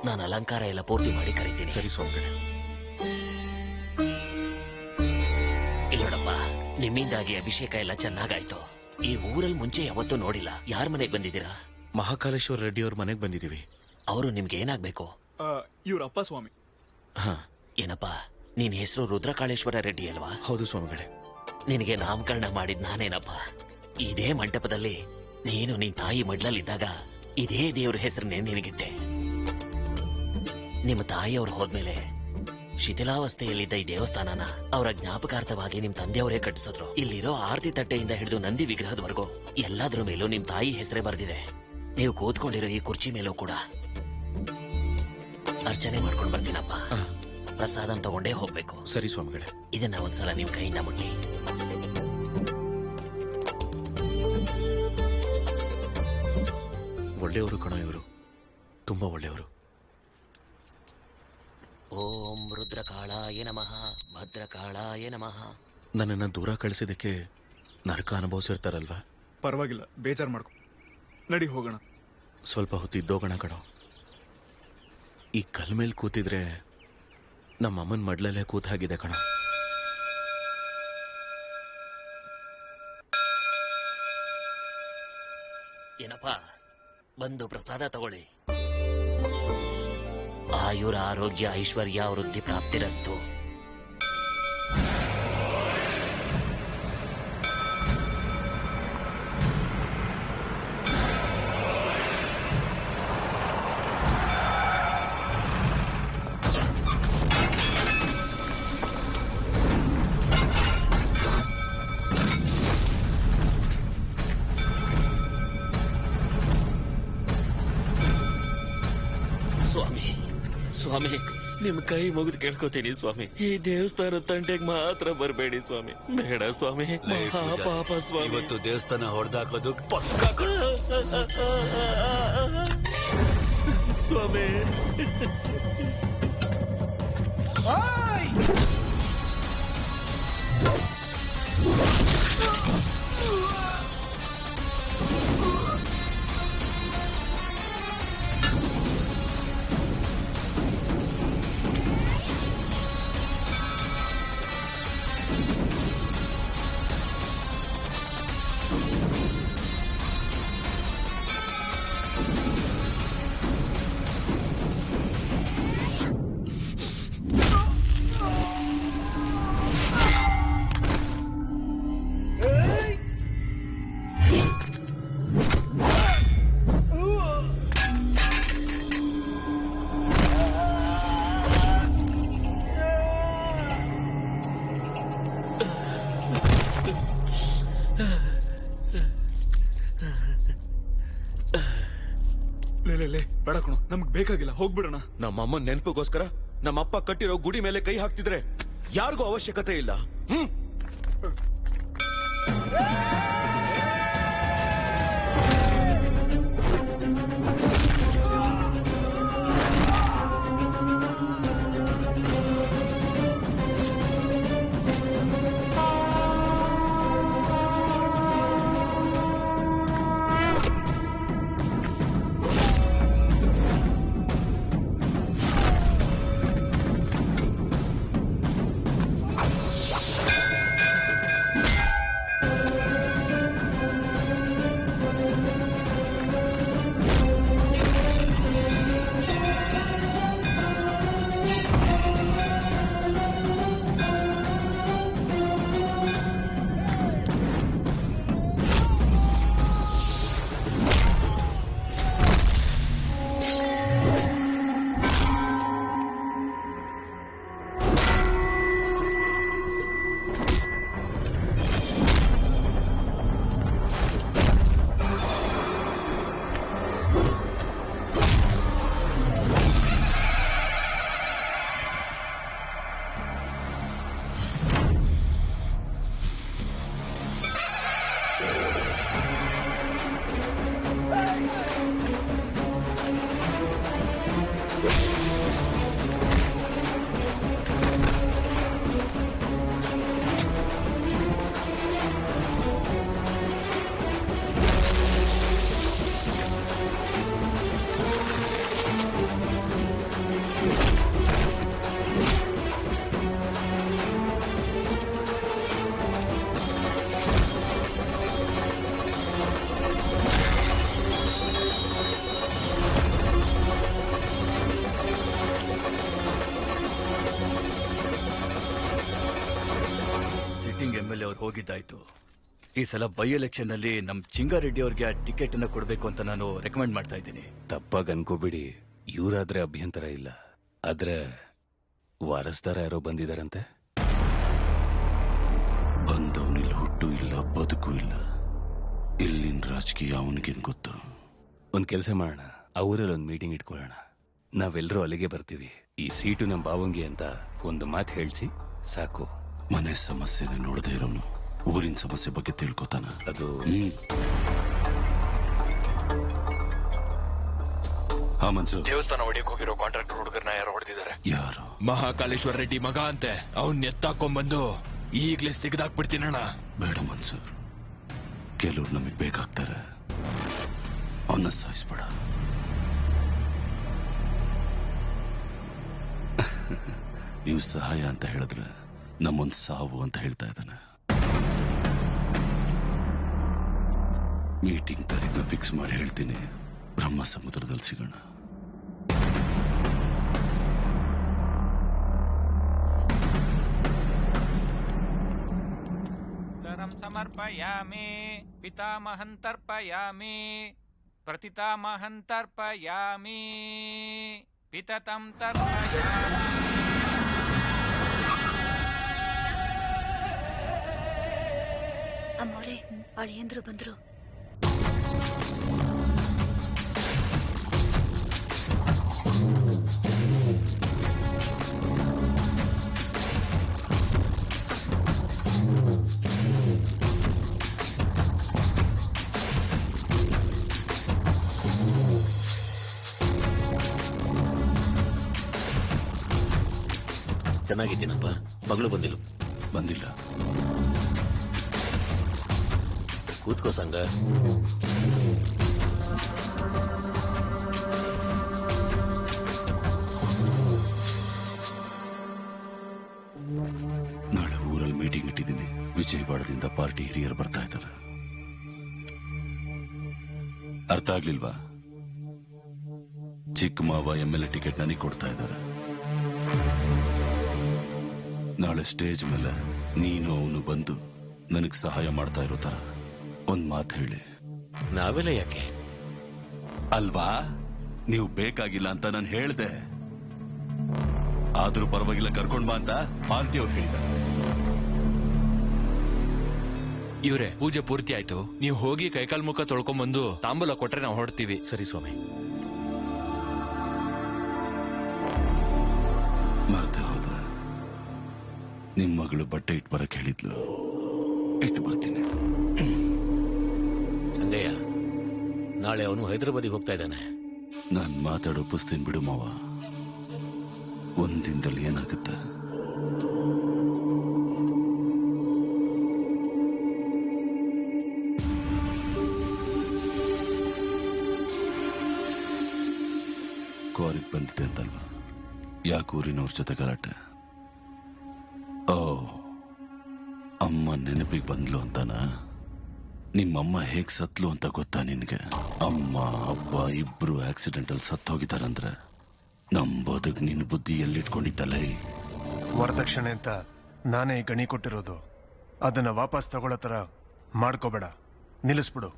ನಾನು ಅಲಂಕಾರ ಎಲ್ಲ ಪೂರ್ತಿ ಮಾಡಿ ಕರಿತೀನಿ. ಸರಿ ಸ್ವಾಮಿಗಳೇ. ಇಲ್ಲೋಡಪ್ಪ, ನಿಮ್ಮಿಂದಾಗಿ ಅಭಿಷೇಕ ಎಲ್ಲ ಚೆನ್ನಾಗಾಯ್ತು. ಈ ಊರಲ್ಲಿ ಮುಂಚೆ ಯಾವತ್ತೂ ನೋಡಿಲ್ಲ. ಯಾರ ಮನೆಗೆ ಬಂದಿದ್ದೀರಾ? ಮಹಾಕಾಲೇಶ್ವರ ರೆಡ್ಡಿ ಅವ್ರ ಮನೆಗೆ ಬಂದಿದ್ದೀವಿ. ಅವರು ನಿಮ್ಗೆ ಏನಾಗ್ಬೇಕು? ಇವ್ರಪ್ಪ ಸ್ವಾಮಿ. ಏನಪ್ಪ, ನಿನ್ ಹೆಸರು ರುದ್ರಕಾಳೇಶ್ವರ ರೆಡ್ಡಿ ಅಲ್ವಾ? ಹೌದು ಸ್ವಾಮಿಗಳೇ. ನಿನಗೆ ನಾಮಕರಣ ಮಾಡಿದ್ ನಾನೇನಪ್ಪ. ಇದೇ ಮಂಟಪದಲ್ಲಿ ನೀನು ನಿನ್ ತಾಯಿ ಮಡ್ಲಲ್ಲಿದ್ದಾಗ ಇದೇ ದೇವ್ರ ಹೆಸರನ್ನೇ ನಿನಗಿಟ್ಟೆ. ನಿಮ್ಮ ತಾಯಿಯವ್ರು ಹೋದ್ಮೇಲೆ ಶಿಥಿಲಾವಸ್ಥೆಯಲ್ಲಿದ್ದ ಈ ದೇವಸ್ಥಾನನ ಅವರ ಜ್ಞಾಪಕಾರ್ಥವಾಗಿ ನಿಮ್ ತಂದೆಯವರೇ ಕಟ್ಟಿಸಿದ್ರು. ಇಲ್ಲಿರೋ ಆರತಿ ತಟ್ಟೆಯಿಂದ ಹಿಡಿದು ನಂದಿ ವಿಗ್ರಹದವರೆಗೂ ಎಲ್ಲಾದ್ರ ಮೇಲೂ ನಿಮ್ ತಾಯಿ ಹೆಸರೇ ಬರೆದಿದೆ. ನೀವು ಕೂತ್ಕೊಂಡಿರೋ ಈ ಕುರ್ಚಿ ಮೇಲೂ ಕೂಡ. ಅರ್ಚನೆ ಮಾಡ್ಕೊಂಡು ಬರ್ತೀನಪ್ಪ. ಪ್ರಸಾದ ತಗೊಂಡೇ ಹೋಗ್ಬೇಕು. ಸರಿ ಸ್ವಾಮಿಗಳೇ. ಇದನ್ನ ಒಂದ್ಸಲ ನಿಮ್ ಕೈಯಿಂದ ಮುಟ್ಟಿ. ಒಳ್ಳೆಯವರು ಕಣ ಇವರು, ತುಂಬಾ ಒಳ್ಳೆಯವರು. ಓಂ ರುದ್ರಕಾಳಾಯ ನಮಃ, ಭದ್ರಕಾಳಾಯ ನಮಃ. ನನ್ನನ್ನು ದೂರ ಕಳಿಸಿದಕ್ಕೆ ನರಕ ಅನುಭವಿಸಿರ್ತಾರಲ್ವಾ? ಪರವಾಗಿಲ್ಲ, ಬೇಜಾರು ಮಾಡ್ಕೊ. ನಡಿ ಹೋಗೋಣ. ಸ್ವಲ್ಪ ಹೊತ್ತು ಇದ್ದೋಗೋಣ ಕಣೋ. ಈ ಕಲ್ ಮೇಲೆ ಕೂತಿದ್ರೆ ನಮ್ಮ ಅಮ್ಮನ ಮಡ್ಲಲ್ಲೇ ಕೂತ್ ಹಾಗಿದೆ ಕಣ. ಏನಪ್ಪ, ಬಂದು ಪ್ರಸಾದ ತಗೊಳ್ಳಿ. ಆಯುರ ಆರೋಗ್ಯ ಐಶ್ವರ್ಯ ವೃದ್ಧಿ ಪ್ರಾಪ್ತಿರಸ್ತು. ಸ್ವಾಮಿ, ಸ್ವಾಮಿ, ನಿಮ್ ಕೈ ಮುಗಿದು ಕೇಳ್ಕೊತೀನಿ ಸ್ವಾಮಿ. ಈ ದೇವಸ್ಥಾನ ತಂಟೆಗೆ ಮಾತ್ರ ಬರಬೇಡಿ ಸ್ವಾಮಿ. ಬೇಡ ಸ್ವಾಮಿ, ಪಾಪ ಸ್ವಾಮಿ. ಇವತ್ತು ದೇವಸ್ಥಾನ ಹೊಡೆದಾಕೋದು ಸ್ವಾಮಿ. ಬೇಡ ಕಣೋ, ನಮ್ಗ್ ಬೇಕಾಗಿಲ್ಲ, ಹೋಗ್ಬಿಡೋಣ. ನಮ್ಮಮ್ಮ ನೆನಪಿಗೋಸ್ಕರ ನಮ್ಮಪ್ಪ ಕಟ್ಟಿರೋ ಗುಡಿ ಮೇಲೆ ಕೈ ಹಾಕ್ತಿದ್ರೆ ಯಾರಿಗೂ ಅವಶ್ಯಕತೆ ಇಲ್ಲ. ಹೋಗಿದ್ದಾಯ್ತು. ಈ ಸಲ ಬೈ ಎಲೆಕ್ಷನ್ ನಲ್ಲಿ ನಮ್ ಚಿಂಗಾರೆಡ್ಡಿ ಅವ್ರಿಗೆ ಟಿಕೆಟ್ ಅನ್ನ ಕೊಡ್ಬೇಕು ಅಂತ ನಾನು ರೆಕಮೆಂಡ್ ಮಾಡ್ತಾ ಇದ್ದೀನಿ. ತಪ್ಪಾಗಿ ಅನ್ಕೋಬಿಡಿ, ಇವರಾದ್ರೆ ಅಭ್ಯಂತರ ಇಲ್ಲ. ಆದ್ರೆ ವಾರಸ್ದಾರ ಯಾರೋ ಬಂದಿದಾರಂತೆ. ಬಂದವನಿಲ್ಲಿ ಹುಟ್ಟು ಇಲ್ಲ, ಬದುಕು ಇಲ್ಲ. ಇಲ್ಲಿನ ರಾಜಕೀಯ ಅವನಿಗೇನ್ ಗೊತ್ತು. ಒಂದ್ ಕೆಲಸ ಮಾಡೋಣ, ಅವರಲ್ಲಿ ಒಂದು ಮೀಟಿಂಗ್ ಇಟ್ಕೊಳ್ಳೋಣ. ನಾವೆಲ್ಲರೂ ಅಲ್ಲಿಗೆ ಬರ್ತೀವಿ. ಈ ಸೀಟು ನಮ್ಮ ಬಾವಂಗಿ ಅಂತ ಒಂದು ಮಾತು ಹೇಳ್ಸಿ ಸಾಕು. ಮನೆ ಸಮಸ್ಯೆನೆ ನೋಡದೆ ಇರೋನು ಊರಿನ ಸಮಸ್ಯೆ ಬಗ್ಗೆ ತಿಳ್ಕೊತಾನ. ಅದು ಹಾ ಮನ್ಸೂರ್, ದೇವಸ್ಥಾನ ಹೊಡಿಯಕ್ ಹೋಗಿರೋ ಕಾಂಟ್ರಾಕ್ಟರ್ ಹುಡುಗರನ್ನ ಯಾರು ಹೊಡೆದಿದ್ದಾರೆ? ಯಾರು? ಮಹಾಕಾಲೇಶ್ವರ ರೆಡ್ಡಿ ಮಗ ಅಂತೆ. ಅವ್ನ್ ಎತ್ತಾಕೊಂಡ್ಬಂದು ಈಗ್ಲೇ ಸಿಗದಾಕ್ಬಿಡ್ತೀನಣ್ಣ. ಬೇಡ ಮನ್ಸೂರ್, ಕೆಲವ್ರು ನಮಗ್ ಬೇಕಾಗ್ತಾರೆ. ಅವನ್ನ ಸಾಯಿಸ್ಬೇಡ. ನೀವು ಸಹಾಯ ಅಂತ ಹೇಳಿದ್ರೆ ನಮ್ಮೊಂದ್ ಸಾವು ಅಂತ ಹೇಳ್ತಾ ಇದ್ದಾನೆ. ಮೀಟಿಂಗ್ ತಾರೀಖನ್ನ ಫಿಕ್ಸ್ ಮಾಡಿ ಹೇಳ್ತೀನಿ. ಬ್ರಹ್ಮ ಸಮುದ್ರದಲ್ಲಿ ಸಿಗೋಣ. ಸಮರ್ಪಯಾಮಿ ಪಿತಾಮಹಂತರ್ಪಯಾಮಿ ಪ್ರತಿತಾಮಹಂತರ್ಪಯಾಮಿ ಪಿತತಂ ತರ್ಪಯಾಮಿ. ಅಮ್ಮೋರೆ, ಅಳಿಯಂದ್ರು ಬಂದ್ರು. ಚೆನ್ನಾಗಿದ್ದೀನಪ್ಪ. ಮಗಳು ಬಂದಿಲ್ಲ. ಕೂತ್ಕೋ ಸಂಗ. ನಾಳೆ ಊರಲ್ಲಿ ಮೀಟಿಂಗ್ ಇಟ್ಟಿದ್ದೀನಿ. ವಿಜಯವಾಡದಿಂದ ಪಾರ್ಟಿ ಹಿರಿಯರು ಬರ್ತಾ ಇದ್ದಾರೆ. ಅರ್ಥ ಆಗ್ಲಿಲ್ವಾ? ಚಿಕ್ಕ ಮಾವ MLA ಟಿಕೆಟ್ ನನಗೆ ಕೊಡ್ತಾ ಇದ್ದಾರೆ. ನಾಳೆ ಸ್ಟೇಜ್ ಮೇಲೆ ನೀನು ಅವನು ಬಂದು ನನಗ್ ಸಹಾಯ ಮಾಡ್ತಾ ಇರೋ ತರ ಒಂದ್ ಮಾತು ಹೇಳಿ. ನಾವೆಲ್ಲ ಯಾಕೆ? ಅಲ್ವಾ, ನೀವು ಬೇಕಾಗಿಲ್ಲ ಅಂತ ನಾನು ಹೇಳ್ದೆ. ಆದ್ರೂ ಪರವಾಗಿಲ್ಲ, ಕರ್ಕೊಂಡ್ ಬಾ ಅಂತ ಪಾರ್ಟಿ ಅವ್ರು ಹೇಳಿದ್ದಾರೆ. ಇವ್ರೆ, ಪೂಜೆ ಪೂರ್ತಿ ಆಯ್ತು. ನೀವು ಹೋಗಿ ಕೈಕಾಲ್ ಮುಖ ತೊಳ್ಕೊಂಬಂದು ತಾಂಬೂಲ ಕೊಟ್ರೆ ನಾವು ಹೊರಡ್ತೀವಿ. ಸರಿ ಸ್ವಾಮಿ. ಮರ್ತೆ ಹೋದ. ನಿಮ್ ಮಗಳು ಬಟ್ಟೆ ಇಟ್ಟು ಬರಕ್ ಹೇಳಿದ್ಲು. ಇಟ್ಟು ಬರ್ತೀನಿ. ಸಂಗಯ್ಯ, ನಾಳೆ ಅವನು ಹೈದರಾಬಾದಿಗೆ ಹೋಗ್ತಾ ಇದ್ದಾನೆ. ನಾನ್ ಮಾತಾಡೋ ಪುಸ್ತಿನ ಬಿಡು ಮಾವ. ಒಂದಿನದಲ್ಲಿ ಏನಾಗುತ್ತೆ? ಕ್ವಾರಿಗೆ ಬಂದಿದೆ ಅಂತಲ್ವಾ? ಯಾಕೆ ಊರಿನವ್ರ ಜೊತೆ ಗಲಾಟೆ? ಓ, ಅಮ್ಮ ನೆನಪಿಗೆ ಬಂದ್ಲು ಅಂತಾನ? ನಿಮ್ಮಮ್ಮ ಹೇಗ್ ಸತ್ಲು ಅಂತ ಗೊತ್ತಾ ನಿನ್ಗೆ? ಅಮ್ಮ ಅಪ್ಪ ಇಬ್ರು ಆಕ್ಸಿಡೆಂಟಲ್ ಸತ್ತು ಹೋಗಿದಾರಂದ್ರೆ ನಮ್ ಬದುಕ್ ನಿನ್ ಬುದ್ಧಿ ಎಲ್ಲಿಟ್ಕೊಂಡಿದ್ದಲ್ಲ. ವರದಕ್ಷಿಣೆ ಅಂತ ನಾನೇ ಈ ಗಣಿ ಕೊಟ್ಟಿರೋದು. ಅದನ್ನ ವಾಪಸ್ ತಗೊಳ್ಳೋ ತರ ಮಾಡ್ಕೋಬೇಡ. ನಿಲ್ಲಿಸ್ಬಿಡು.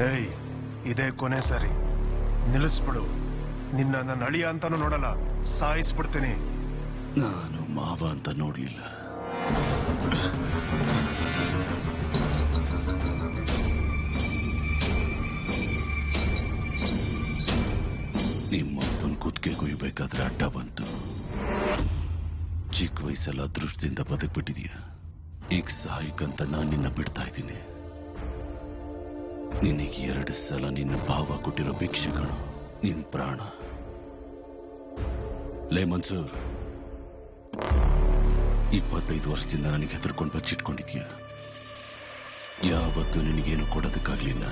ಏಯ್, ಇದೇ ಕೊನೆ ಸಾರಿ. ನಿಲ್ಲಿಸ್ಬಿಡು. ನಿನ್ನ ನನ್ನ ಅಳಿಯ ಅಂತಾನು ನೋಡಲ್ಲ, ಸಾಯಿಸ್ಬಿಡ್ತೀನಿ. ನಾನು ಮಾವ ಅಂತ ನೋಡ್ಲಿಲ್ಲ. ನಿಮ್ಮಪ್ಪನ ಕುತ್ತಿಗೆ ಕೊಯ್ಬೇಕಾದ್ರೆ ಅಡ್ಡ ಬಂತು. ಚಿಕ್ಕ ವಯಸ್ಸೆಲ್ಲ ಅದೃಷ್ಟದಿಂದ ಬದುಕ್ಬಿಟ್ಟಿದೀಯ. ಈಗ ಸಹಾಯಕ್ಕಂತ ನಾನು ನಿನ್ನ ಬಿಡ್ತಾ ಇದ್ದೀನಿ. ನಿನಗೆ 2 ಸಲ ನಿನ್ನ ಭಾವ ಕೊಟ್ಟಿರೋ ಭಿಕ್ಷೆಗಳು ನಿನ್ ಪ್ರಾಣ. ಲೇ ಮನ್ಸೂರ್, 25 ವರ್ಷದಿಂದ ನನಗೆ ಹೆದರ್ಕೊಂಡು ಬಚ್ಚಿಟ್ಕೊಂಡಿದ್ಯಾ. ಯಾವತ್ತೂ ನಿನಗೇನು ಕೊಡೋದಕ್ಕಾಗ್ಲಿಲ್ಲ.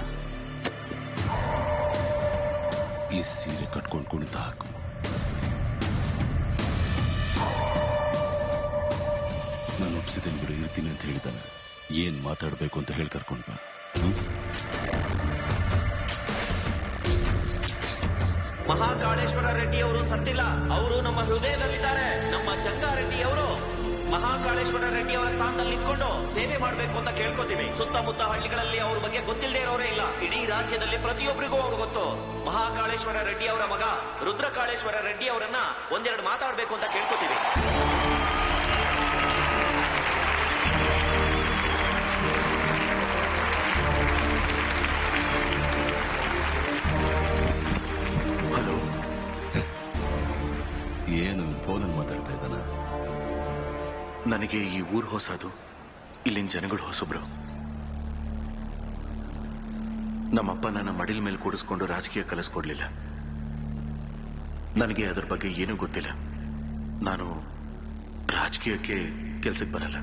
ಈ ಸೀರೆ ಕಟ್ಕೊಂಡು ಕುಣಿತ ಹಾಕು. ನಾನು ಒಪ್ಸಿದ್ದೇನೆ ಬಿಡು, ಇರ್ತೀನಿ ಅಂತ ಹೇಳಿದಾನೆ. ಏನ್ ಮಾತಾಡ್ಬೇಕು ಅಂತ ಹೇಳಿ ಕರ್ಕೊಂಡ್ ಬಾ. ಮಹಾಕಾಳೇಶ್ವರ ರೆಡ್ಡಿ ಅವರು ಸತ್ತಿಲ್ಲ. ಅವರು ನಮ್ಮ ಹೃದಯದಲ್ಲಿದ್ದಾರೆ. ನಮ್ಮ ಚಂಗಾರೆಡ್ಡಿ ಅವರು ಮಹಾಕಾಳೇಶ್ವರ ರೆಡ್ಡಿ ಅವರ ಸ್ಥಾನದಲ್ಲಿ ನಿಂತ್ಕೊಂಡು ಸೇವೆ ಮಾಡಬೇಕು ಅಂತ ಕೇಳ್ಕೊತೀವಿ. ಸುತ್ತಮುತ್ತ ಹಳ್ಳಿಗಳಲ್ಲಿ ಅವ್ರ ಬಗ್ಗೆ ಗೊತ್ತಿಲ್ಲದೆ ಇರೋರೇ ಇಲ್ಲ. ಇಡೀ ರಾಜ್ಯದಲ್ಲಿ ಪ್ರತಿಯೊಬ್ಬರಿಗೂ ಅವ್ರು ಗೊತ್ತು. ಮಹಾಕಾಳೇಶ್ವರ ರೆಡ್ಡಿ ಅವರ ಮಗ ರುದ್ರಕಾಳೇಶ್ವರ ರೆಡ್ಡಿ ಅವರನ್ನ ಒಂದೆರಡು ಮಾತಾಡ್ಬೇಕು ಅಂತ ಕೇಳ್ಕೊತೀವಿ. ಹಲೋ, ಏನು ಫೋನಲ್ಲಿ ಮಾತಾಡ್ತಾ ಇದ್ದಾನ? ನನಗೆ ಈ ಊರು ಹೊಸದು, ಇಲ್ಲಿನ ಜನಗಳು ಹೊಸಬ್ರು. ನಮ್ಮಪ್ಪ ನನ್ನ ಮಡಿಲ್ ಮೇಲೆ ಕೂಡಿಸ್ಕೊಂಡು ರಾಜಕೀಯ ಕಲಿಸ್ಕೊಡ್ಲಿಲ್ಲ. ನನಗೆ ಅದರ ಬಗ್ಗೆ ಏನೂ ಗೊತ್ತಿಲ್ಲ. ನಾನು ರಾಜಕೀಯಕ್ಕೆ ಕೆಲ್ಸಕ್ಕೆ ಬರಲ್ಲ.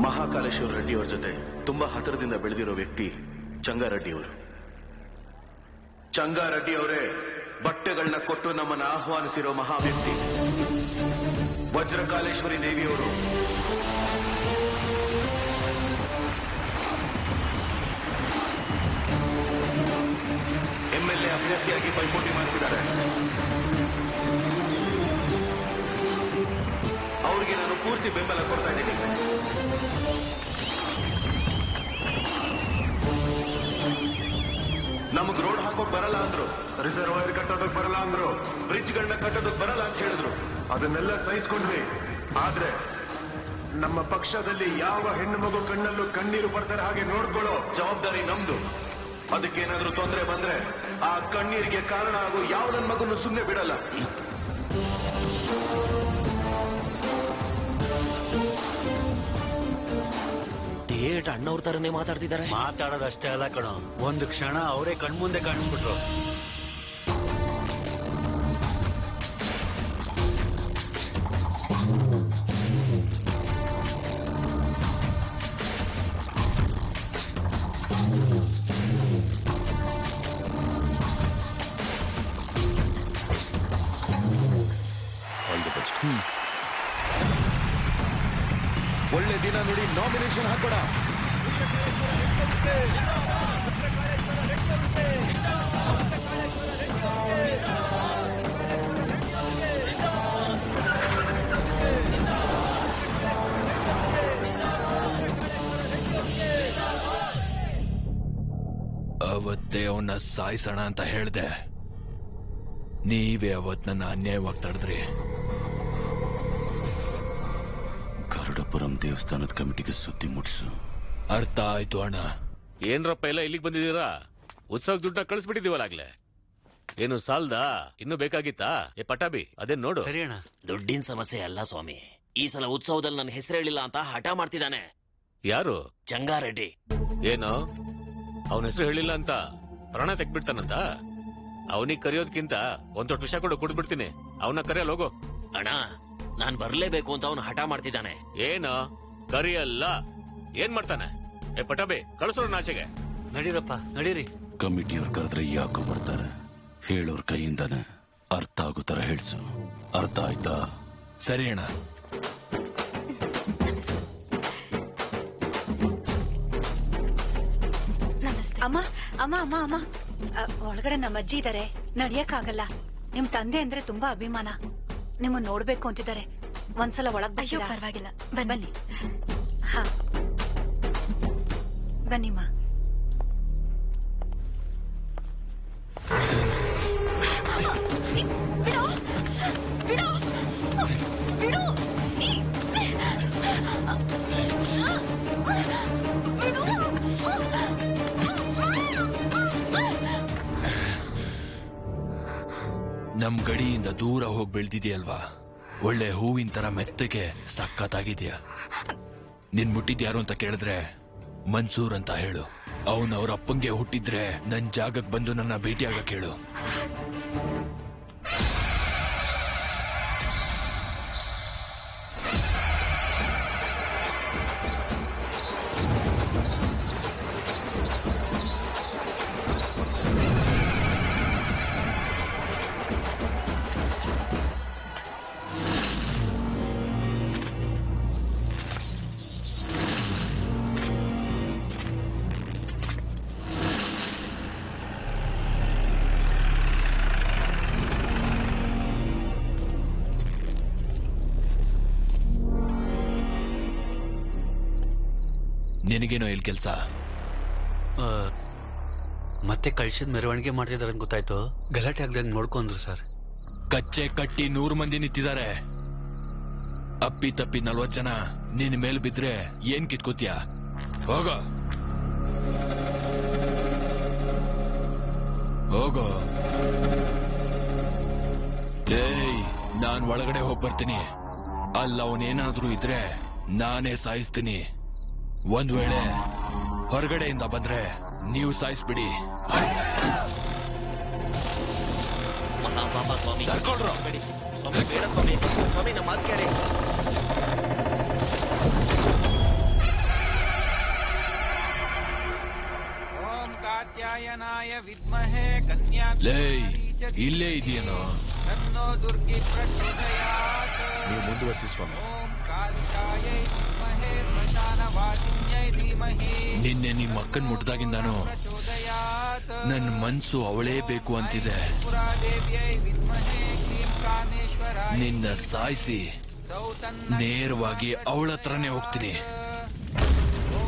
ಮಹಾಕಾಳೇಶ್ವರ ರೆಡ್ಡಿ ಅವ್ರ ಜೊತೆ ತುಂಬಾ ಹತ್ತಿರದಿಂದ ಬೆಳೆದಿರೋ ವ್ಯಕ್ತಿ ಚಂಗಾರೆಡ್ಡಿ ಅವರು. ಚಂಗಾರೆಡ್ಡಿ ಅವರೇ ಬಟ್ಟೆಗಳನ್ನ ಕೊಟ್ಟು ನಮ್ಮನ್ನ ಆಹ್ವಾನಿಸಿರೋ ಮಹಾ ವ್ಯಕ್ತಿ. ವಜ್ರಕಾಳೇಶ್ವರಿ ದೇವಿಯವರು MLA ಅಭ್ಯರ್ಥಿಯಾಗಿ ಪೈಪೋಟಿ ಮಾಡ್ತಿದ್ದಾರೆ. ಅವರಿಗೆ ನಾನು ಪೂರ್ತಿ ಬೆಂಬಲ ಕೊಡ್ತಾ ಇದ್ದೀನಿ. ನಮಗ್ ರೋಡ್ ಹಾಕೋಕ್ ಬರಲ್ಲ ಅಂದ್ರು, ರಿಸರ್ವಾಯರ್ ಕಟ್ಟೋದಕ್ ಬರಲ್ಲ ಅಂದ್ರು, ಬ್ರಿಡ್ಜ್ಗಳನ್ನ ಕಟ್ಟೋದಕ್ ಬರಲ್ಲ ಅಂತ ಹೇಳಿದ್ರು. ಅದನ್ನೆಲ್ಲ ಸಹಿಸ್ಕೊಂಡ್ವಿ. ಆದ್ರೆ ನಮ್ಮ ಪಕ್ಷದಲ್ಲಿ ಯಾವ ಹೆಣ್ಣು ಮಗು ಕಣ್ಣಲ್ಲೂ ಕಣ್ಣೀರು ಬರ್ತಾರೆ ಹಾಗೆ ನೋಡ್ಕೊಳ್ಳೋ ಜವಾಬ್ದಾರಿ ನಮ್ದು. ಅದಕ್ಕೇನಾದ್ರೂ ತೊಂದರೆ ಬಂದ್ರೆ ಆ ಕಣ್ಣೀರಿಗೆ ಕಾರಣ ಆಗೋ ಯಾವ ನನ್ನ ಮಗನ್ನು ಸುಮ್ಮನೆ ಬಿಡಲ್ಲ. ಥಿಯೇಟ್ ಅಣ್ಣವ್ರ ತರನೇ ಮಾತಾಡ್ತಿದ್ದಾರೆ. ಮಾತಾಡೋದಷ್ಟೇ ಅಲ್ಲ ಕಣೋ, ಒಂದು ಕ್ಷಣ ಅವರೇ ಕಣ್ಮುಂದೆ ಕಾಣಿಸ್ಬಿಟ್ರು. ಒಳ್ಳೆ ದಿನ ನೋಡಿ ನಾಮಿನೇಷನ್ ಹಾಕೋಣ. ಅವತ್ತೇ ಅವನ್ನ ಸಾಯಿಸೋಣ ಅಂತ ಹೇಳ್ದೆ. ನೀವೇ ಅವತ್ ನನ್ನ ಅನ್ಯಾಯವಾಗಿ ತಡೆದ್ರಿ. ಗರುಡಪುರಂ ದೇವಸ್ಥಾನದ ಕಮಿಟಿಗೆ ಸುದ್ದಿ ಮುಟ್ಸು. ಅರ್ಥ ಆಯ್ತು ಅಣ್ಣ. ಏನ್ರಪ್ಪ ಎಲ್ಲ ಇಲ್ಲಿಗೆ ಬಂದಿದ್ದೀರಾ? ಉತ್ಸವಕ್ಕೆ ದುಡ್ಡ ಕಳಿಸ್ಬಿಟ್ಟಿದೀವಲ್ಲಾಗ್ಲೇ. ಏನು ಸಾಲ್ದಾ? ಇನ್ನು ಬೇಕಾಗಿತ್ತಾ? ಪಟಾಬಿ ಅದೇನ್ ನೋಡು. ಸರಿ ಅಣ್ಣ. ದುಡ್ಡಿನ ಸಮಸ್ಯೆ ಅಲ್ಲ ಸ್ವಾಮಿ. ಈ ಸಲ ಉತ್ಸವದಲ್ಲಿ ನನ್ನ ಹೆಸರು ಹೇಳಿಲ್ಲ ಅಂತ ಹಠ ಮಾಡ್ತಿದ್ದಾನೆ. ಯಾರು? ಚಂಗಾರೆಡ್ಡಿ. ಏನು ಅವನ ಹೆಸರು ಹೇಳಿಲ್ಲ ಅಂತ ಪ್ರಾಣ ತೆಗ್ಬಿಡ್ತಾನಂತ? ಅವನಿಗೆ ಕರೆಯೋದ್ಕಿಂತ ಒಂದ್ ದೊಡ್ಡ ವಿಷಯ ಕೊಡು, ಕುಡ್ಬಿಡ್ತೀನಿ. ಅವನ ಕರೆಯಲ್ಲ ಹೋಗು. ಅಣ್ಣ, ನಾನ್ ಬರ್ಲೇಬೇಕು ಅಂತ ಅವನು ಹಠ ಮಾಡ್ತಿದ್ದಾನೆ. ಏನು ಕರಿಯಲ್ಲ? ಏನ್ ಮಾಡ್ತಾನೆ? ಪಟಾಬಿ ಕಳಿಸೋರು ನಾಚೆಗೆ. ನಡೀರಪ್ಪ ನಡೀರಿ. ಕಮಿಟಿಯವ್ರು ಕರೆದ್ರೆ ಯಾಕೋ ಬರ್ತಾರೆ. ಹೇಳೋರ್ ಕೈಯಿಂದಾನೆ ಅರ್ಥ ಆಗೋ ತರ ಹೇಳ್ಸು. ಅರ್ಥ ಆಯ್ತಾ? ಸರಿ ಅಣ್ಣ. ಅಮ್ಮ ಅಮ್ಮ ಅಮ್ಮ ಅಮ್ಮ ಒಳಗಡೆ ನಮ್ಮ ಅಜ್ಜಿ ಇದಾರೆ, ನಡಿಯಕ್ಕಾಗಲ್ಲ. ನಿಮ್ ತಂದೆ ಅಂದ್ರೆ ತುಂಬಾ ಅಭಿಮಾನ, ನಿಮ್ಮನ್ನ ನೋಡ್ಬೇಕು ಅಂತಿದ್ದಾರೆ. ಒಂದ್ಸಲ ಒಳಗ್ ಬರ್ತೀರಾ? ಪರವಾಗಿಲ್ಲ, ಬನ್ನಿ. ಹಾ ಬನ್ನಿಮ್ಮ. ನಮ್ ಗಡಿಯಿಂದ ದೂರ ಹೋಗಿ ಬೆಳ್ದಿದ್ಯಲ್ವಾ, ಒಳ್ಳೆ ಹೂವಿನ ತರ ಮೆತ್ತಗೆ ಸಖತ್ತಾಗಿದ್ಯಾ. ನಿನ್ ಮುಟ್ಟಿದ್ಯಾರು ಅಂತ ಕೇಳಿದ್ರೆ ಮನ್ಸೂರ್ ಅಂತ ಹೇಳು. ಅವನ್ ಅವ್ರ ಅಪ್ಪಂಗೆ ಹುಟ್ಟಿದ್ರೆ ನನ್ ಜಾಗಕ್ಕೆ ಬಂದು ನನ್ನ ಭೇಟಿಯಾಗಕ್ ಹೇಳು. ನಿನಗೇನೋ ಇಲ್ಲಿ ಕೆಲ್ಸ? ಮತ್ತೆ ಕಳ್ಸಿದ ಮೆರವಣಿಗೆ ಮಾಡ್ತಿದಾರೆ ಅಂತ ಗೊತ್ತಾಯ್ತು. ಗಲಾಟೆ ಆಗ್ದಂಗ್ ನೋಡ್ಕೊಂಡ್ರು ಸರ್. ಕಚ್ಚೆ ಕಟ್ಟಿ 100 ಮಂದಿ ನಿಂತಿದ್ದಾರೆ. ಅಪ್ಪಿ ತಪ್ಪಿ 40 ಜನ ನಿನ್ ಮೇಲ್ ಬಿದ್ರೆ ಏನ್ ಕಿತ್ಕೋತ್ಯ? ಹೋಗೋ ಹೋಗೋ. ಏಯ್, ನಾನ್ ಒಳಗಡೆ ಹೋಗ್ ಬರ್ತೀನಿ. ಅಲ್ಲ ಅವನೇನಾದ್ರೂ ಇದ್ರೆ ನಾನೇ ಸಾಯಿಸ್ತೀನಿ. ಒಂದ್ ವೇಳೆ ಹೊರಗಡೆಯಿಂದ ಬಂದ್ರೆ ನೀವು ಸಾಯಿಸ್ಬಿಡಿ. ಮಹಾಪಾಪ ಸ್ವಾಮಿ. ಸರ್ಕೊಳ್ರು. ಸ್ವಾಮಿ ಬೇಡ ಸ್ವಾಮಿ. ಸ್ವಾಮಿ ನಮ್ಮ ಮಾತು ಕೇಳಿ. ಓಂ ಕಾತ್ಯಾಯನಾಯ ವಿದ್ಮಹೇ ಕನ್ಯಾ ಲೇ, ಇಲ್ಲೇ ಇದೆಯೇನೋ? ತನ್ನೋ ದುರ್ಗಿ ಪ್ರಚೋದಯಾತ್. ನೀವು ಮುಂದುವರಿಸಿ ಸ್ವಾಮಿ. ಓಂ ಕಾಲಿಕಾಯೈ ವಿದ್ಮಹೇ ಸ್ಮಶಾನವಾಸಿನ್ಯೈ ಧೀಮಹಿ. ನಿನ್ನೆ ನಿಮ್ಮ ಅಕ್ಕನ್ ಮುಟ್ದಾಗಿಂದಾನು ಪ್ರಚೋದಯಾತ್. ನನ್ ಮನ್ಸು ಅವಳೇ ಬೇಕು ಅಂತಿದೆ. ಪುರಾದೇವ್ಯೈ ವಿದ್ಮಹೇ ಕ್ಲೀಂ ಕಾಮೇಶ್ವರಾಯ. ನಿನ್ನ ಸಾಯಿಸಿ ನೇರವಾಗಿ ಅವಳ ಹತ್ರನೇ ಹೋಗ್ತೀನಿ.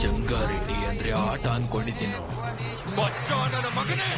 ಜಂಗಾರೆಡ್ಡಿ ಅಂದ್ರೆ ಆಟ ಅನ್ಕೊಂಡಿದ್ದೀನೋ? ಬಚ್ಚ ನನ್ನ ಮಗನೇ.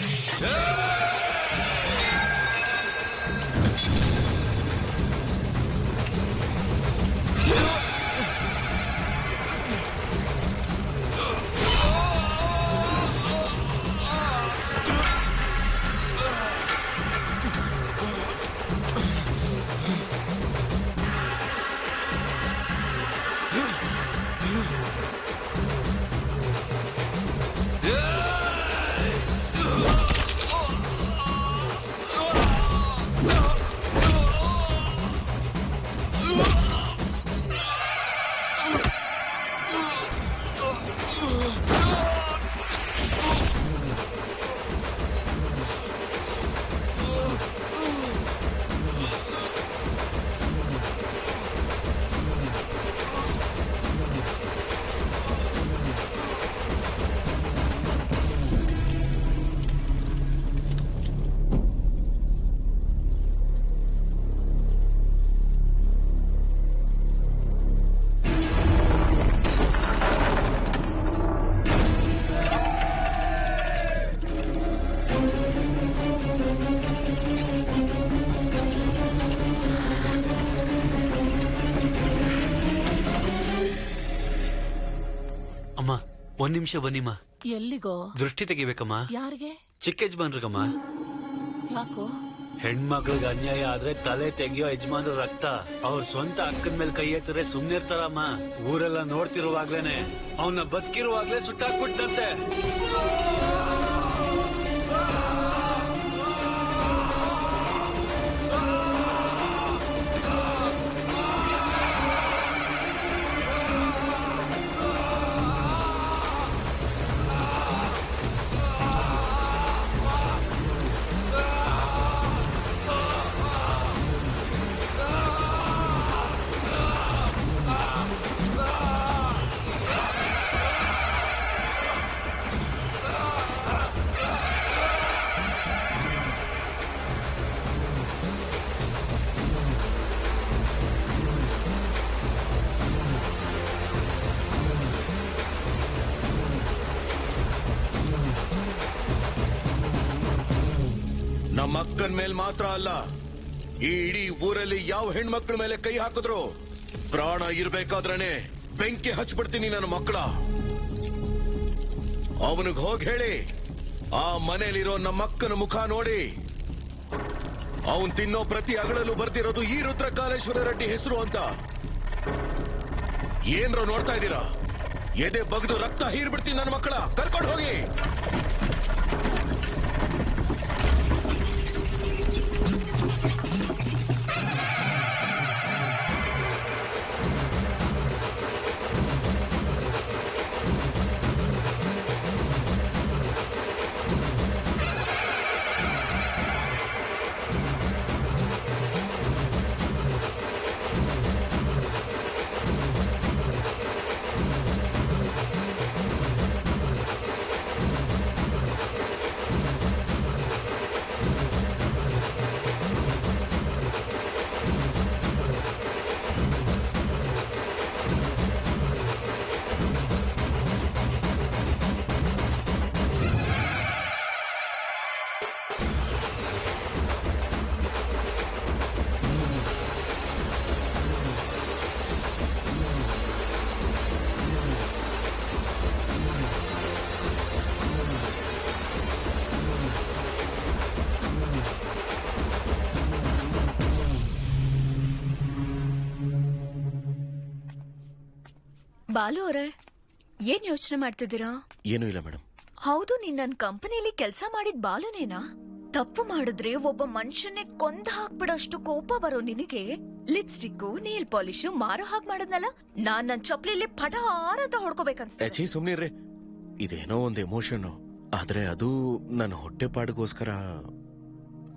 ಒಂದ್ ನಿಮಿಷ ಬನ್ನಿಮ್ಮ. ಎಲ್ಲಿಗೋ? ದೃಷ್ಟಿ ತೆಗಿಬೇಕಮ್ಮ. ಯಾರಿಗೆ? ಚಿಕ್ಕ ಯಜಮಾನ್ರಿಗಮ್ಮ. ಯಾಕೋ? ಹೆಣ್ಮಕ್ಳಿಗೆ ಅನ್ಯಾಯ ಆದ್ರೆ ತಲೆ ತೆಗಿಯೋ ಯಜಮಾನ್ರ ರಕ್ತ ಅವ್ರ ಸ್ವಂತ ಅಕ್ಕನ ಮೇಲೆ ಕೈ ಎತ್ತರೆ ಸುಮ್ನಿರ್ತಾರಮ್ಮ. ಊರೆಲ್ಲ ನೋಡ್ತಿರುವಾಗ್ಲೇನೆ ಅವನ್ನ ಬದುಕಿರುವಾಗ್ಲೇ ಸುಟ್ಟಾಕ್ಬಿಟ್ಟಂತೆ. ನಮ್ಮ ಅಕ್ಕನ ಮೇಲೆ ಮಾತ್ರ ಅಲ್ಲ, ಈ ಇಡೀ ಊರಲ್ಲಿ ಯಾವ ಹೆಣ್ಮಕ್ಳ ಮೇಲೆ ಕೈ ಹಾಕಿದ್ರು ಪ್ರಾಣ ಇರ್ಬೇಕಾದ್ರೇನೆ ಬೆಂಕಿ ಹಚ್ಬಿಡ್ತೀನಿ ನನ್ನ ಮಕ್ಕಳ. ಅವನಿಗೆ ಹೋಗಿ ಹೇಳಿ, ಆ ಮನೇಲಿರೋ ನಮ್ಮ ಅಕ್ಕನ ಮುಖ ನೋಡಿ ಅವನ್ ತಿನ್ನೋ ಪ್ರತಿ ಅಗಳಲ್ಲೂ ಬರ್ತಿರೋದು ಈ ರುದ್ರಕಾಲೇಶ್ವರ ರೆಡ್ಡಿ ಹೆಸರು ಅಂತ. ಏನ್ರೋ ನೋಡ್ತಾ ಇದ್ದೀರಾ? ಎದೆ ಬಗ್ದು ರಕ್ತ ಹೀರ್ಬಿಡ್ತೀನಿ ನನ್ನ ಮಕ್ಕಳ. ಕರ್ಕೊಂಡು ಹೋಗಿ. ಬಾಲು ಅವರೇ, ಏನ್ ಯೋಚನೆ ಮಾಡ್ತಿದ್ದೀರಾ? ಏನೂ ಇಲ್ಲ ಮೇಡಮ್. ಹೌದು, ನೀನ್ ನನ್ ಕಂಪನಿಯಲ್ಲಿ ಕೆಲಸ ಮಾಡಿದ ಬಾಲುನೇನಾ? ತಪ್ಪು ಮಾಡಿದ್ರೆ ಒಬ್ಬ ಮನುಷ್ಯನ್ನೇ ಕೊಂದ್ ಹಾಕ್ಬಿಡೋಷ್ಟು ಕೋಪ ಬರೋ ನಿನಗೆ ಲಿಪ್ಸ್ಟಿಕ್, ನೇಲ್ ಪಾಲಿಶ್ ಮಾರೋ ಹಾಗೆ ಮಾಡದ್ನಲ್ಲ, ನಾನ್ ನನ್ ಚಪ್ಲಿಲಿ ಪಟಾರ ಅಂತ ಹೊಡ್ಕೋಬೇಕನ್ಸ್ತ. ಸುಮ್ನಿರ್ರಿ, ಇದೇನೋ ಒಂದು ಎಮೋಷನ್. ಆದ್ರೆ ಅದು ನನ್ನ ಹೊಟ್ಟೆ ಪಾಡಿಗೋಸ್ಕರ.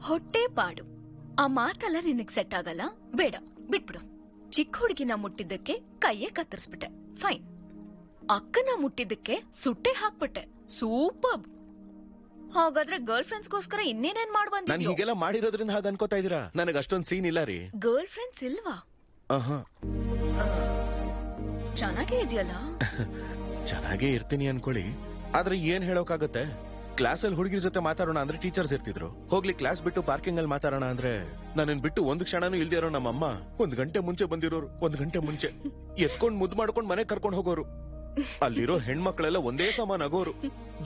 ಹೊಟ್ಟೆ ಪಾಡು ಆ ಮಾತೆಲ್ಲ ನಿನಗ್ ಸೆಟ್ ಆಗಲ್ಲ. ಬೇಡ, ಬಿಟ್ಬಿಡು. ಚಿಕ್ಕ ಹುಡುಗಿನ ಮುಟ್ಟಿದ್ದಕ್ಕೆ ಕೈಯೇ ಕತ್ತರಿಸ್ಬಿಟ್ಟೆ, ಫೈನ್. ಅಕ್ಕನ ಮುಟ್ಟಿದ್ದಕ್ಕೆ ಸುಟ್ಟೆ ಹಾಕ್ಬಿಟ್ಟೆ, ಸೂಪರ್. ಹಾಗಾದ್ರೆ ಗರ್ಲ್ ಫ್ರೆಂಡ್ಸ್ಗೋಸ್ಕರ ಇನ್ನೇನೇನ್ ನಾನು ಮಾಡ್ಬಂದಿದ್ಯೋ? ಹೀಗೆಲ್ಲ ಮಾಡಿರೋದ್ರಿಂದ ಹಾಗೆ ಅನ್ಕೋತಾ ಇದೀರಾ? ನನಗೆ ಅಷ್ಟೊಂದು ಸೀನ್ ಇಲ್ಲ ರೀ. ಗರ್ಲ್ ಫ್ರೆಂಡ್ಸ್ ಇಲ್ವಾ? ಚೆನ್ನಾಗೇ ಇದೆಯಲ್ಲ. ಚೆನ್ನಾಗೇ ಇರ್ತೀನಿ ಅನ್ಕೊಳ್ಳಿ. ಆದ್ರೆ ಏನ್ ಹೇಳೋಕಾಗತ್ತೆ? ಕ್ಲಾಸಲ್ಲಿ ಹುಡುಗಿರ ಜೊತೆ ಮಾತಾಡೋಣ ಅಂದ್ರೆ ಟೀಚರ್ಸ್ ಇರ್ತಿದ್ರು. ಹೋಗ್ಲಿ ಕ್ಲಾಸ್ ಬಿಟ್ಟು ಪಾರ್ಕಿಂಗ್ ಅಲ್ಲಿ ಮಾತಾಡೋಣ ಅಂದ್ರೆ ನನ್ನನ್ ಬಿಟ್ಟು ಒಂದು ಕ್ಷಣನೂ ಇಲ್ದೇ ಇರೋ ನಮ್ಮಮ್ಮ 1 ಗಂಟೆ ಮುಂಚೆ ಬಂದಿರೋರು. 1 ಗಂಟೆ ಮುಂಚೆ ಎತ್ಕೊಂಡ್ ಮುದ್ದು ಮಾಡ್ಕೊಂಡ್ ಮನೆ ಕರ್ಕೊಂಡ್ ಹೋಗೋರು. ಅಲ್ಲಿರೋ ಹೆಣ್ಮಕ್ಳೆಲ್ಲ ಒಂದೇ ಸಮಾನ ಆಗೋರು,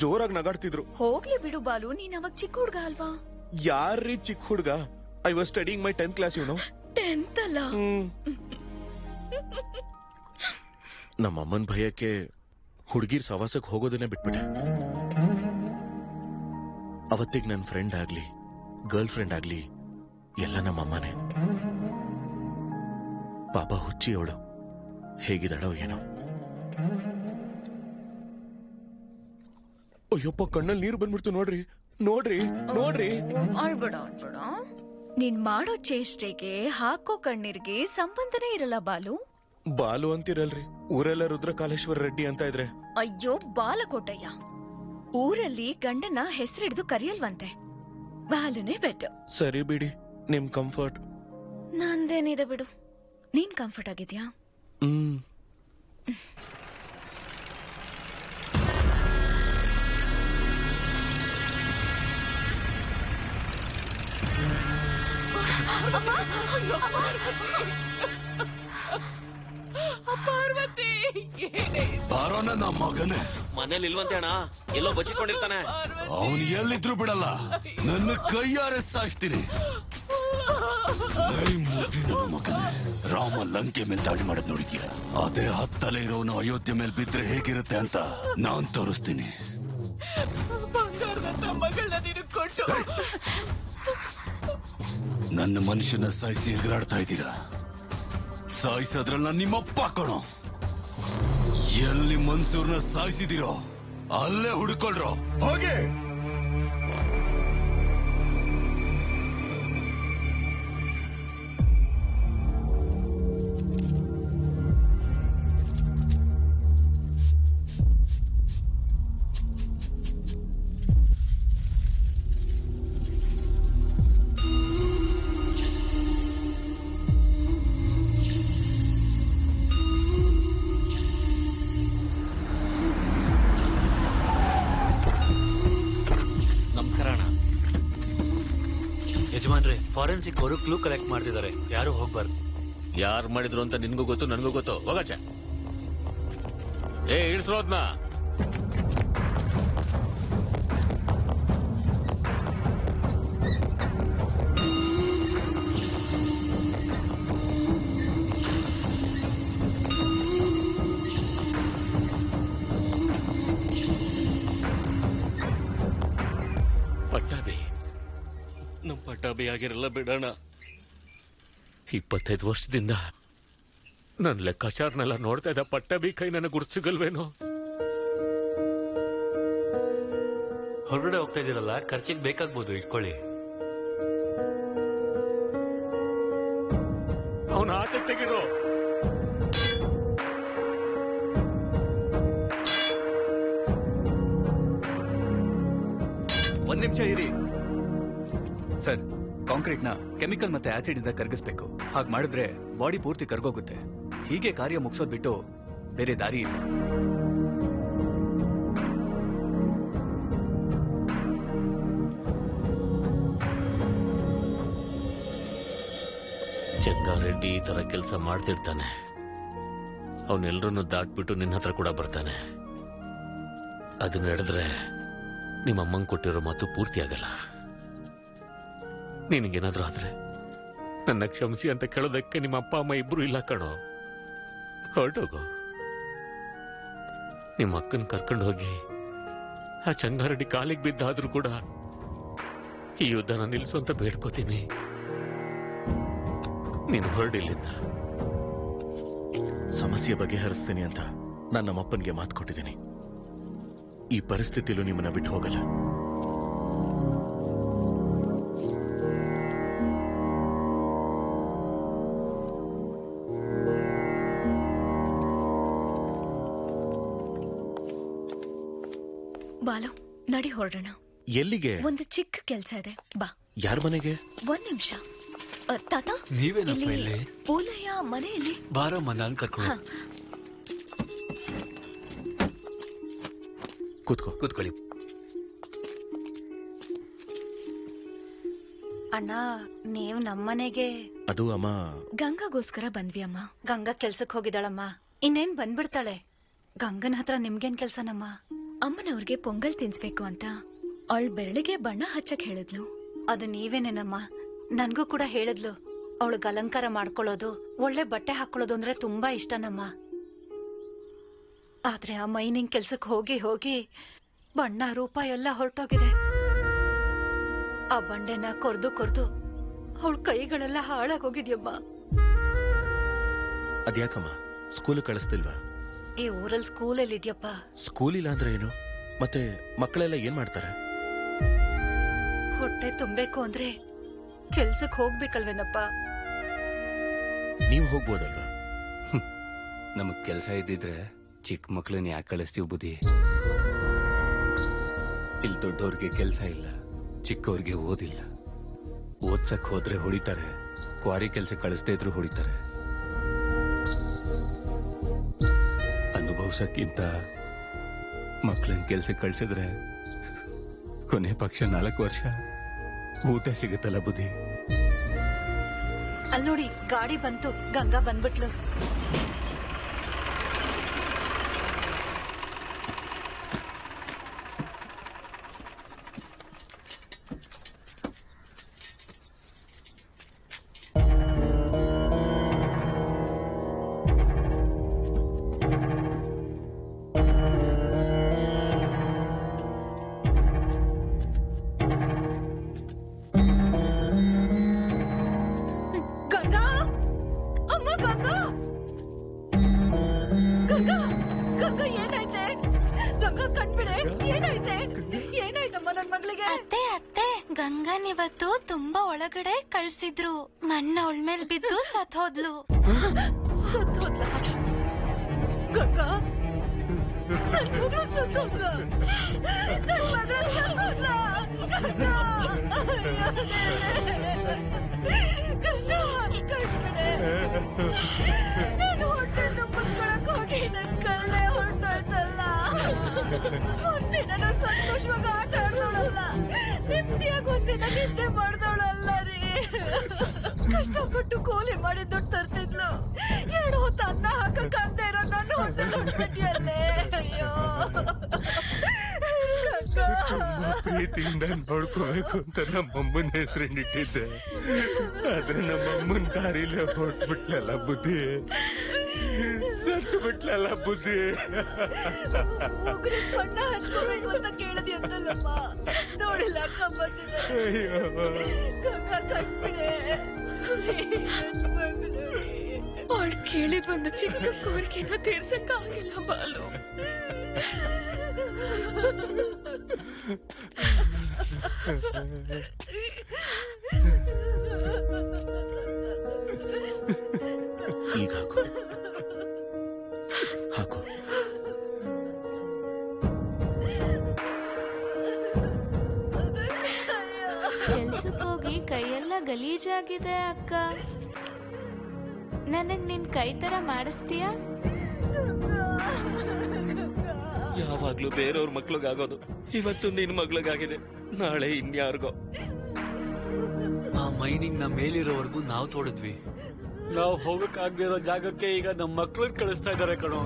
ಜೋರಾಗಿ ನಗಾಡ್ತಿದ್ರು. ಹೋಗ್ಲಿ ಬಿಡು ಬಾಲು, ನೀನ್ ಅವಾಗ ಚಿಕ್ಕ ಹುಡ್ಗ ಅಲ್ವಾ? ಯಾರ್ರೀ ಚಿಕ್ಕ ಹುಡ್ಗ? I was studying my 10th class. ಇವನು 10th ಅಲ್ಲ. ನಮ್ಮಮ್ಮನ್ ಭಯಕ್ಕೆ ಹುಡುಗಿರ್ ಸವಾಸಕ್ಕೆ ಹೋಗೋದನ್ನೇ ಬಿಟ್ಬಿಟ್ಟೆ. ಅವತ್ತಿಗೆ ನನ್ನ ಫ್ರೆಂಡ್ ಆಗ್ಲಿ ಗರ್ಲ್ ಫ್ರೆಂಡ್ ಆಗ್ಲಿ ಎಲ್ಲ ನಮ್ಮಮ್ಮನೇ. ಪಾಪ ಹುಚ್ಚಿ ಅವಳು ಹೇಗಿದ್ದಾಳೋ ಏನೋ. ಅಯ್ಯಪ್ಪ, ಕಣ್ಣಲ್ಲಿ ನೀರು ಬಂದ್ಬಿಡ್ತು. ನೋಡ್ರಿ ನೋಡ್ರಿ ನೋಡ್ರಿ. ಆಡ್ಬೇಡ ಆಡ್ಬೇಡ. ನೀನ್ ಮಾಡೋ ಚೇಷ್ಟೆಗೆ ಹಾಕೋ ಕಣ್ಣೀರ್ಗೆ ಸಂಬಂಧನೇ ಇರಲ್ಲ ಬಾಲು. ಬಾಲು ಅಂತಿರಲ್ರಿ, ಊರೆಲ್ಲ ರುದ್ರಕಾಲೇಶ್ವರ ರೆಡ್ಡಿ ಅಂತ ಇದ್ರೆ. ಅಯ್ಯೋ ಬಾಲಕೋಟಯ್ಯ, ಊರಲ್ಲಿ ಗಂಡನ ಹೆಸರಿಡ್ದು ಕರೆಯಲ್ವಂತೆ. ಬಾಲುನೇ ಬೆಟ್ಟು. ಸರಿ ಬಿಡಿ, ನಿಮ್ ಕಂಫರ್ಟ್. ನಂದೇನಿದೆ ಬಿಡು. ನೀನ್ ಕಂಫರ್ಟ್ ಆಗಿದ್ಯಾ? ಪಾರ್ವತಿ, ಬಾರೋ ನನ್ನ ಮಗನೇ. ಮನೇಲಿ ಇಲ್ವಂತೆ ಅಣ್ಣ, ಎಲ್ಲೋ ಬಚ್ಚಿಕೊಂಡಿರ್ತಾನೆ. ಅವನು ಎಲ್ಲಿದ್ರು ಬಿಡಲ್ಲ, ನನ್ನ ಕೈಯಾರೆ ಸಾಯಿಸ್ತೀನಿ. ಮಗನೇ, ರಾಮ ಲಂಕೆ ಮೇಲೆ ದಾಳಿ ಮಾಡೋದ್ ನೋಡಿದ್ಯಾ? ಅದೇ ಹತ್ತಲೇ ಇರೋನು ಅಯೋಧ್ಯೆ ಮೇಲೆ ಬಿದ್ರೆ ಹೇಗಿರುತ್ತೆ ಅಂತ ನಾನ್ ತೋರಿಸ್ತೀನಿ. ಬಂಗಾರದ ಮಗಳನ್ನ ನೀನು ಕೊಟ್ಟು ನನ್ನ ಮನುಷ್ಯನ ಸಾಯಿಸಿ ಎಗರಾಡ್ತಾ ಇದ್ದೀರಾ. ಸಾಯಿಸೋದ್ರಲ್ಲ ನಿಮ್ಮಪ್ಪ ಕಣೋ. ಎಲ್ಲಿ ಮನ್ಸೂರ್ನ ಸಾಯಿಸಿದಿರೋ ಅಲ್ಲೇ ಹುಡುಕೊಳ್ರೋ. ಹೋಗಿ. ಯಜಮಾನ್ರೆ, ಫಾರೆನ್ಸಿಕ್ ಅವರು ಕ್ಲೂ ಕಲೆಕ್ಟ್ ಮಾಡ್ತಿದ್ದಾರೆ, ಯಾರು ಹೋಗ್ಬಾರ್ದು. ಯಾರು ಮಾಡಿದ್ರು ಅಂತ ನಿನ್ಗೂ ಗೊತ್ತು, ನನ್ಗೂ ಗೊತ್ತು. ಹೋಗಚ್ಚ. ಇಳಿಸ್ರೋದ್ನ. ಪಟ್ಟಾಬಿ, ನಮ್ ಪಟ್ಟಾಬಿ ಆಗಿರಲ್ಲ ಬಿಡೋಣ. 25 ವರ್ಷದಿಂದ ನನ್ನ ಲೆಕ್ಕಾಚಾರನೆಲ್ಲ ನೋಡ್ತಾ ಇದ್ದ ಪಟ್ಟಾಬಿ ಕೈ ನನಗೆ ಗುರ್ಸಿಗಲ್ವೇನೋ. ಹೊರಗಡೆ ಹೋಗ್ತಾ ಇದೀರಲ್ಲ, ಖರ್ಚಿಗೆ ಬೇಕಾಗ್ಬೋದು, ಇಟ್ಕೊಳ್ಳಿ. ಅವನ ಆಚೆ ತೆಗಿರೋ. ಒಂದ್ ನಿಮಿಷ ಇರಿ ಸರ್. ಕಾಂಕ್ರೀಟ್ ನ ಕೆಮಿಕಲ್ ಮತ್ತೆ ಆಸಿಡ್ ಇಂದ ಕರಗಿಸ್ಬೇಕು. ಹಾಗೆ ಮಾಡಿದ್ರೆ ಬಾಡಿ ಪೂರ್ತಿ ಕರ್ಗೋಗುತ್ತೆ. ಹೀಗೆ ಕಾರ್ಯ ಮುಗಿಸೋದ್ ಬಿಟ್ಟು ಬೇರೆ ದಾರಿ ಇಲ್ಲ. ಜಗ್ಗಾರೆಡ್ಡಿ ಈ ತರ ಕೆಲಸ ಮಾಡ್ತಿರ್ತಾನೆ. ಅವನೆಲ್ಲರನ್ನು ದಾಟ್ಬಿಟ್ಟು ನಿನ್ನ ಹತ್ರ ಕೂಡ ಬರ್ತಾನೆ. ಅದು ನಡೆದ್ರೆ ನಿಮ್ಮಮ್ಮಂಗ್ ಕೊಟ್ಟಿರೋ ಮಾತು ಪೂರ್ತಿ ಆಗಲ್ಲ. ನಿನಗೇನಾದ್ರೂ ಆದ್ರೆ ನನ್ನ ಕ್ಷಮಿಸಿ ಅಂತ ಕೇಳೋದಕ್ಕೆ ನಿಮ್ಮ ಅಪ್ಪ ಅಮ್ಮ ಇಬ್ರು ಇಲ್ಲ ಕಣೋ. ಹೊರಟೋಗೋ. ನಿಮ್ಮ ಅಕ್ಕನ ಕರ್ಕೊಂಡು ಹೋಗಿ ಆ ಚಂಗಾರೆಡ್ಡಿ ಕಾಲಿಗೆ ಬಿದ್ದಾದ್ರೂ ಕೂಡ ಈ ಯುದ್ಧನ ನಿಲ್ಲಿಸು ಅಂತ ಬೇಡ್ಕೋತೀನಿ. ನೀನು ಹೊರಡಿಲ್ಲಿಂದ. ಸಮಸ್ಯೆ ಬಗೆಹರಿಸ್ತೀನಿ ಅಂತ ನಾನು ನಮ್ಮಪ್ಪನಿಗೆ ಮಾತು ಕೊಟ್ಟಿದ್ದೀನಿ. ಈ ಪರಿಸ್ಥಿತಿಲೂ ನಿಮ್ಮನ್ನ ಬಿಟ್ಟು ಹೋಗಲ್ಲ. ಬಾಲು, ನಡಿ ಹೊರಡೋಣ. ಎಲ್ಲಿಗೆ? ಒಂದು ಚಿಕ್ಕ ಕೆಲ್ಸ ಇದೆ, ಬಾ. ಯಾರ ಮನೆಗೆ? ಒಂದ್ ನಿಮಿಷ. ತಾತ, ನೀವೇನಪ್ಪ ಇಲ್ಲಿ? ಪೂಲಯ್ಯ ಮನೆಯಲ್ಲಿ. ಬಾರಮ್ಮ, ನಾನು ಕರ್ಕೊಂಡು. ಕೂತ್ಕೊಳ್ಳಿ. ಅಣ್ಣ, ನೀವ್ ನಮ್ಮನೆಗೆ? ಅದು ಅಮ್ಮ, ಗಂಗಾಗೋಸ್ಕರ ಬಂದ್ವಿ ಅಮ್ಮ. ಗಂಗಾ ಕೆಲ್ಸಕ್ ಹೋಗಿದ್ದಾಳಮ್ಮ, ಇನ್ನೇನ್ ಬಂದ್ಬಿಡ್ತಾಳೆ. ಗಂಗನ ಹತ್ರ ನಿಮ್ಗೇನ್ ಕೆಲ್ಸನಮ್ಮ? ಅಮ್ಮನವ್ರಿಗೆ ಪೊಂಗಲ್ ತಿನ್ಸ್ಬೇಕು ಅಂತ ಅವಳ ಬೆರಳಿಗೆ ಬಣ್ಣ ಹಚ್ಚಕ್ ಹೇಳಿದ್ಲು. ಅದು ನೀವೇನೇನಮ್ಮ? ನನ್ಗೂ ಕೂಡ ಹೇಳಿದ್ಲು. ಅವಳಿಗೆ ಅಲಂಕಾರ ಮಾಡ್ಕೊಳ್ಳೋದು, ಒಳ್ಳೆ ಬಟ್ಟೆ ಹಾಕೊಳ್ಳೋದು ಅಂದ್ರೆ ತುಂಬಾ ಇಷ್ಟನಮ್ಮ. ಆದ್ರೆ ಆ ಮೈನಿಂಗ್ ಕೆಲ್ಸಕ್ ಹೋಗಿ ಹೋಗಿ ಬಣ್ಣ ರೂಪ ಎಲ್ಲ ಹೊರಟೋಗಿದೆ. ಆ ಬಂಡೆನ ಕೊರ್ದು ಅವಳ ಕೈಗಳೆಲ್ಲ ಹಾಳಾಗೋಗಿದ್ಯಮ್ಮ. ಅದ್ಯಾಕಮ್ಮ ಸ್ಕೂಲ್ ಕಳಿಸ್ತಿಲ್ವಾ? ಈ ಊರಲ್ಲಿ ಸ್ಕೂಲಲ್ಲಿ ಇದ್ಯಪ್ಪ. ಸ್ಕೂಲ್ ಇಲ್ಲ ಅಂದ್ರೆ ಏನು? ಮತ್ತೆ ಮಕ್ಕಳೆಲ್ಲ ಏನ್ ಮಾಡ್ತಾರೆ? ಹೊಟ್ಟೆ ತುಂಬಬೇಕು ಅಂದ್ರೆ ಕೆಲ್ಸಕ್ ಹೋಗ್ಬೇಕಲ್ವೇನಪ್ಪ? ನೀವು ಹೋಗ್ಬೋದಲ್ವಾ? ನಮಗ್ ಕೆಲಸ ಇದ್ದಿದ್ರೆ ಚಿಕ್ಕ ಮಕ್ಳನ್ನ ಯಾಕೆ ಕಳಿಸ್ತೀವಿ ಬುದ್ಧಿ? ಇಲ್ಲಿ ದೊಡ್ಡವ್ರಿಗೆ ಕೆಲಸ ಇಲ್ಲ, ಚಿಕ್ಕವ್ರಿಗೆ ಓದಿಲ್ಲ. ಓದ್ಸಕ್ ಹೋದ್ರೆ ಹೊಡಿತಾರೆ, ಕ್ವಾರಿ ಕೆಲಸ ಕಳಿಸ್ದೇ ಇದ್ರು ಹೊಡಿತಾರೆ. ಅನುಭವಿಸಕ್ಕಿಂತ ಮಕ್ಳನ್ನ ಕೆಲ್ಸಕ್ಕೆ ಕಳ್ಸಿದ್ರೆ ಕೊನೆ ಪಕ್ಷ 4 ವರ್ಷ ಊಟ ಸಿಗುತ್ತಲ್ಲ ಬುದ್ಧಿ. ಅಲ್ಲಿ ನೋಡಿ, ಗಾಡಿ ಬಂತು. ಗಂಗಾ ಬಂದ್ಬಿಟ್ಲು. ಗಂಗನಿವತ್ತು ತುಂಬಾ ಒಳಗಡೆ ಕಳ್ಸಿದ್ರು. ಮಣ್ಣ ಅವಳ ಮೇಲೆ ಬಿದ್ದು ಸತ್ ಹೋದ್ಲು. ಗಂಗಾ ಒಂದಿನ ಸಂತೋಷವಾಗಿ ಆಟ ಆಡ್ದವಳಲ್ಲ, ನೆಮ್ಮದಿಯಾಗಿ ಒಂದಿನ ನಿದ್ದೆ ಮಾಡ್ದವಳಲ್ಲ ರೀ. ಕಷ್ಟಪಟ್ಟು ಕೂಲಿ ಮಾಡಿ ದುಡ್ಡು ತರ್ತಿದ್ಲು. 2 ಹೊತ್ತು ಅನ್ನ ಹಾಕಕ್ಕಾಗ್ದೇ ಇರೋ ನನ್ನ ಹೊಟ್ಟೆಯಲ್ಲೇ. ಅಯ್ಯೋ, ತುಂಬಾ ಪ್ರೀತಿಯಿಂದ ನೋಡ್ಕೋಬೇಕು ಅಂತ ನಮ್ಮಮ್ಮನ ಹೆಸರಿಟ್ಟಿದ್ದೆ. ಆದ್ರೆ ನಮ್ಮಮ್ಮನ ದಾರಿಲೇ ಹೊಟ್ಬಿಟ್ಲಲ್ಲ ಬುದ್ಧಿ, ಸತ್ತು ಬಿಟ್ಲಲ್ಲ ಬುದ್ಧಿ. ಬಣ್ಣ ಹಚ್ಕೋಬೇಕು ಅಂತ ಕೇಳದಿ ಅಂತಲ್ಲಮ್ಮ, ನೋಡಿಲ್ಲ ಅವಳು ಕೇಳಿದ್ ಒಂದು ಚಿಕ್ಕ ಕೋರಿಕೆನ ತೀರ್ಸಕ್ಕಾಗಿಲ್ಲ ಬಾಲು. ಈಗ ಹಾಕು. ಕೆಲ್ಸಕ್ಕೋಗಿ ಕೈಯೆಲ್ಲ ಗಲೀಜಾಗಿದೆ ಅಕ್ಕ. ನನಗ್ ನಿನ್ ಕೈ ತರ ಮಾಡಿಸ್ತೀಯಾ? ಯಾವಾಗ್ಲೂ ಬೇರೆಯವ್ರ ಮಕ್ಳಿಗಾಗೋದು ಇವತ್ತು ನಿನ್ ಮಗ್ಳಿಗಾಗಿದೆ, ನಾಳೆ ಇನ್ಯಾರಿಗೋ. ಆ ಮೈನಿಂಗ್ ನ ಮೇಲಿರೋವರೆಗೂ ನಾವು ತೋಡಿದ್ವಿ. ನಾವು ಹೋಗಕ್ಕಾಗದಿರೋ ಜಾಗಕ್ಕೆ ಈಗ ನಮ್ಮ ಮಕ್ಳನ್ನ ಕಳಿಸ್ತಾ ಇದಾರೆ ಕಣೋ.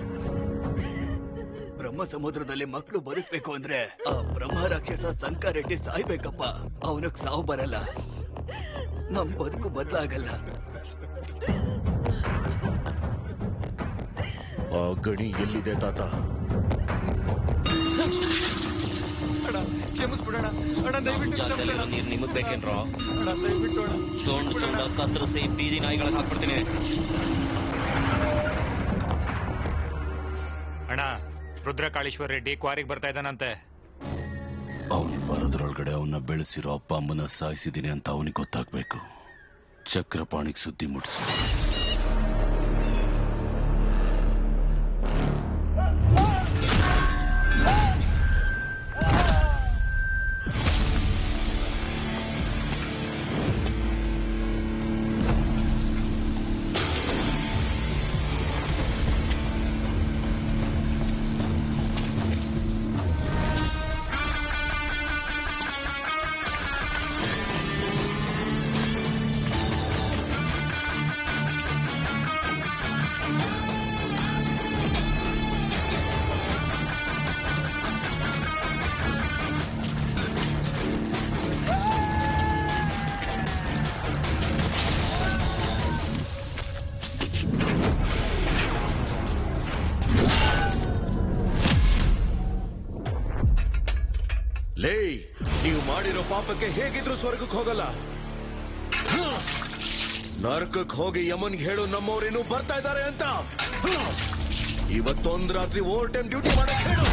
ಬ್ರಹ್ಮ ಸಮುದ್ರದಲ್ಲಿ ಮಕ್ಕಳು ಬದುಕ್ಬೇಕು ಅಂದ್ರೆ ಆ ಬ್ರಹ್ಮ ರಾಕ್ಷಸ ಸಂಕಾರೆಡ್ಡಿ ಸಾಯ್ಬೇಕಪ್ಪ. ಅವನಿಗೆ ಸಾವು ಬರಲ್ಲ, ನಮ್ ಬದುಕು ಬದಲಾಗಲ್ಲ. ಆ ಗಣಿ ಎಲ್ಲಿದೆ ತಾತ? ಕ್ಷಮಿಸ್ಬಿಡೋಣ ಅಣ್ಣ, ದಯವಿಟ್ಟು ಜಾಸ್ತಿಯಲ್ಲಿರೋ ನೀರು ನಿಮಗ್ ಬೇಕೇನ್ರೋ? ಅಣ್ಣ, ದಯವಿಟ್ಟು ಅಣ್ಣ. ಸೊಂಡ ಕತ್ತರಿಸಿ ಬೀದಿ ನಾಯಿಗಳಿಗೆ ಹಾಕ್ಬಿಡ್ತೀನಿ. ಅಣ್ಣ, ರುದ್ರಕಾಳೇಶ್ವರ ರೆಡ್ಡಿ ಕ್ವಾರಿಗೆ ಬರ್ತಾ ಇದ್ದಾನಂತೆ. ಅವನು ಬರೋದ್ರೊಳಗಡೆ ಅವನ್ನ ಬೆಳೆಸಿರೋ ಅಪ್ಪ ಅಮ್ಮನ ಸಾಯಿಸಿದ್ದೀನಿ ಅಂತ ಅವನಿಗೆ ಗೊತ್ತಾಗ್ಬೇಕು. ಚಕ್ರಪಾಣಿಗೆ ಸುದ್ದಿ ಮುಟ್ಸು. ಲೇ, ನೀವು ಮಾಡಿರೋ ಪಾಪಕ್ಕೆ ಹೇಗಿದ್ರು ಸ್ವರ್ಗಕ್ಕೆ ಹೋಗಲ್ಲ. ನರಕಕ್ಕೆ ಹೋಗಿ ಯಮನ್ಗೆ ಹೇಳು ನಮ್ಮವ್ರೇನು ಬರ್ತಾ ಇದ್ದಾರೆ ಅಂತ. ಇವತ್ತೊಂದ್ ರಾತ್ರಿ ಓವರ್ ಟೈಮ್ ಡ್ಯೂಟಿ ಮಾಡಕ್ ಹೇಳು.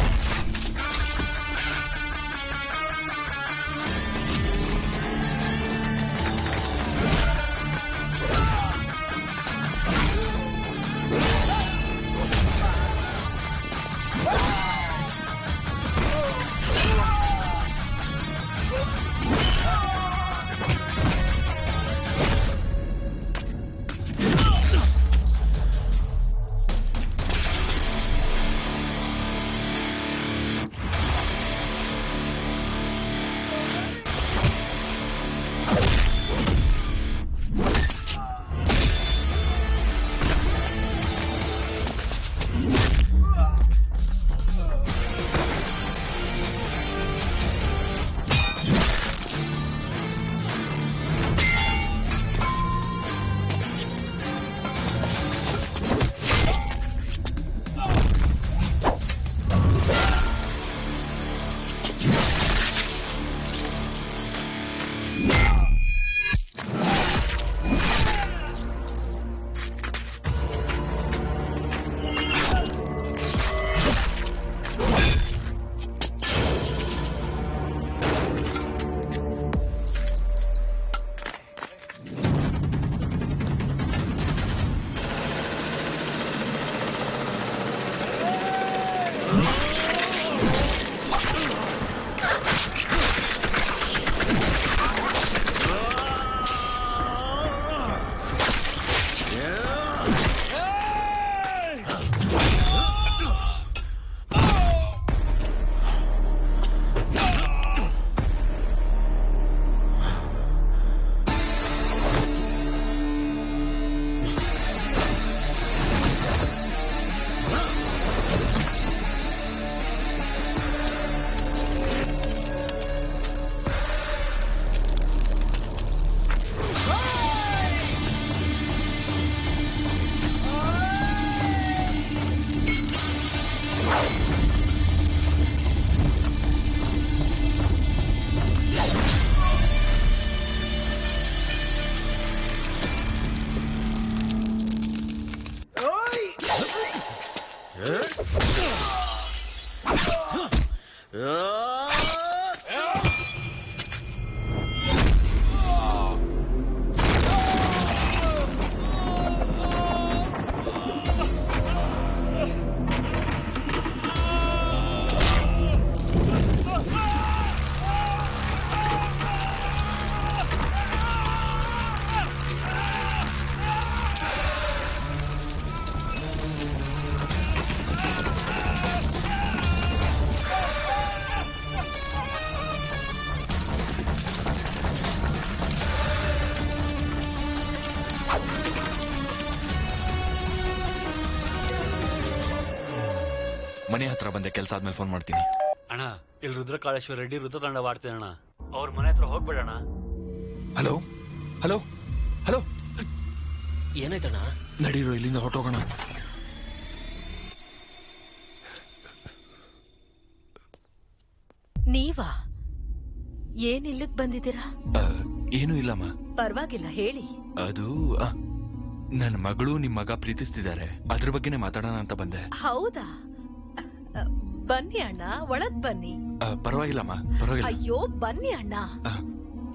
ಮನೆ ಹತ್ರ ಬಂದೆ, ಕೆಲಸ ಆದ್ಮೇಲೆ ಫೋನ್ ಮಾಡ್ತೀನಿ. ಅಣ್ಣ, ಇಲ್ಲಿ ರುದ್ರಕಾಳೇಶ್ವರ ರೆಡ್ಡಿ ರುದ್ರತಾಂಡವ ಆಡ್ತೀನಿ ಅಣ್ಣ. ಅವ್ರ ಮನೆ ಹತ್ರ ಹೋಗ್ಬೇಡಣ್ಣ. ಹಲೋ ಹಲೋ ಹಲೋ, ಏನಾಯ್ತಣ್ಣ? ನಡೀರೋ, ಇಲ್ಲಿಂದ ಹೊರಟೋಗೋಣ. ನೀವಾ ಏನಿಲ್ಲಿಗ್ ಬಂದಿದ್ದೀರಾ? ಏನೂ ಇಲ್ಲಮ್ಮ. ಪರವಾಗಿಲ್ಲ, ಹೇಳಿ. ಅದು ನನ್ನ ಮಗಳು ನಿಮ್ ಮಗ ಪ್ರೀತಿಸ್ತಿದ್ದಾರೆ, ಅದ್ರ ಬಗ್ಗೆನೇ ಮಾತಾಡೋಣ ಅಂತ ಬಂದೆ. ಹೌದಾ? ಬನ್ನಿ ಅಣ್ಣ, ಒಳಗ್ ಬನ್ನಿ. ಪರವಾಗಿಲ್ಲಮ್ಮ, ಪರವಾಗಿಲ್ಲ. ಅಯ್ಯೋ ಬನ್ನಿ ಅಣ್ಣ.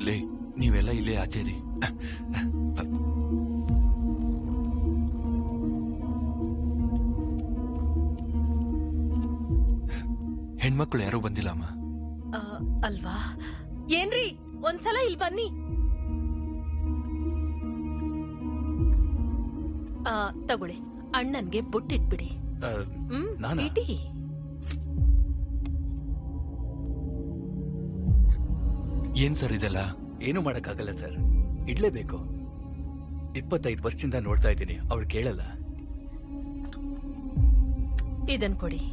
ಲೇ, ನೀವೆಲ್ಲ ಇಲ್ಲೇ ಆಚೇರಿ. ಹೆಣ್ಮಕ್ಳು ಯಾರೂ ಬಂದಿಲ್ಲಮ್ಮ. ಅಲ್ವಾ? ಏನ್ರಿ, ಒಂದ್ಸಲ ಇಲ್ಲಿ ಬನ್ನಿ. ತಗೊಳ್ಳಿ, ಅಣ್ಣನ್ಗೆ ಬುಟ್ಟಿಟ್ಬಿಡಿ. ಇಡಿ. ಏನ್ ಸರ್ ಇದೆಲ್ಲ? ಏನು ಮಾಡಕ್ಕಾಗಲ್ಲ ಸರ್, ಇಡ್ಲೇಬೇಕು. 25 ವರ್ಷದಿಂದ ನೋಡ್ತಾ ಇದ್ದೀನಿ, ಅವಳು ಕೇಳಲ್ಲ. ಇದನ್ ಕೊಡಿ.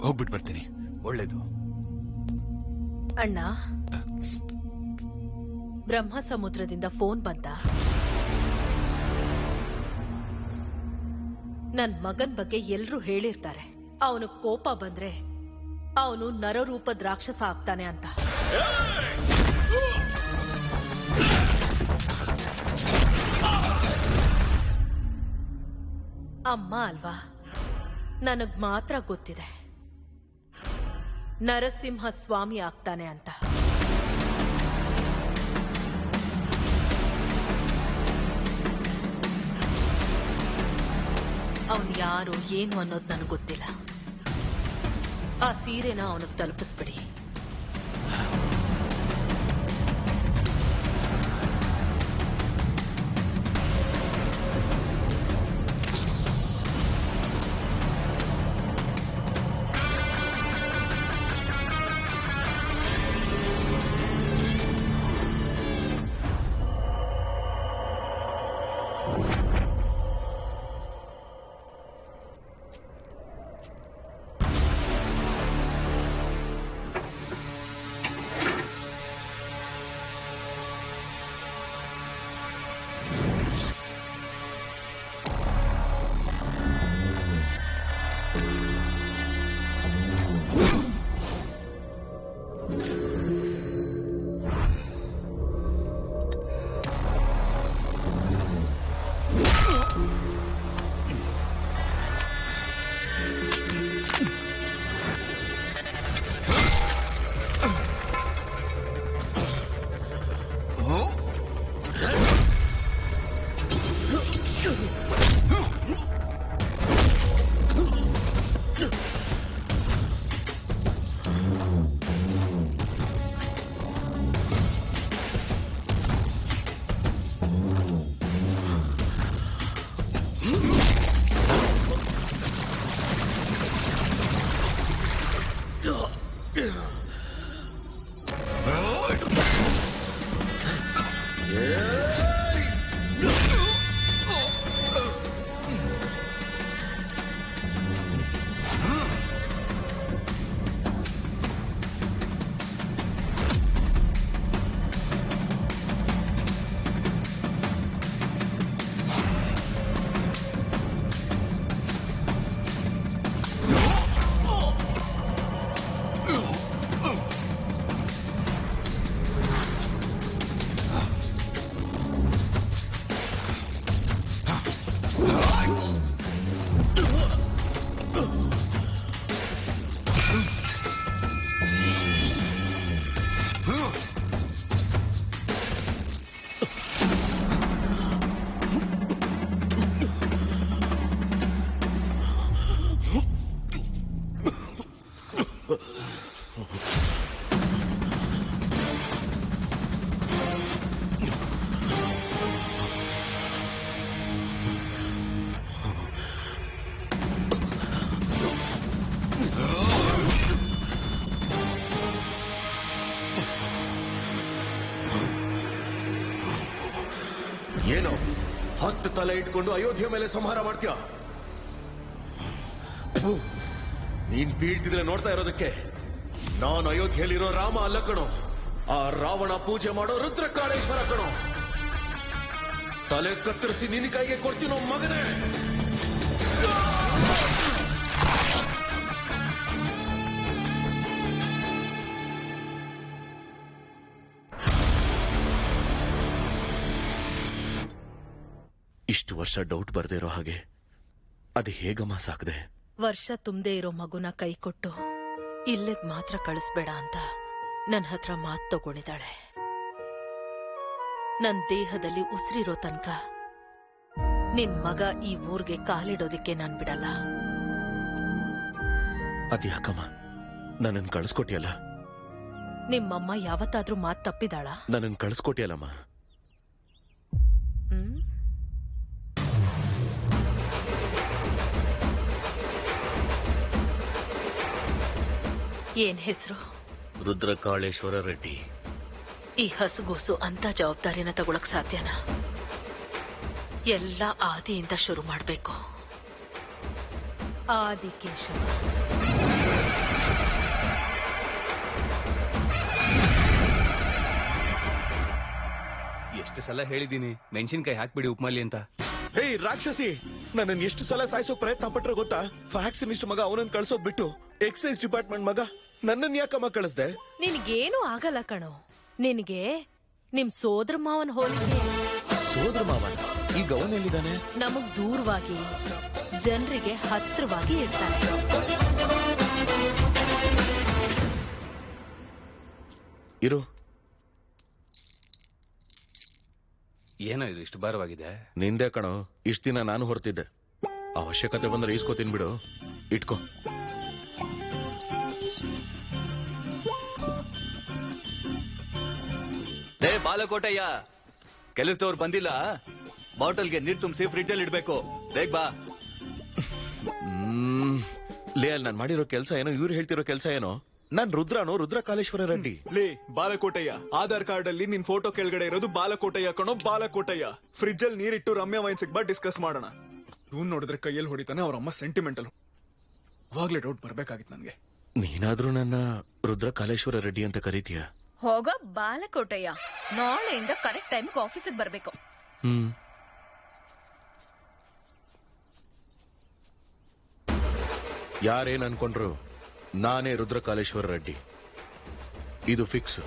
ಹೋಗ್ಬಿಟ್ಟು ಬರ್ತೀನಿ. ಒಳ್ಳೇದು. ಅಣ್ಣ, ಬ್ರಹ್ಮ ಸಮುದ್ರದಿಂದ ಫೋನ್ ಬಂತ. ನನ್ ಮಗನ್ ಬಗ್ಗೆ ಎಲ್ರೂ ಹೇಳಿರ್ತಾರೆ, ಅವನು ಕೋಪ ಬಂದ್ರೆ ಅವನು ನರರೂಪದ ರಾಕ್ಷಸ ಆಗ್ತಾನೆ ಅಂತ. ಅಮ್ಮ ಅಲ್ವಾ, ನನಗ್ ಮಾತ್ರ ಗೊತ್ತಿದೆ ನರಸಿಂಹ ಸ್ವಾಮಿ ಆಗ್ತಾನೆ ಅಂತ. ಅವನು ಯಾರು ಏನು ಅನ್ನೋದು ನನಗೆ ಗೊತ್ತಿಲ್ಲ. ಆ ಸೀರೆನ ಅವನಿಗೆ ತಲುಪಿಸ್ಬಿಡಿ. ಏನು 10 ತಲೆ ಇಟ್ಕೊಂಡು ಅಯೋಧ್ಯೆ ಮೇಲೆ ಸಂಹಾರ ಮಾಡ್ತೀಯ? ನೀನ್ ಬೀಳ್ತಿದ್ರೆ ನೋಡ್ತಾ ಇರೋದಕ್ಕೆ ನಾನು ಅಯೋಧ್ಯೆಯಲ್ಲಿರೋ ರಾಮ ಅಲ್ಲ ಕಣೋ, ಆ ರಾವಣ ಪೂಜೆ ಮಾಡೋ ರುದ್ರಕಾಳೇಶ್ವರ ಕಣೋ. ತಲೆ ಕತ್ತರಿಸಿ ನಿನ್ನ ಕೈಗೆ ಕೊಡ್ತೀನೋ ಮಗನೇ. ಇಷ್ಟು ವರ್ಷ ಡೌಟ್ ಬರ್ದೇ ಇರೋ ಹಾಗೆ ಅದು ಹೇಗಮ್ಮ ಸಾಕ್ದೆ? ವರ್ಷ ತುಂಬದೇ ಇರೋ ಮಗುನ ಕೈ ಕೊಟ್ಟು ಇಲ್ಲಿಗ್ ಮಾತ್ರ ಕಳಿಸ್ಬೇಡ ಅಂತ ನನ್ನ ಹತ್ರ ಮಾತು ತಗೊಂಡಿದ್ದಾಳೆ. ನನ್ ದೇಹದಲ್ಲಿ ಉಸಿರಿರೋ ತನಕ ನಿನ್ ಮಗ ಈ ಊರ್ಗೆ ಕಾಲಿಡೋದಿಕ್ಕೆ ನಾನ್ ಬಿಡಲ್ಲ. ಅದ್ಯಾಕಮ್ಮ ನನ್ನನ್ನು ಕಳಿಸ್ಕೊಟ್ಟಿಯಲ್ಲ? ನಿಮ್ಮಮ್ಮ ಯಾವತ್ತಾದ್ರೂ ಮಾತು ತಪ್ಪಿದಾಳ? ನನ್ನನ್ನು ಕಳಿಸ್ಕೊಟ್ಟಿಯಲ್ಲಮ್ಮ. ಏನ್ ಹೆಸರು? ರುದ್ರಕಾಳೇಶ್ವರ ರೆಡ್ಡಿ. ಈ ಹಸುಗೂಸು ಅಂತ ಜವಾಬ್ದಾರಿನ ತಗೊಳಕ್ ಸಾಧ್ಯನಾ? ಎಲ್ಲ ಆದಿಯಿಂದ ಶುರು ಮಾಡ್ಬೇಕು. ಆದಿಕೇಶವ. ಎಷ್ಟು ಸಲ ಹೇಳಿದೀನಿ ಮೆಣಸಿನ್ಕಾಯಿ ಹಾಕ್ಬಿಡಿ ಉಪ್ಮಾಲಿ ಅಂತ. ಹೇ ರಾಕ್ಷಸಿ, ನನ್ನನ್ನು ಎಷ್ಟು ಸಲ ಸಾಯಿಸೋಕ್ ಪ್ರಯತ್ನ ಪಟ್ರೆ ಗೊತ್ತಾ? ಫ್ಯಾಕ್ಸಿನಿಸ್ಟ್ ಮಗ ಅವನನ್ನು ಕಳ್ಸೋದ್ ಬಿಟ್ಟು ಎಕ್ಸೈಸ್ ಡಿಪಾರ್ಟ್ಮೆಂಟ್ ಮಗ ನನ್ನನ್ನು ಯಾಕಮ್ಮ ಕಳಿಸ್ದೆ? ನಿನ್ಗೇನು ಆಗಲ್ಲ ಕಣೋ. ನಿನ್ಗೆ ನಿಮ್ ಸೋದರ ಮಾವನ್ ಹೋಲಿಕೆ. ಸೋದರ ಮಾವನ? ಈಗ ಅವನೆಲ್ಲಿದ್ದಾನೆ? ನಮಗ್ ದೂರವಾಗಿ, ಜನರಿಗೆ ಹತ್ರವಾಗಿ ಇರ್ತಾನೆ. ಇರು. ಏನೋ ಇದು ಇಷ್ಟು ಭಾರವಾಗಿದೆ? ನಿಂದೆ ಕಣೋ, ಇಷ್ಟ ದಿನ ನಾನು ಹೊರತಿದ್ದೆ. ಅವಶ್ಯಕತೆ ಬಂದ್ರೆ ಈಸ್ಕೋತೀನಿ ಬಿಡು, ಇಟ್ಕೋ. ಲೇ ಬಾಲಕೋಟಯ್ಯ, ಕೆಲಸದವ್ರು ಬಂದಿಲ್ಲ, ಬಾಟಲ್ಗೆ ನೀರ್ ತುಂಬಿಸಿ ಫ್ರಿಡ್ಜ್ ಅಲ್ಲಿ ಇಡ್ಬೇಕು. ಬೇಗ ಬಾ. ಲೇ, ಅಲ್ಲಿ ನಾನು ಮಾಡಿರೋ ಕೆಲಸ ಏನೋ, ಇವ್ರು ಹೇಳ್ತಿರೋ ಕೆಲಸ ಏನೋ. ನಾನ್ ರುದ್ರನೋ, ರುದ್ರಕಾಳೇಶ್ವರ ರೆಡ್ಡಿ. ಲೇ ಬಾಲಕೋಟಯ್ಯ, ಆಧಾರ್ ಕಾರ್ಡ್ ಅಲ್ಲಿ ನಿನ್ ಫೋಟೋ ಕೆಳಗಡೆ ಇರೋದು ಬಾಲಕೋಟಯ್ಯ ಕಣೋ, ಬಾಲಕೋಟಯ್ಯ. ಫ್ರಿಡ್ಜ್ ಅಲ್ಲಿ ನೀರಿಟ್ಟು ರಮ್ಯಾ ವೈನ್ಸಿಗೆ ಬಾ, ಡಿಸ್ಕಸ್ ಮಾಡೋಣ. ಇವ್ನು ನೋಡಿದ್ರೆ ಕೈಯಲ್ಲಿ ಹೊಡಿತಾನೆ, ಅವ್ರ ಅಮ್ಮ ಸೆಂಟಿಮೆಂಟಲ್. ಅವಾಗ್ಲೇ ಡೌಟ್ ಬರ್ಬೇಕಾಗಿತ್ತು ನನ್ಗೆ. ನೀನಾದ್ರೂ ನನ್ನ ರುದ್ರಕಾಳೇಶ್ವರ ರೆಡ್ಡಿ ಅಂತ ಕರೀತೀಯ? ಹೋಗೋ ಬಾಲಕೋಟಯ್ಯ, ನಾಳೆಯಿಂದ ಕರೆಕ್ಟ್ ಟೈಮ್ಗೆ ಆಫೀಸಿಗೆ ಬರ್ಬೇಕು. ಯಾರೇನ್ ಅನ್ಕೊಂಡ್ರು ನಾನೇ ರುದ್ರಕಾಳೇಶ್ವರ ರೆಡ್ಡಿ. ಇದು ಫಿಕ್ಸ್.